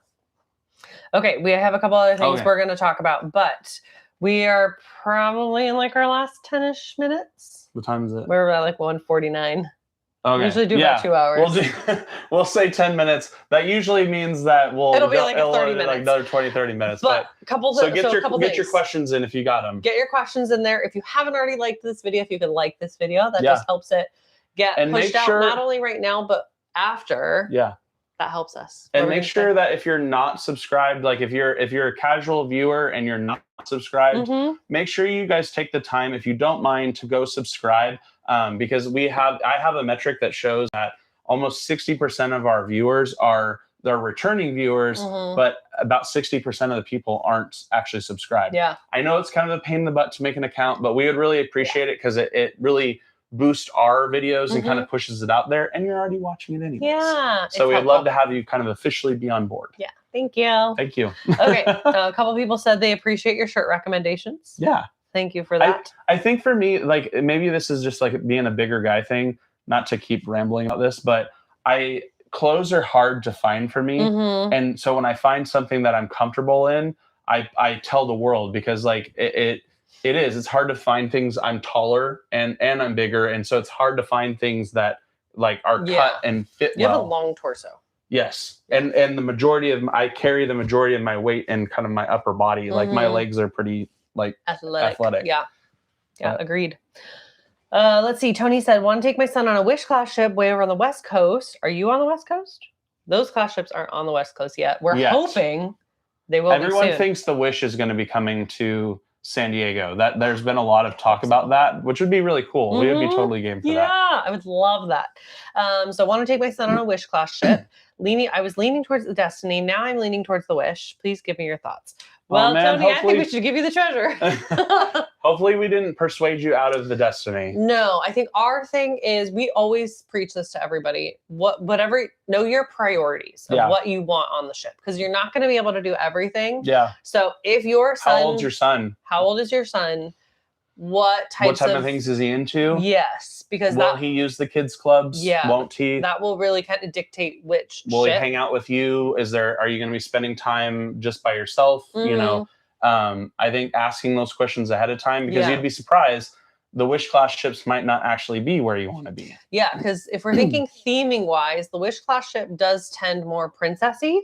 Okay, we have a couple other things we're going to talk about, but we are probably in like our last 10-ish minutes. What time is it? We're at like 1:49. Okay. We usually do about 2 hours. We'll say 10 minutes. That usually means that it'll be like 30 minutes. Like another 20, 30 minutes. But get your questions in if you got them. Get your questions in there. If you haven't already liked this video, if you could like this video, that just helps it get pushed out not only right now, but after. Yeah. That helps us. And make sure that if you're not subscribed, like if you're a casual viewer and you're not subscribed, make sure you guys take the time, if you don't mind, to go subscribe. Because I have a metric that shows that almost 60% of our viewers they're returning viewers, but about 60% of the people aren't actually subscribed. Yeah. I know it's kind of a pain in the butt to make an account, but we would really appreciate it because it really boosts our videos and kind of pushes it out there, and you're already watching it anyways. Yeah. So we'd love to have you kind of officially be on board. Yeah. Thank you. Thank you. Okay. A couple people said they appreciate your shirt recommendations. Yeah. Thank you for that. I think for me, like, maybe this is just like being a bigger guy thing, not to keep rambling about this, but clothes are hard to find for me. And so when I find something that I'm comfortable in, I tell the world, because like it's hard to find things. I'm taller and I'm bigger. And so it's hard to find things that like are cut and fit well. You have a long torso. Yes. And I carry the majority of my weight in kind of my upper body. Like my legs are pretty like athletic. Yeah. Agreed. Let's see. Tony said, want to take my son on a Wish class ship way over on the West Coast. Are you on the West Coast? Those class ships aren't on the West Coast yet. We're hoping they will. Everyone thinks the Wish is going to be coming to San Diego. That there's been a lot of talk about that, which would be really cool. We would be totally game for that. Yeah, I would love that. So I want to take my son on a Wish class ship. I was leaning towards the Destiny. Now I'm leaning towards the Wish. Please give me your thoughts. Well, Tony, I think we should give you the treasure. Hopefully we didn't persuade you out of the Destiny. No, I think our thing is, we always preach this to everybody. Know your priorities of what you want on the ship, because you're not going to be able to do everything. Yeah. So if your son... How old's your son? How old is your son? What type of things is he into? Yes, because will he use the kids clubs? Yeah, won't he? That will really kind of dictate which. Will he hang out with you? Are you going to be spending time just by yourself? You know, I think asking those questions ahead of time, because you'd be surprised. The Wish class ships might not actually be where you want to be. Yeah, because if we're thinking theming wise, the Wish class ship does tend more princessy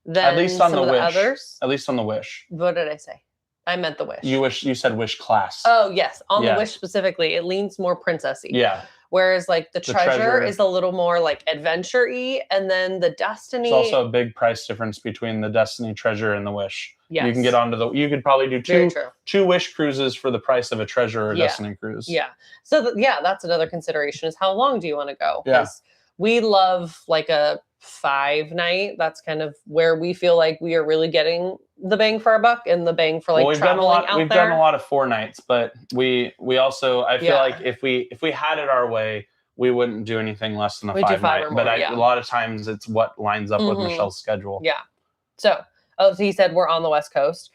than at least on some of the others. At least on the Wish. What did I say? I meant the Wish. You said Wish class. Oh, yes. On the Wish specifically, it leans more princessy. Yeah. Whereas like the treasure is a little more like adventure-y, and then the Destiny. There's also a big price difference between the Destiny Treasure and the Wish. Yes. You can get onto you could probably do two Wish cruises for the price of a Treasure or Destiny cruise. Yeah. So that's another consideration, is how long do you want to go? Because we love like a 5-night. That's kind of where we feel like we are really getting the bang for our buck and the bang for like traveling out there. We've done a lot of 4 nights, but we also, I feel like if we had it our way, we wouldn't do anything less than a 5-night. But a lot of times it's what lines up with Michelle's schedule. Yeah. So he said we're on the West Coast.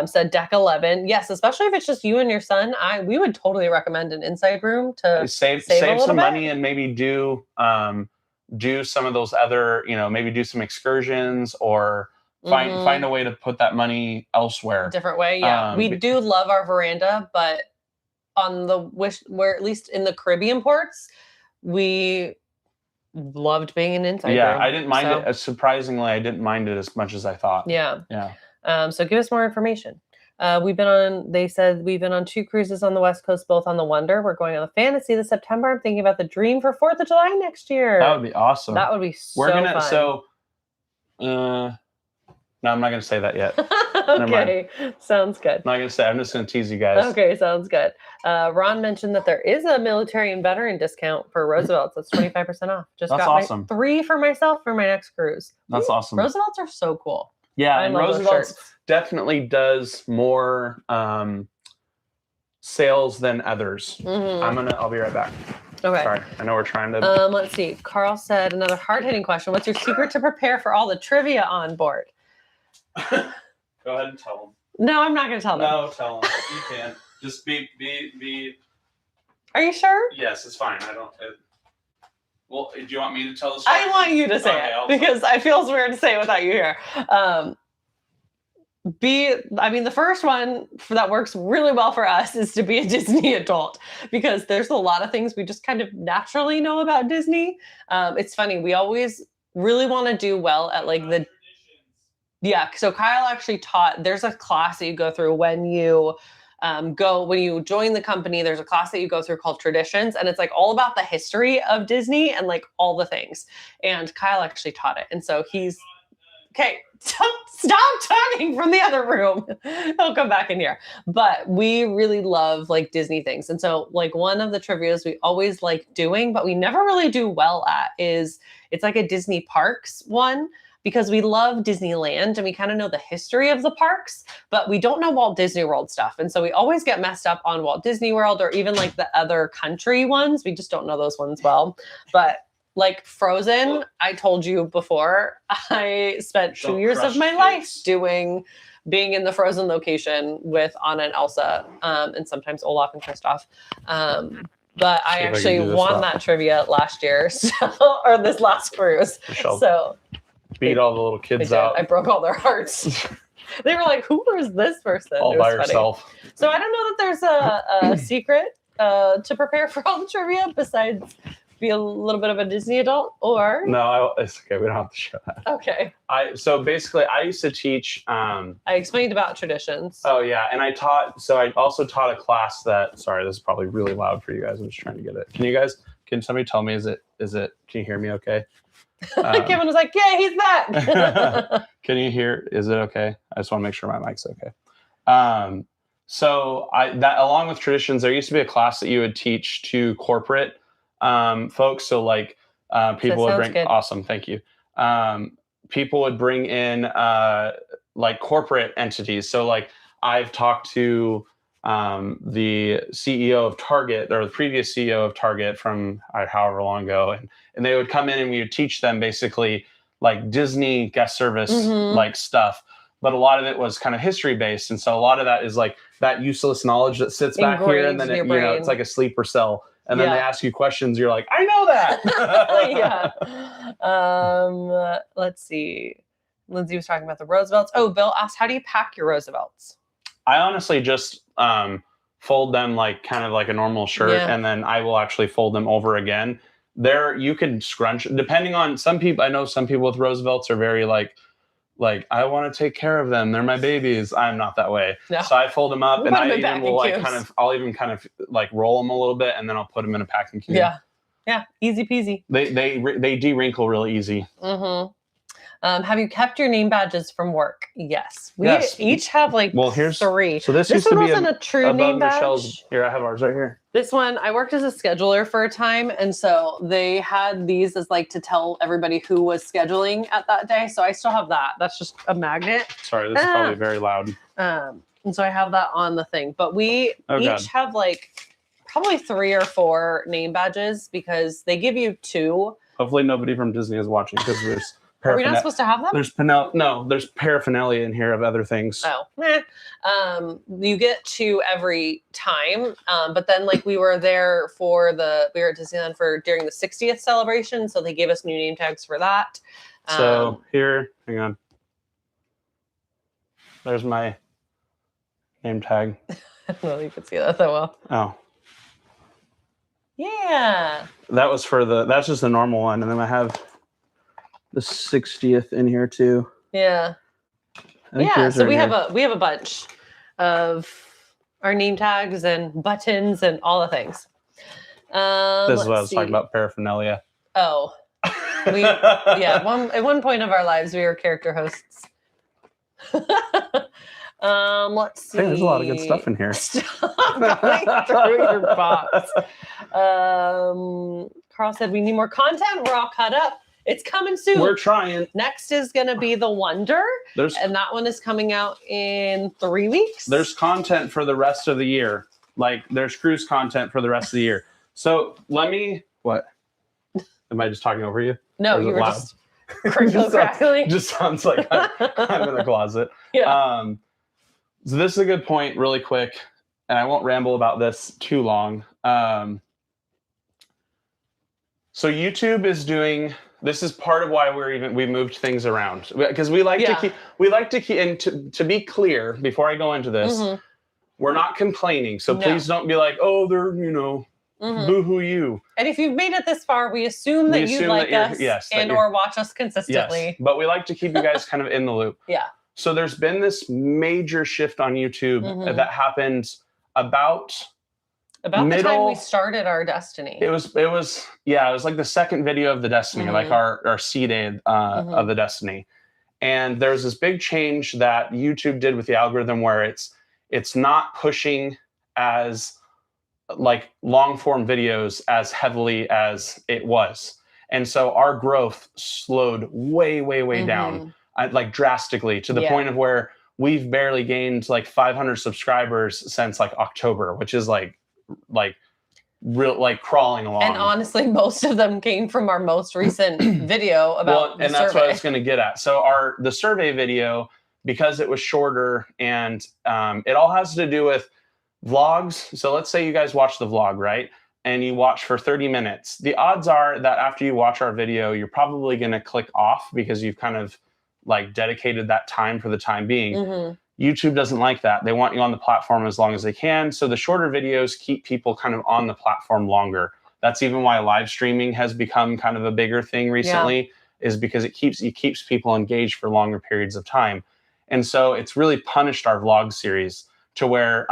Said deck 11. Yes, especially if it's just you and your son. We would totally recommend an inside room to save some money and maybe do some of those other, maybe do some excursions or find a way to put that money elsewhere. Different way, yeah. We do love our veranda, but on the Wish, where at least in the Caribbean ports, we loved being in inside room. Yeah, I didn't mind it. Surprisingly, I didn't mind it as much as I thought. Yeah. Yeah. So give us more information. They said we've been on 2 cruises on the West Coast, both on the Wonder. We're going on the Fantasy this September. I'm thinking about the Dream for 4th of July next year. That would be awesome. That would be fun. No, I'm not going to say that yet. Okay, sounds good. I'm not going to say. I'm just going to tease you guys. Okay, sounds good. Ron mentioned that there is a military and veteran discount for Roosevelt's. That's 25% off. That's awesome. 3 for myself for my next cruise. That's awesome. Roosevelt's are so cool. Yeah, and Roosevelt's definitely does more sales than others. I'll be right back. Okay. Sorry, I know we're trying to. Let's see. Carl said another hard-hitting question. What's your secret to prepare for all the trivia on board? Go ahead and tell them. No, I'm not going to tell them. No, tell them. You can't. Just be. Are you sure? Yes, it's fine. I don't. Well, do you want me to tell the story? I want you to say it because I feel weird to say it without you here. The first one that works really well for us is to be a Disney adult because there's a lot of things we just kind of naturally know about Disney. It's funny. We always really want to do well at like so Kyle actually taught, there's a class that you go through when you join the company. There's a class that you go through called Traditions, and it's like all about the history of Disney and like all the things. And Kyle actually taught it. And so okay, stop talking from the other room. He'll come back in here. But we really love like Disney things. And so like one of the trivias we always like doing, but we never really do well at is it's like a Disney parks one, because we love Disneyland and we kind of know the history of the parks, but we don't know Walt Disney World stuff. And so we always get messed up on Walt Disney World or even like the other country ones. We just don't know those ones well. But like Frozen, I told you before, I spent 2 years of my life being in the Frozen location with Anna and Elsa, and sometimes Olaf and Kristoff. But I actually won that trivia last year, or this last cruise. So beat all the little kids out. I broke all their hearts. They were like, "Who is this person?" All by herself. So I don't know that there's a secret to prepare for all the trivia besides be a little bit of a Disney adult, or no, it's okay. We don't have to show that. Okay. So basically, I used to teach. I explained about Traditions. Oh yeah, and I also taught a class that. Sorry, this is probably really loud for you guys. I'm just trying to get it. Can somebody tell me? Is it? Can you hear me? Okay. Kevin was like, "Yeah, he's back." Can you hear? Is it okay? I just want to make sure my mic's okay. So along with Traditions, there used to be a class that you would teach to corporate folks. So like people would bring good. Awesome, thank you. People would bring in like corporate entities. So like I've talked to the CEO of Target, or the previous CEO of Target from however long ago, and they would come in and we would teach them basically like Disney guest service like stuff. But a lot of it was kind of history based, and so a lot of that is like that useless knowledge that sits back here, and then it's like a sleeper cell. And then they ask you questions. You're like, I know that. Let's see. Lindsay was talking about the Roosevelts. Oh, Bill asked, how do you pack your Roosevelts? I honestly just fold them like kind of like a normal shirt, and then I will actually fold them over again. You can scrunch, depending on some people. I know some people with Roosevelts are very like I want to take care of them. They're my babies. I'm not that way. No. So I fold them up, and I'll even kind of like roll them a little bit, and then I'll put them in a packing cube. Yeah, easy peasy. They de-wrinkle real easy. Have you kept your name badges from work? Yes. We each have like 3. So this used to be a true name badge. Here, I have ours right here. This one, I worked as a scheduler for a time, and so they had these as like to tell everybody who was scheduling at that day. So I still have that. That's just a magnet. Sorry, this is probably very loud. And so I have that on the thing. But we each have like probably 3 or 4 name badges because they give you 2. Hopefully nobody from Disney is watching because there's Are we not supposed to have them? There's paraphernalia in here of other things. You get 2 every time. But then like we were there we were at Disneyland during the 60th celebration. So they gave us new name tags for that. So here, hang on. There's my name tag. I don't know if you could see that well. Oh. Yeah. That's just the normal one. And then I have the 60th in here too. Yeah. So we have a bunch of our name tags and buttons and all the things. This is what I was talking about, paraphernalia. Oh. At one point of our lives we were character hosts. Let's see. Hey, there's a lot of good stuff in here. Stop going through your box. Carl said we need more content. We're all caught up. It's coming soon. We're trying. Next is going to be The Wonder. And that one is coming out in 3 weeks. There's content for the rest of the year. Like, there's cruise content for the rest of the year. So, what? Am I just talking over you? No, you were loud? Just crackling. Just sounds like I'm in the closet. Yeah. So this is a good point, really quick. And I won't ramble about this too long. So YouTube is doing. This is part of why we moved things around, because we like to keep. And to be clear, before I go into this, we're not complaining. So please don't be like, oh, they're boo-hoo you. And if you've made it this far, we assume that you like us or watch us consistently. Yes, but we like to keep you guys kind of in the loop. Yeah. So there's been this major shift on YouTube that happened about the time we started our Destiny. It was like the second video of the Destiny, like our seed aid of the Destiny. And there's this big change that YouTube did with the algorithm where it's not pushing as like long form videos as heavily as it was. And so our growth slowed way down, like drastically, to the point of where we've barely gained like 500 subscribers since like October, which is like real, like crawling along. And honestly, most of them came from our most recent video about the and that's what I was going to get at. So the survey video, because it was shorter, and it all has to do with vlogs. So let's say you guys watch the vlog, right? And you watch for 30 minutes. The odds are that after you watch our video, you're probably going to click off because you've kind of like dedicated that time for the time being. YouTube doesn't like that. They want you on the platform as long as they can. So the shorter videos keep people kind of on the platform longer. That's even why live streaming has become kind of a bigger thing recently, is because it keeps people engaged for longer periods of time. And so it's really punished our vlog series to where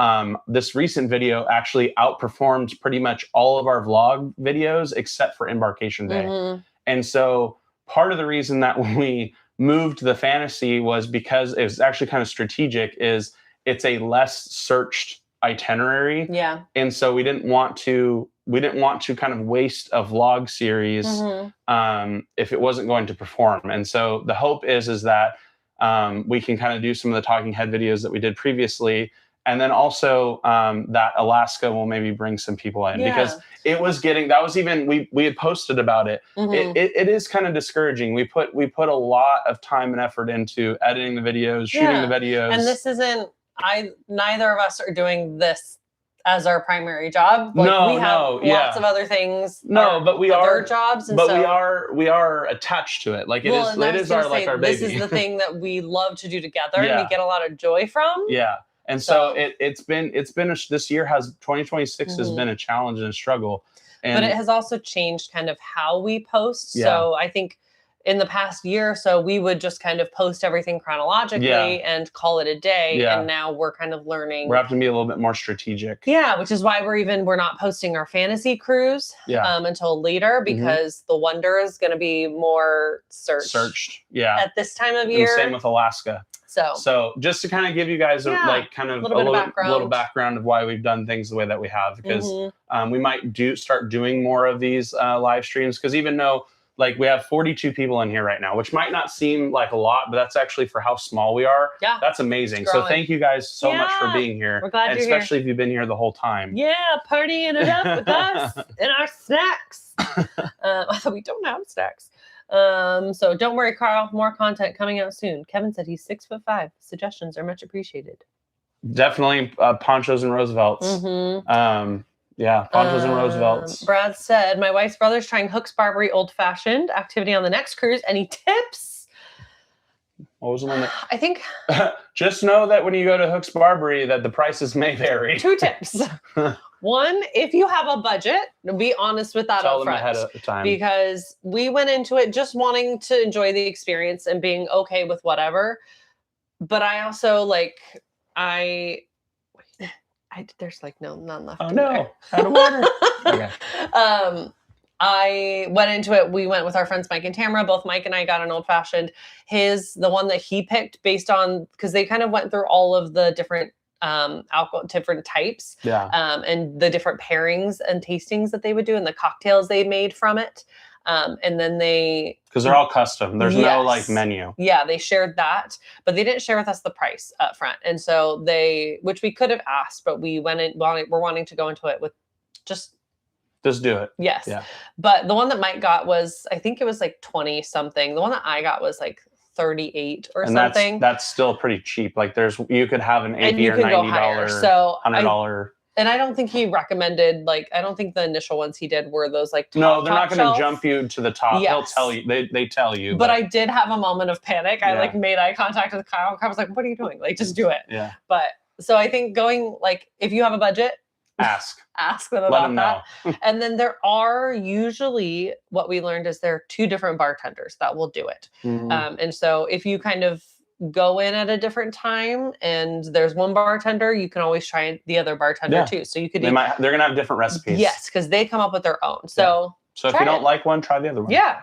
this recent video actually outperformed pretty much all of our vlog videos except for Embarkation Day. And so part of the reason that we moved the fantasy was because it was actually kind of strategic, is it's a less searched itinerary. Yeah. And so we didn't want to kind of waste a vlog series if it wasn't going to perform. And so the hope is that we can kind of do some of the talking head videos that we did previously. And then also that Alaska will maybe bring some people in, because it was we had posted about it. It is kind of discouraging. We put a lot of time and effort into editing the videos, shooting the videos. And this isn't, neither of us are doing this as our primary job. Like, we have lots of other things. But we are jobs. And we are attached to it. Like it is our baby. This is the thing that we love to do together, and we get a lot of joy from. Yeah. And so it's been this year 2026 has been a challenge and a struggle. But it has also changed kind of how we post. So I think in the past year or so, we would just kind of post everything chronologically and call it a day. And now we're kind of learning. We're having to be a little bit more strategic. Yeah, which is why we're not posting our fantasy cruise until later, because the Wonder is going to be more searched. At this time of year. And same with Alaska. So just to kind of give you guys a little background of why we've done things the way that we have, because we might start doing more of these live streams, because even though like we have 42 people in here right now, which might not seem like a lot, but that's actually for how small we are. Yeah, that's amazing. So thank you guys so much for being here. We're glad you're especially if you've been here the whole time. Yeah, partying it up with us and our snacks. We don't have snacks. So don't worry, Carl, more content coming out soon. Kevin said he's 6'5". Suggestions are much appreciated. Definitely ponchos and Roosevelts. Ponchos and Roosevelts. Brad said, my wife's brother's trying Hooks Barbary Old Fashioned activity on the next cruise. Any tips? What was the one that... I think... Just know that when you go to Hooks Barbary, that the prices may vary. 2 tips. One, if you have a budget, be honest with that up front. Tell them ahead of time. Because we went into it just wanting to enjoy the experience and being okay with whatever. But I also there's like none left. Oh no, out of water. Okay. I went into it. We went with our friends Mike and Tamara. Both Mike and I got an old fashioned. The one that he picked based on, because they kind of went through all of the different alcohol, different types, and the different pairings and tastings that they would do, and the cocktails they made from it. And then because they're all custom. There's no like menu. Yeah, they shared that, but they didn't share with us the price up front. And so which we could have we're wanting to go into it with just do it. Yes. Yeah. But the one that Mike got was, I think it was like 20 something. The one that I got was like 38 or something. That's still pretty cheap. Like you could have an $80 or $90, so $100. And I don't think he recommended, like, I don't think the initial ones he did were those like top, no, they're not top going to shelf. jump you to the top. Yes. He'll tell you. They tell you. But I did have a moment of panic. I Yeah. like made eye contact with Kyle. Kyle was like, "What are you doing? Like, just do it." Yeah. But so I think going, like, if you have a budget, ask them Let about them know. that. And then there are usually, what we learned is there are 2 different bartenders that will do it. Mhm. And so if you kind of go in at a different time and there's one bartender, you can always try the other bartender Yeah. too. So you could they're going to have different recipes. Yes, because they come up with their own. So So if try you don't it. like one, try the other one. Yeah.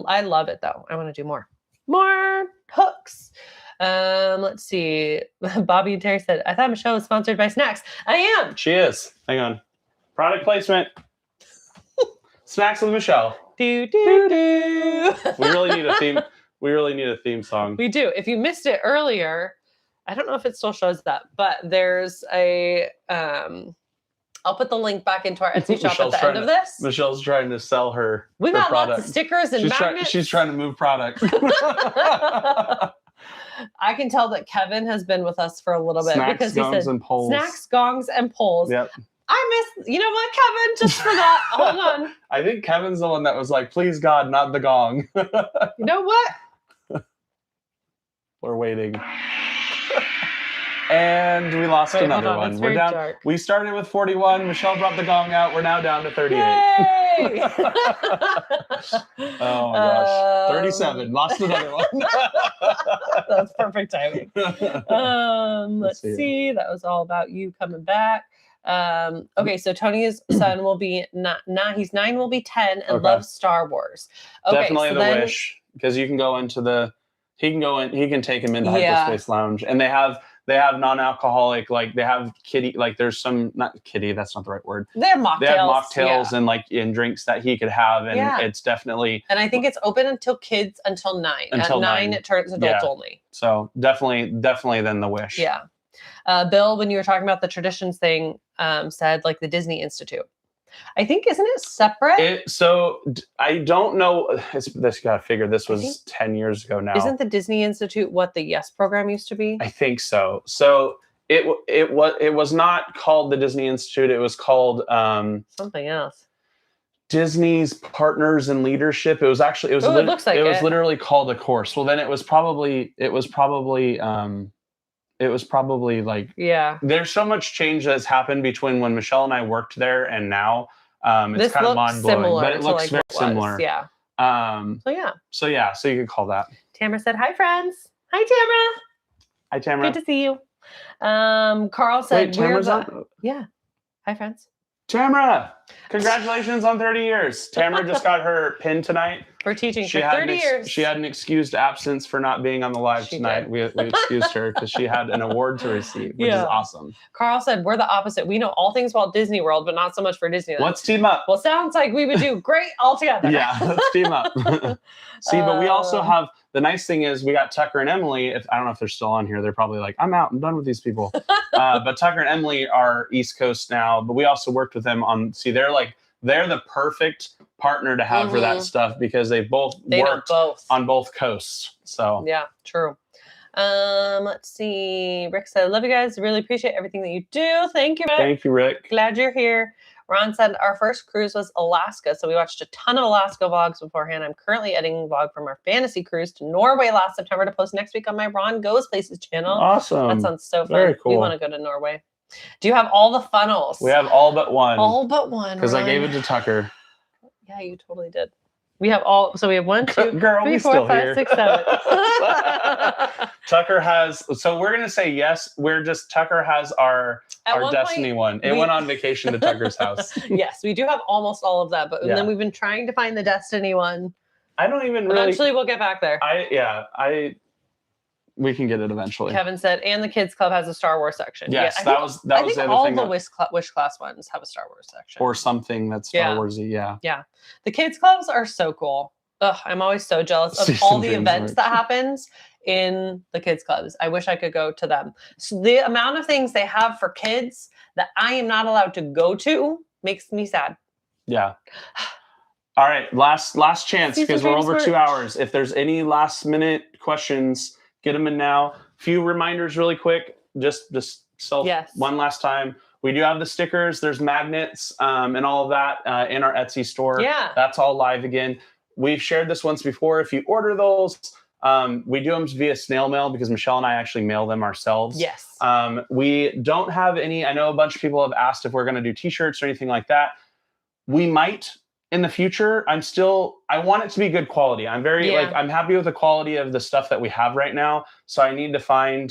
I love it though. I want to do more hooks. Let's see. Bobby and Terry said, I thought Michelle was sponsored by Snacks. I am. She is. Hang on. Product placement. Snacks with Michelle. Do, do, do. We really need a theme. We really need a theme song. We do. If you missed it earlier, I don't know if it still shows that, but there's a, I'll put the link back into our Etsy shop at the end of this. Michelle's trying to sell her We got product. lots of stickers and magnets. She's trying to move product. I can tell that Kevin has been with us for a little bit Snacks, because he gongs, said and poles. snacks, gongs, and poles. Yep. I miss, you know what, Kevin? Just for that, hold on. I think Kevin's the one that was like, please God, not the gong. You know what? We're waiting. And we lost another one. We're down. Dark. We started with 41. Michelle brought the gong out. We're now down to 38. Yay! Oh my gosh. 37. Lost another one. That's perfect timing. Let's see. That was all about you coming back. Okay, so Tony's son will be he's 9, will be 10, and loves Star Wars. Okay, definitely so the Wish, because you can go into he can take him into Hyperspace Lounge, and they have non-alcoholic, like they have kitty, like there's some, not kitty, that's not the right word. They have mocktails. They have mocktails and like in drinks that he could have, and it's definitely. And I think it's open until kids until 9. At 9 it turns adults only. So definitely then the Wish. Yeah. Bill, when you were talking about the traditions thing, said like the Disney Institute. I think, isn't it separate? So I don't know. This got to figure. This was 10 years ago now. Isn't the Disney Institute what the Yes program used to be? I think so. So it was not called the Disney Institute. It was called something else. Disney's Partners in Leadership. It was actually it looks like it was literally called a course. Well, then it was probably like, there's so much change that's happened between when Michelle and I worked there and now. It's kind of mind-blowing, but it looks very similar. Yeah. So you could call that. Tamara said, hi, friends. Hi, Tamara. Hi, Tamara. Good to see you. Carl said, Tamara's on? Yeah. Hi, friends. Tamara, congratulations on 30 years. Tamara just got her pin tonight. For teaching for 30 years. She had an excused absence for not being on the live tonight. We excused her because she had an award to receive, which is awesome. Carl said, we're the opposite. We know all things about Disney World, but not so much for Disneyland. Let's team up. Well, sounds like we would do great all together. Yeah, let's team up. See, but we also have, the nice thing is we got Tucker and Emily. I don't know if they're still on here. They're probably like, I'm out. I'm done with these people. But Tucker and Emily are East Coast now, but we also worked with them on, they're the perfect partner to have for that stuff because they worked on both coasts. So yeah, true. Let's see. Rick said, love you guys. Really appreciate everything that you do. Thank you, Rick. Thank you, Rick. Glad you're here. Ron said, our first cruise was Alaska. So we watched a ton of Alaska vlogs beforehand. I'm currently editing a vlog from our fantasy cruise to Norway last September to post next week on my Ron Goes Places channel. Awesome. That sounds so fun. Very cool. We want to go to Norway. Do you have all the funnels? We have all but one. All but one. Because I gave it to Tucker. Yeah, you totally did. We have all, so we have 1, 2, Girl, 3, 4, 5, 6, 7. Tucker has, so we're going to say yes. Tucker has our Destiny one. It went on vacation to Tucker's house. Yes, we do have almost all of that, but then we've been trying to find the Destiny one. I don't even Eventually we'll get back there. We can get it eventually. Kevin said, and the kids club has a Star Wars section. Yes, that was I think the other all thing. All the Wish class ones have a Star Wars section. Or something that's Star Warsy, Yeah. The kids clubs are so cool. Ugh, I'm always so jealous of all the events that happens in the kids clubs. I wish I could go to them. So the amount of things they have for kids that I am not allowed to go to makes me sad. Yeah. All right, last chance because we're over 2 hours. If there's any last minute questions, get them in now. Few reminders really quick. Just one last time. We do have the stickers. There's magnets and all of that in our Etsy store. Yeah. That's all live again. We've shared this once before. If you order those, we do them via snail mail because Michelle and I actually mail them ourselves. Yes. We don't have any. I know a bunch of people have asked if we're going to do t-shirts or anything like that. We might in the future. I want it to be good quality. I'm I'm happy with the quality of the stuff that we have right now. So I need to find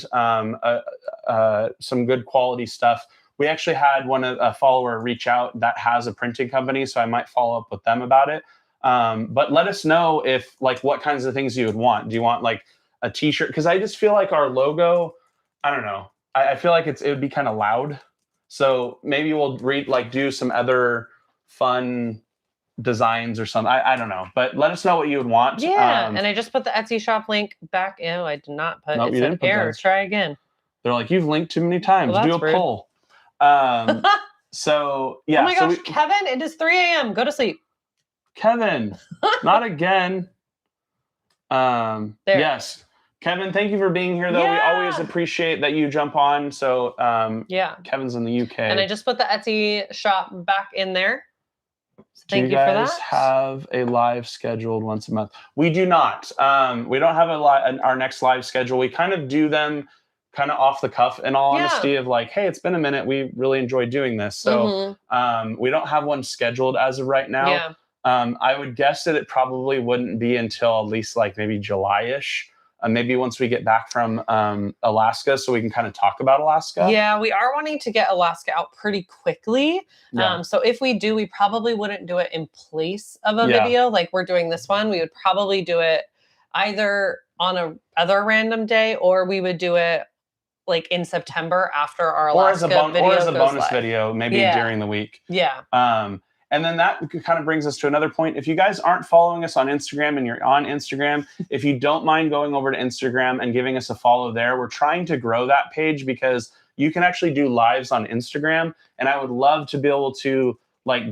some good quality stuff. We actually had a follower reach out that has a printing company. So I might follow up with them about it. But let us know if what kinds of things you would want. Do you want a t-shirt? Because I just feel like our logo, I don't know. I feel like it would be kind of loud. So maybe we'll do some other fun designs or something. I don't know. But let us know what you would want. Yeah. And I just put the Etsy shop link back. Oh, I did not put nope, it's an error. Try again. They're like, you've linked too many times. Well, do a poll. So yeah. Oh my gosh, Kevin, it is 3 a.m. Go to sleep. Kevin, not again. Yes. Kevin, thank you for being here, though. We always appreciate that you jump on. So, Kevin's in the UK. And I just put the Etsy shop back in there. So thank you for that. Do you guys have a live scheduled once a month? We do not. We don't have our next live schedule. We kind of do them kind of off the cuff, in all honesty, of hey, it's been a minute. We really enjoy doing this. So we don't have one scheduled as of right now. Yeah. I would guess that it probably wouldn't be until at least maybe July-ish. Maybe once we get back from Alaska, so we can kind of talk about Alaska. Yeah, we are wanting to get Alaska out pretty quickly. Yeah. So if we do, we probably wouldn't do it in place of a video like we're doing this one. We would probably do it either on a other random day, or we would do it in September after our Alaska video or as a bonus live. video, maybe during the week. Yeah. And then that kind of brings us to another point. If you guys aren't following us on Instagram and you're on Instagram, if you don't mind going over to Instagram and giving us a follow there, we're trying to grow that page because you can actually do lives on Instagram. And I would love to be able to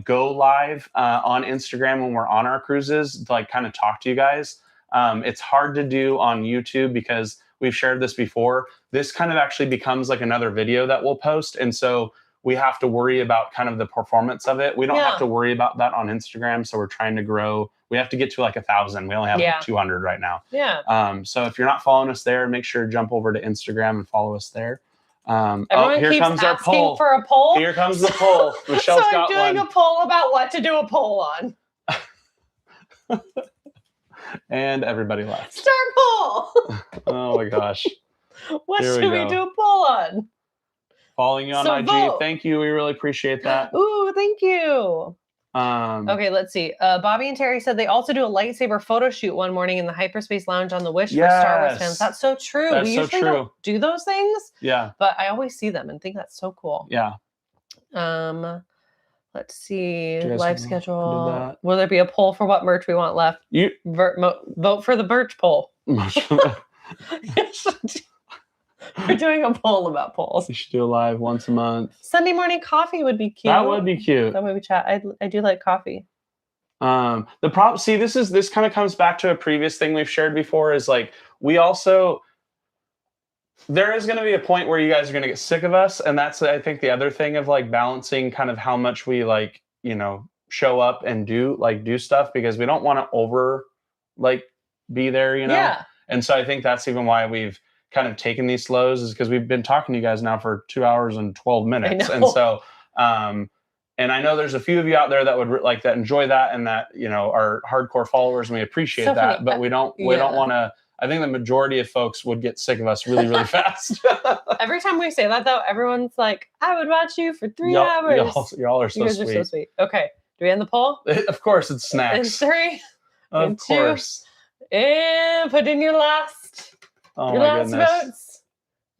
go live on Instagram when we're on our cruises to kind of talk to you guys. It's hard to do on YouTube because we've shared this before. This kind of actually becomes another video that we'll post. And so we have to worry about kind of the performance of it. We don't have to worry about that on Instagram. So we're trying to grow. We have to get to 1,000. We only have 200 right now. Yeah. So if you're not following us there, make sure to jump over to Instagram and follow us there. Here comes our poll. For a poll. Here comes the poll. Michelle's got one. So I'm doing a poll about what to do a poll on. And everybody left. Start poll. Oh my gosh. What should we do a poll on? Following you on IG. Vote. Thank you. We really appreciate that. Ooh, thank you. Okay, let's see. Bobby and Terry said they also do a lightsaber photo shoot one morning in the Hyperspace Lounge on the Wish for Star Wars fans. That's so true. That's we so usually true. don't do those things. Yeah. But I always see them and think that's so cool. Yeah. Let's see. Live schedule. Will there be a poll for what merch we want left? Vote for the Birch poll. We're doing a poll about polls. We should do a live once a month. Sunday morning coffee would be cute. That would be cute. That way we chat. I do like coffee. The problem. See, this kind of comes back to a previous thing we've shared before. Is we also. There is going to be a point where you guys are going to get sick of us, and that's I think the other thing of balancing kind of how much we show up and do stuff, because we don't want to over be there, Yeah. And so I think that's even why we've kind of taken these slows, is because we've been talking to you guys now for 2 hours and 12 minutes. And so, and I know there's a few of you out there that would that enjoy that, and that, are hardcore followers, and we appreciate that, funny. but we don't want to, I think the majority of folks would get sick of us really, really fast. Every time we say that though, everyone's like, I would watch you for 3 hours. Y'all are so you guys sweet. are so sweet. Okay. Do we end the poll? Of course, it's snacks. In 3, of course. 2, and put in your last goodness. votes.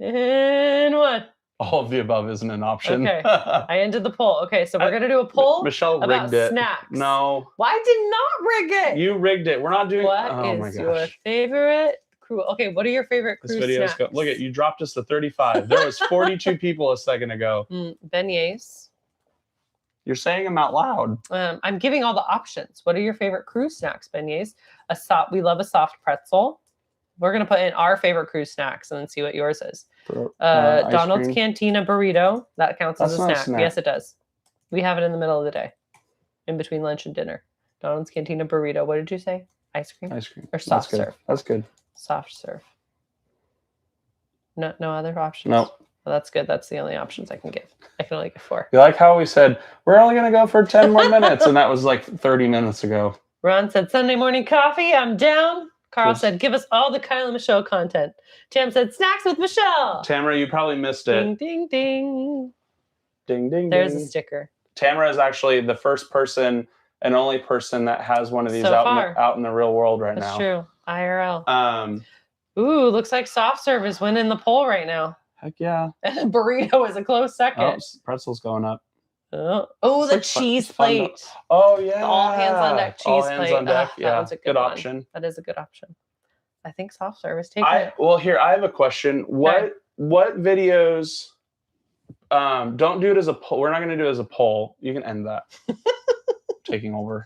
And 1. All of the above isn't an option. Okay. I ended the poll. Okay, so we're going to do a poll Michelle about rigged it. snacks. No. Well, I did not rig it. You rigged it. We're not doing... What is your favorite cruise? Okay, what are your favorite cruise snacks? Look at you, dropped us to 35. There was 42 people a second ago. Beignets. You're saying them out loud. I'm giving all the options. What are your favorite cruise snacks? Beignets. We love a soft pretzel. We're going to put in our favorite cruise snacks and then see what yours is. Donald's cream. Cantina burrito. That counts as That's a not a snack. snack. Yes, it does. We have it in the middle of the day, in between lunch and dinner. Donald's Cantina burrito. What did you say? Ice cream? Ice cream. Or soft serve? That's good. Soft serve. No other options? No. Well, that's good. That's the only options I can give. I can only give 4. You like how we said, we're only going to go for 10 more minutes, and that was like 30 minutes ago. Ron said, Sunday morning coffee, I'm down. Carl Yes. said, give us all the Kyle and Michelle content. Tam said, snacks with Michelle. Tamara, you probably missed it. Ding, ding, ding. Ding, ding, There's ding. a sticker. Tamara is actually the first person and only person that has one of these So out in the real world right That's now. true. IRL. Um, Ooh, looks like soft serve is winning the poll right now. heck yeah. And burrito is a close second. Oh, pretzel's going up. Oh, It's the like cheese fun to- plate. Oh yeah. The all hands on deck cheese All hands plate. on deck. That Yeah, one's a good one. option. That is a good option. I think soft serve is taking it. Well, here I have a question. What videos? Don't do it as a poll. We're not going to do it as a poll. You can end that. Taking over.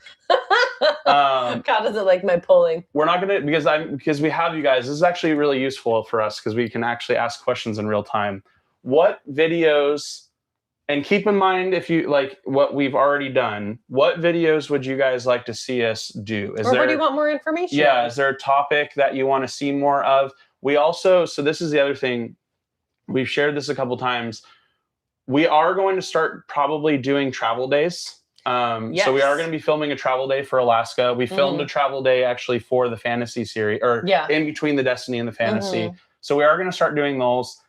God, is it like my polling? We're not going to because we have you guys. This is actually really useful for us because we can actually ask questions in real time. What videos? And keep in mind, if you like what we've already done, what videos would you guys like to see us do? Where do you want more information? Yeah, on? is there a topic that you want to see more of? We also, so this is the other thing, we've shared this a couple times. We are going to start probably doing travel days. So we are going to be filming a travel day for Alaska. We filmed a travel day actually for the fantasy series, or in between the Destiny and the fantasy. So we are going to start doing those.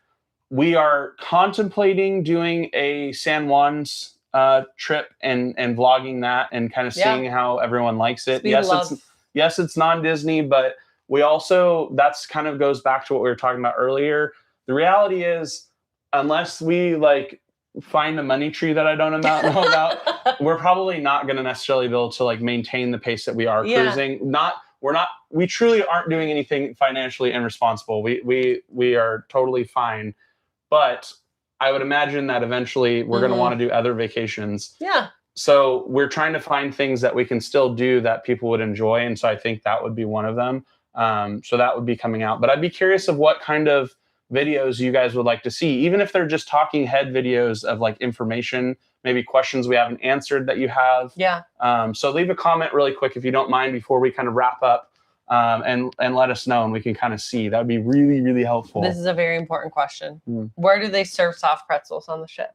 We are contemplating doing a San Juan's trip and vlogging that and kind of seeing how everyone likes it. Yes, it's non-Disney, but we also, that's kind of goes back to what we were talking about earlier. The reality is, unless we like find a money tree that I don't know about, we're probably not going to necessarily be able to like maintain the pace that we are cruising. We truly aren't doing anything financially irresponsible. We are totally fine. But I would imagine that eventually we're going to want to do other vacations. Yeah. So we're trying to find things that we can still do that people would enjoy. And so I think that would be one of them. So that would be coming out. But I'd be curious of what kind of videos you guys would like to see, even if they're just talking head videos of like information, maybe questions we haven't answered that you have. Yeah. So leave a comment really quick if you don't mind before we kind of wrap up. And let us know and we can kind of see. That would be really, really helpful. This is a very important question. Where do they serve soft pretzels on the ship?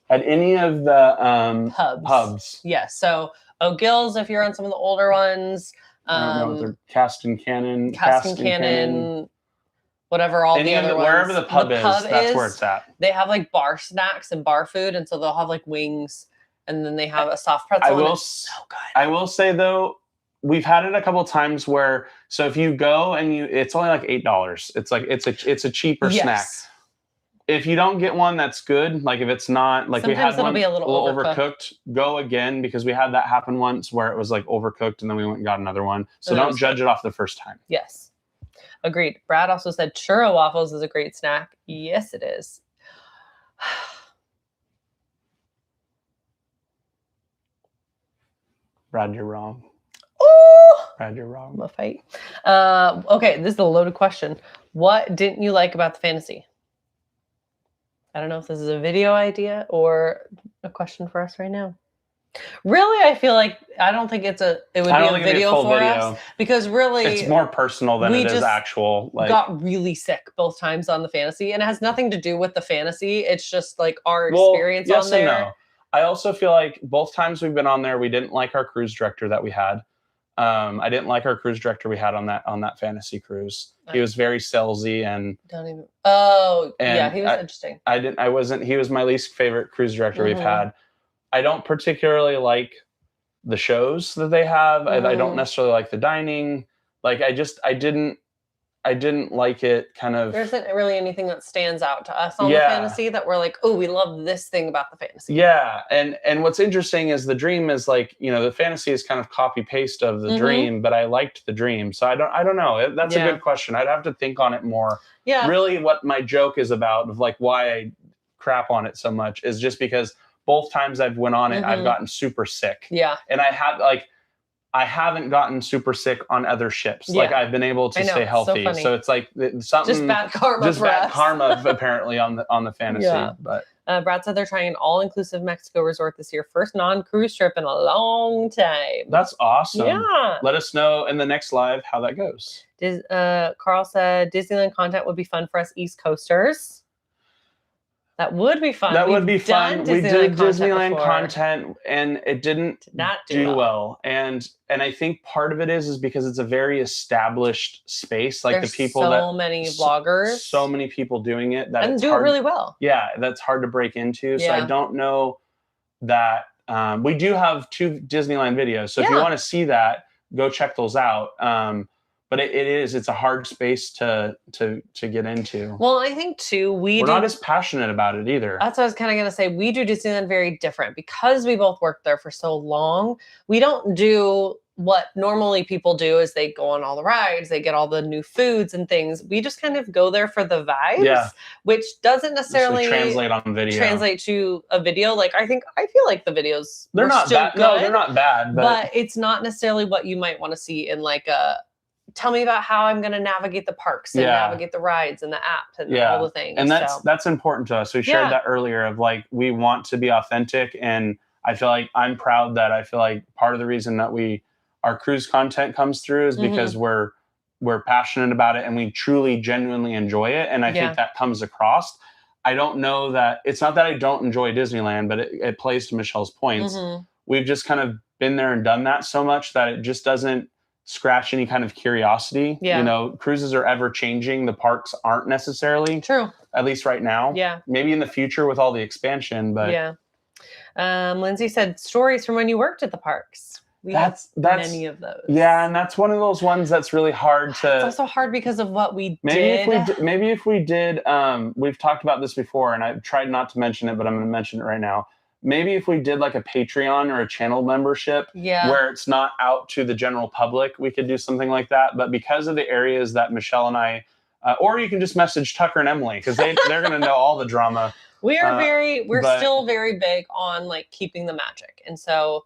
At any of the pubs. Yes. So O'Gill's, if you're on some of the older ones. I don't know if they're Cast and Cannon. Whatever all the other ones. Wherever the pub is, that's where it's at. They have like bar snacks and bar food. And so they'll have like wings. And then they have a soft pretzel. So good. I will say though, we've had it a couple of times where, so if you go and it's only like $8. It's like, it's a cheaper snack. If you don't get one that's good, like if it's not, like sometimes we had it'll one be a little overcooked, go again, because we had that happen once where it was like overcooked and then we went and got another one. So don't judge it off the first time. Yes. Agreed. Brad also said churro waffles is a great snack. Yes, it is. Brad, you're wrong. Oh, Brad, you're wrong. I'm a fight. Okay, this is a loaded question. What didn't you like about the fantasy? I don't know if this is a video idea or a question for us right now. Really, I feel like I don't think it would be a video for us because really it's more personal than it is actual. Like, got really sick both times on the fantasy, and it has nothing to do with the fantasy. It's just like our experience on there. And no. I also feel like both times we've been on there, we didn't like our cruise director that we had. I didn't like our cruise director we had on that fantasy cruise. He was very salesy and he was interesting. He was my least favorite cruise director we've had. I don't particularly like the shows that they have. I don't necessarily like the dining. Like I didn't like it kind of. There isn't really anything that stands out to us on the fantasy that we're like, oh, we love this thing about the fantasy. Yeah. And what's interesting is the dream is like, the fantasy is kind of copy paste of the dream, but I liked the dream. So I don't know. That's a good question. I'd have to think on it more. Yeah. Really what my joke is about of like why I crap on it so much is just because both times I've went on it, I've gotten super sick. Yeah. And I had like, I haven't gotten super sick on other ships. Like I've been able to stay healthy. So it's like something just bad karma. Just bad karma apparently on the fantasy. Yeah. But Brad said they're trying an all-inclusive Mexico resort this year. First non-cruise trip in a long time. That's awesome. Yeah. Let us know in the next live how that goes. Carl said Disneyland content would be fun for us East Coasters. That would be fun. That would be fun. We did Disneyland content and it did not do well. And I think part of it is because it's a very established space. Like there's the people so many vloggers. So many people doing it that and it's do hard, it really well. Yeah, that's hard to break into. So I don't know that we do have 2 Disneyland videos. So if you want to see that, go check those out. But it's a hard space to get into. Well, I think too, we're not as passionate about it either. That's what I was kind of going to say. We do Disneyland very different because we both worked there for so long. We don't do what normally people do is they go on all the rides, they get all the new foods and things. We just kind of go there for the vibes, which doesn't necessarily translate on video. Translate to a video. Like I feel like the videos they're not bad. No, they're not bad, but it's not necessarily what you might want to see in like a tell me about how I'm going to navigate the parks and navigate the rides and the app and all the things. And that's important to us. We shared that earlier of like, we want to be authentic. And I feel like I'm proud that I feel like part of the reason that our cruise content comes through is because we're passionate about it and we truly, genuinely enjoy it. And I think that comes across. I don't know that it's not that I don't enjoy Disneyland, but it plays to Michelle's points. We've just kind of been there and done that so much that it just doesn't scratch any kind of curiosity. You know, cruises are ever changing. The parks aren't necessarily. True. At least right now. Yeah. Maybe in the future with all the expansion, but Lindsay said stories from when you worked at the parks. That's many of those. Yeah, and that's one of those ones that's really hard to. It's also hard because of what we did. Maybe if we did, we've talked about this before, and I've tried not to mention it, but I'm going to mention it right now. Maybe if we did like a Patreon or a channel membership where it's not out to the general public, we could do something like that. But because of the areas that Michelle and I, or you can just message Tucker and Emily because they're going to know all the drama. We are still very big on like keeping the magic. And so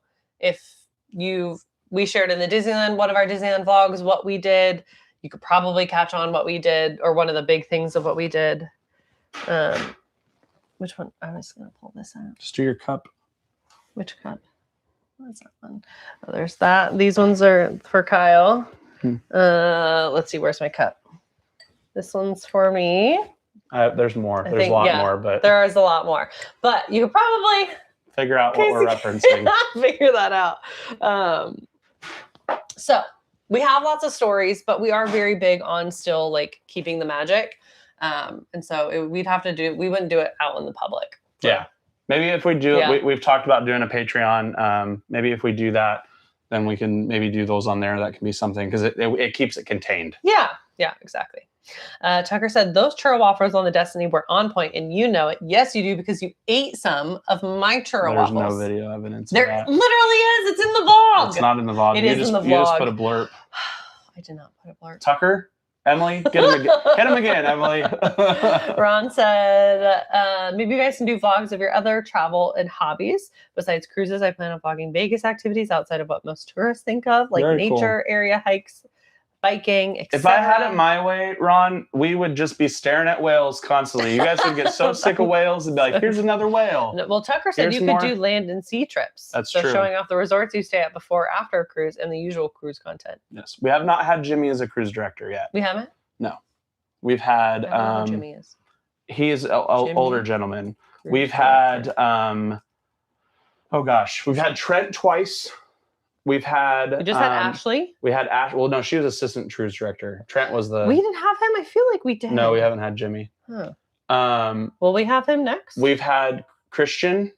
we shared in the Disneyland, one of our Disneyland vlogs, what we did, you could probably catch on what we did or one of the big things of what we did. Which one? I was going to pull this out. Just do your cup. Which cup? What's that one? Oh, there's that. These ones are for Kyle. Let's see. Where's my cup? This one's for me. There's more. There's a lot more, but there is a lot more. But you could probably figure out what we're referencing. Figure that out. So we have lots of stories, but we are very big on still like keeping the magic. And so we wouldn't do it out in the public. Yeah. Maybe if we do it, we've talked about doing a Patreon. Maybe if we do that, then we can maybe do those on there. That can be something because it keeps it contained. Yeah. Yeah, exactly. Tucker said those churro waffles on the Destiny were on point and you know it. Yes, you do because you ate some of my churro waffles. There's no video evidence there of that. Literally is. It's in the vlog. It's not in the vlog. It is in the vlog. You just put a blurb. I did not put a blurb. Tucker? Emily, get him again. Hit him again, Emily. Ron said, maybe you guys can do vlogs of your other travel and hobbies. Besides cruises, I plan on vlogging Vegas activities outside of what most tourists think of, like nature area hikes, biking, etc. If I had it my way, Ron, we would just be staring at whales constantly. You guys would get so sick of whales and be like, here's another whale. No, well, Tucker said you could do land and sea trips. That's true. Showing off the resorts you stay at before, after a cruise, and the usual cruise content. Yes. We have not had Jimmy as a cruise director yet. We haven't? No. We've had... I don't know who Jimmy is. He is an older gentleman. We've had... we've had Trent twice. We've had... We just had Ashley? We had Ashley. Well, no, she was assistant cruise director. Trent was the... We didn't have him? I feel like we did. No, we haven't had Jimmy. Huh. Will we have him next? We've had Christian.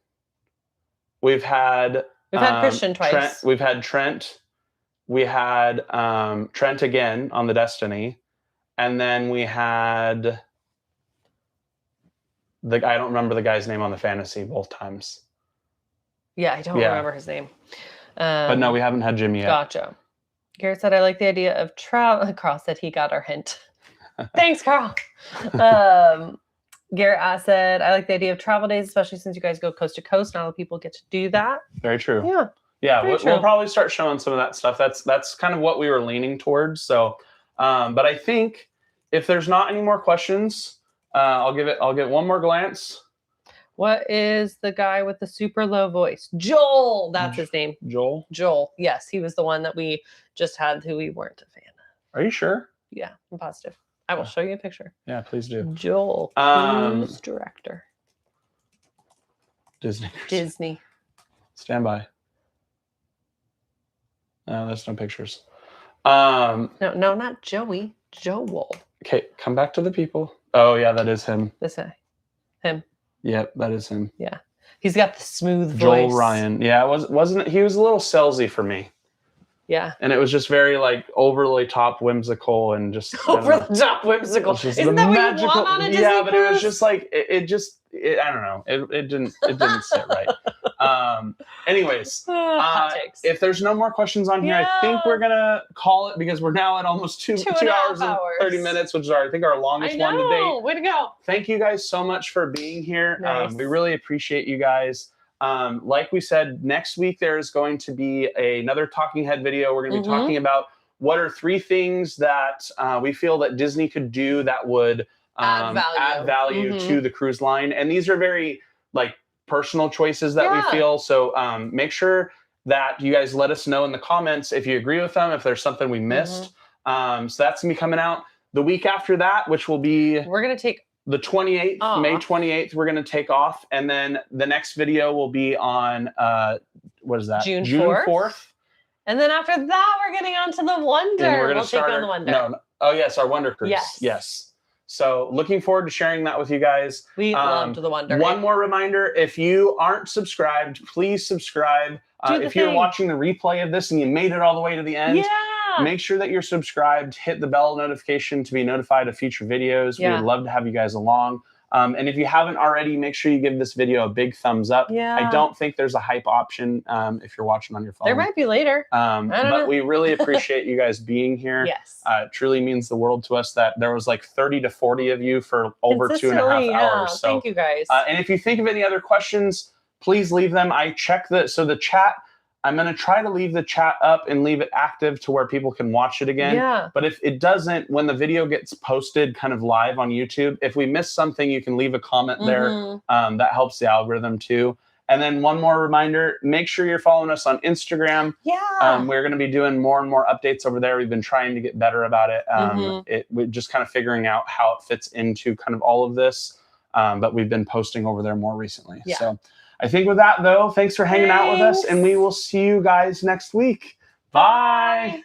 We've had Christian twice. Trent. We've had Trent. We had Trent again on the Destiny. And then we had... I don't remember the guy's name on the Fantasy both times. Yeah, I don't remember his name. But no, we haven't had Jimmy yet. Gotcha. Garrett said, I like the idea of travel. Carl said he got our hint. Thanks, Carl. Garrett said, I like the idea of travel days, especially since you guys go coast to coast. Not a lot of people get to do that. Very true. Yeah. Yeah, Very we'll true. probably start showing some of that stuff. That's kind of what we were leaning towards. So, but I think if there's not any more questions, I'll get one more glance. What is the guy with the super low voice? Joel. That's his name. Joel. Joel. Yes, he was the one that we just had who we weren't a fan of. Are you sure? Yeah, I'm positive. I will show you a picture. Yeah, please do. Joel, cruise director. Disney. Stand by. No, there's no pictures. No, not Joey. Joel. Okay, come back to the people. Oh yeah, that is him. This guy. Him. Yep, that is him. Yeah. He's got the smooth voice. Joel Ryan. Yeah, wasn't he was a little salesy for me. Yeah. And it was just very like overly top whimsical and just over the top whimsical. Isn't that what you want on a Disney but cruise? it was just like I don't know. It didn't sit right. Anyways, hot takes. if there's no more questions on here, I think we're gonna call it because we're now at almost two hours and 30 minutes, which is I think our longest one to date. Way to go. Thank you guys so much for being here. Nice. We really appreciate you guys. Like we said, next week there's going to be another talking head video. We're going to be talking about what are 3 things that we feel that Disney could do that would add value to the cruise line. And these are very like personal choices that we feel. So make sure that you guys let us know in the comments if you agree with them, if there's something we missed. So that's going to be coming out the week after that, which will be... We're going to take... the 28th, May 28th, we're going to take off. And then the next video will be on, what is that? June 4th. And then after that, we're getting on to the Wonder. We'll take on the Wonder. Oh, yes, our Wonder Cruise. Yes. So looking forward to sharing that with you guys. We loved the Wonder. One more reminder, if you aren't subscribed, please subscribe. If you're watching the replay of this and you made it all the way to the end, make sure that you're subscribed. Hit the bell notification to be notified of future videos. We would love to have you guys along. And if you haven't already, make sure you give this video a big thumbs up. I don't think there's a hype option if you're watching on your phone. There might be later. But we really appreciate you guys being here. Yes. It truly means the world to us that there was like 30 to 40 of you for over 2.5 hours. So, thank you guys. And if you think of any other questions, please leave them. I check the chat. I'm going to try to leave the chat up and leave it active to where people can watch it again. Yeah. But if it doesn't, when the video gets posted kind of live on YouTube, if we miss something, you can leave a comment there. That helps the algorithm too. And then one more reminder, make sure you're following us on Instagram. Yeah. We're going to be doing more and more updates over there. We've been trying to get better about it. We're just kind of figuring out how it fits into kind of all of this. But we've been posting over there more recently. Yeah. So I think with that, though, thanks for hanging out with us, and we will see you guys next week. Bye.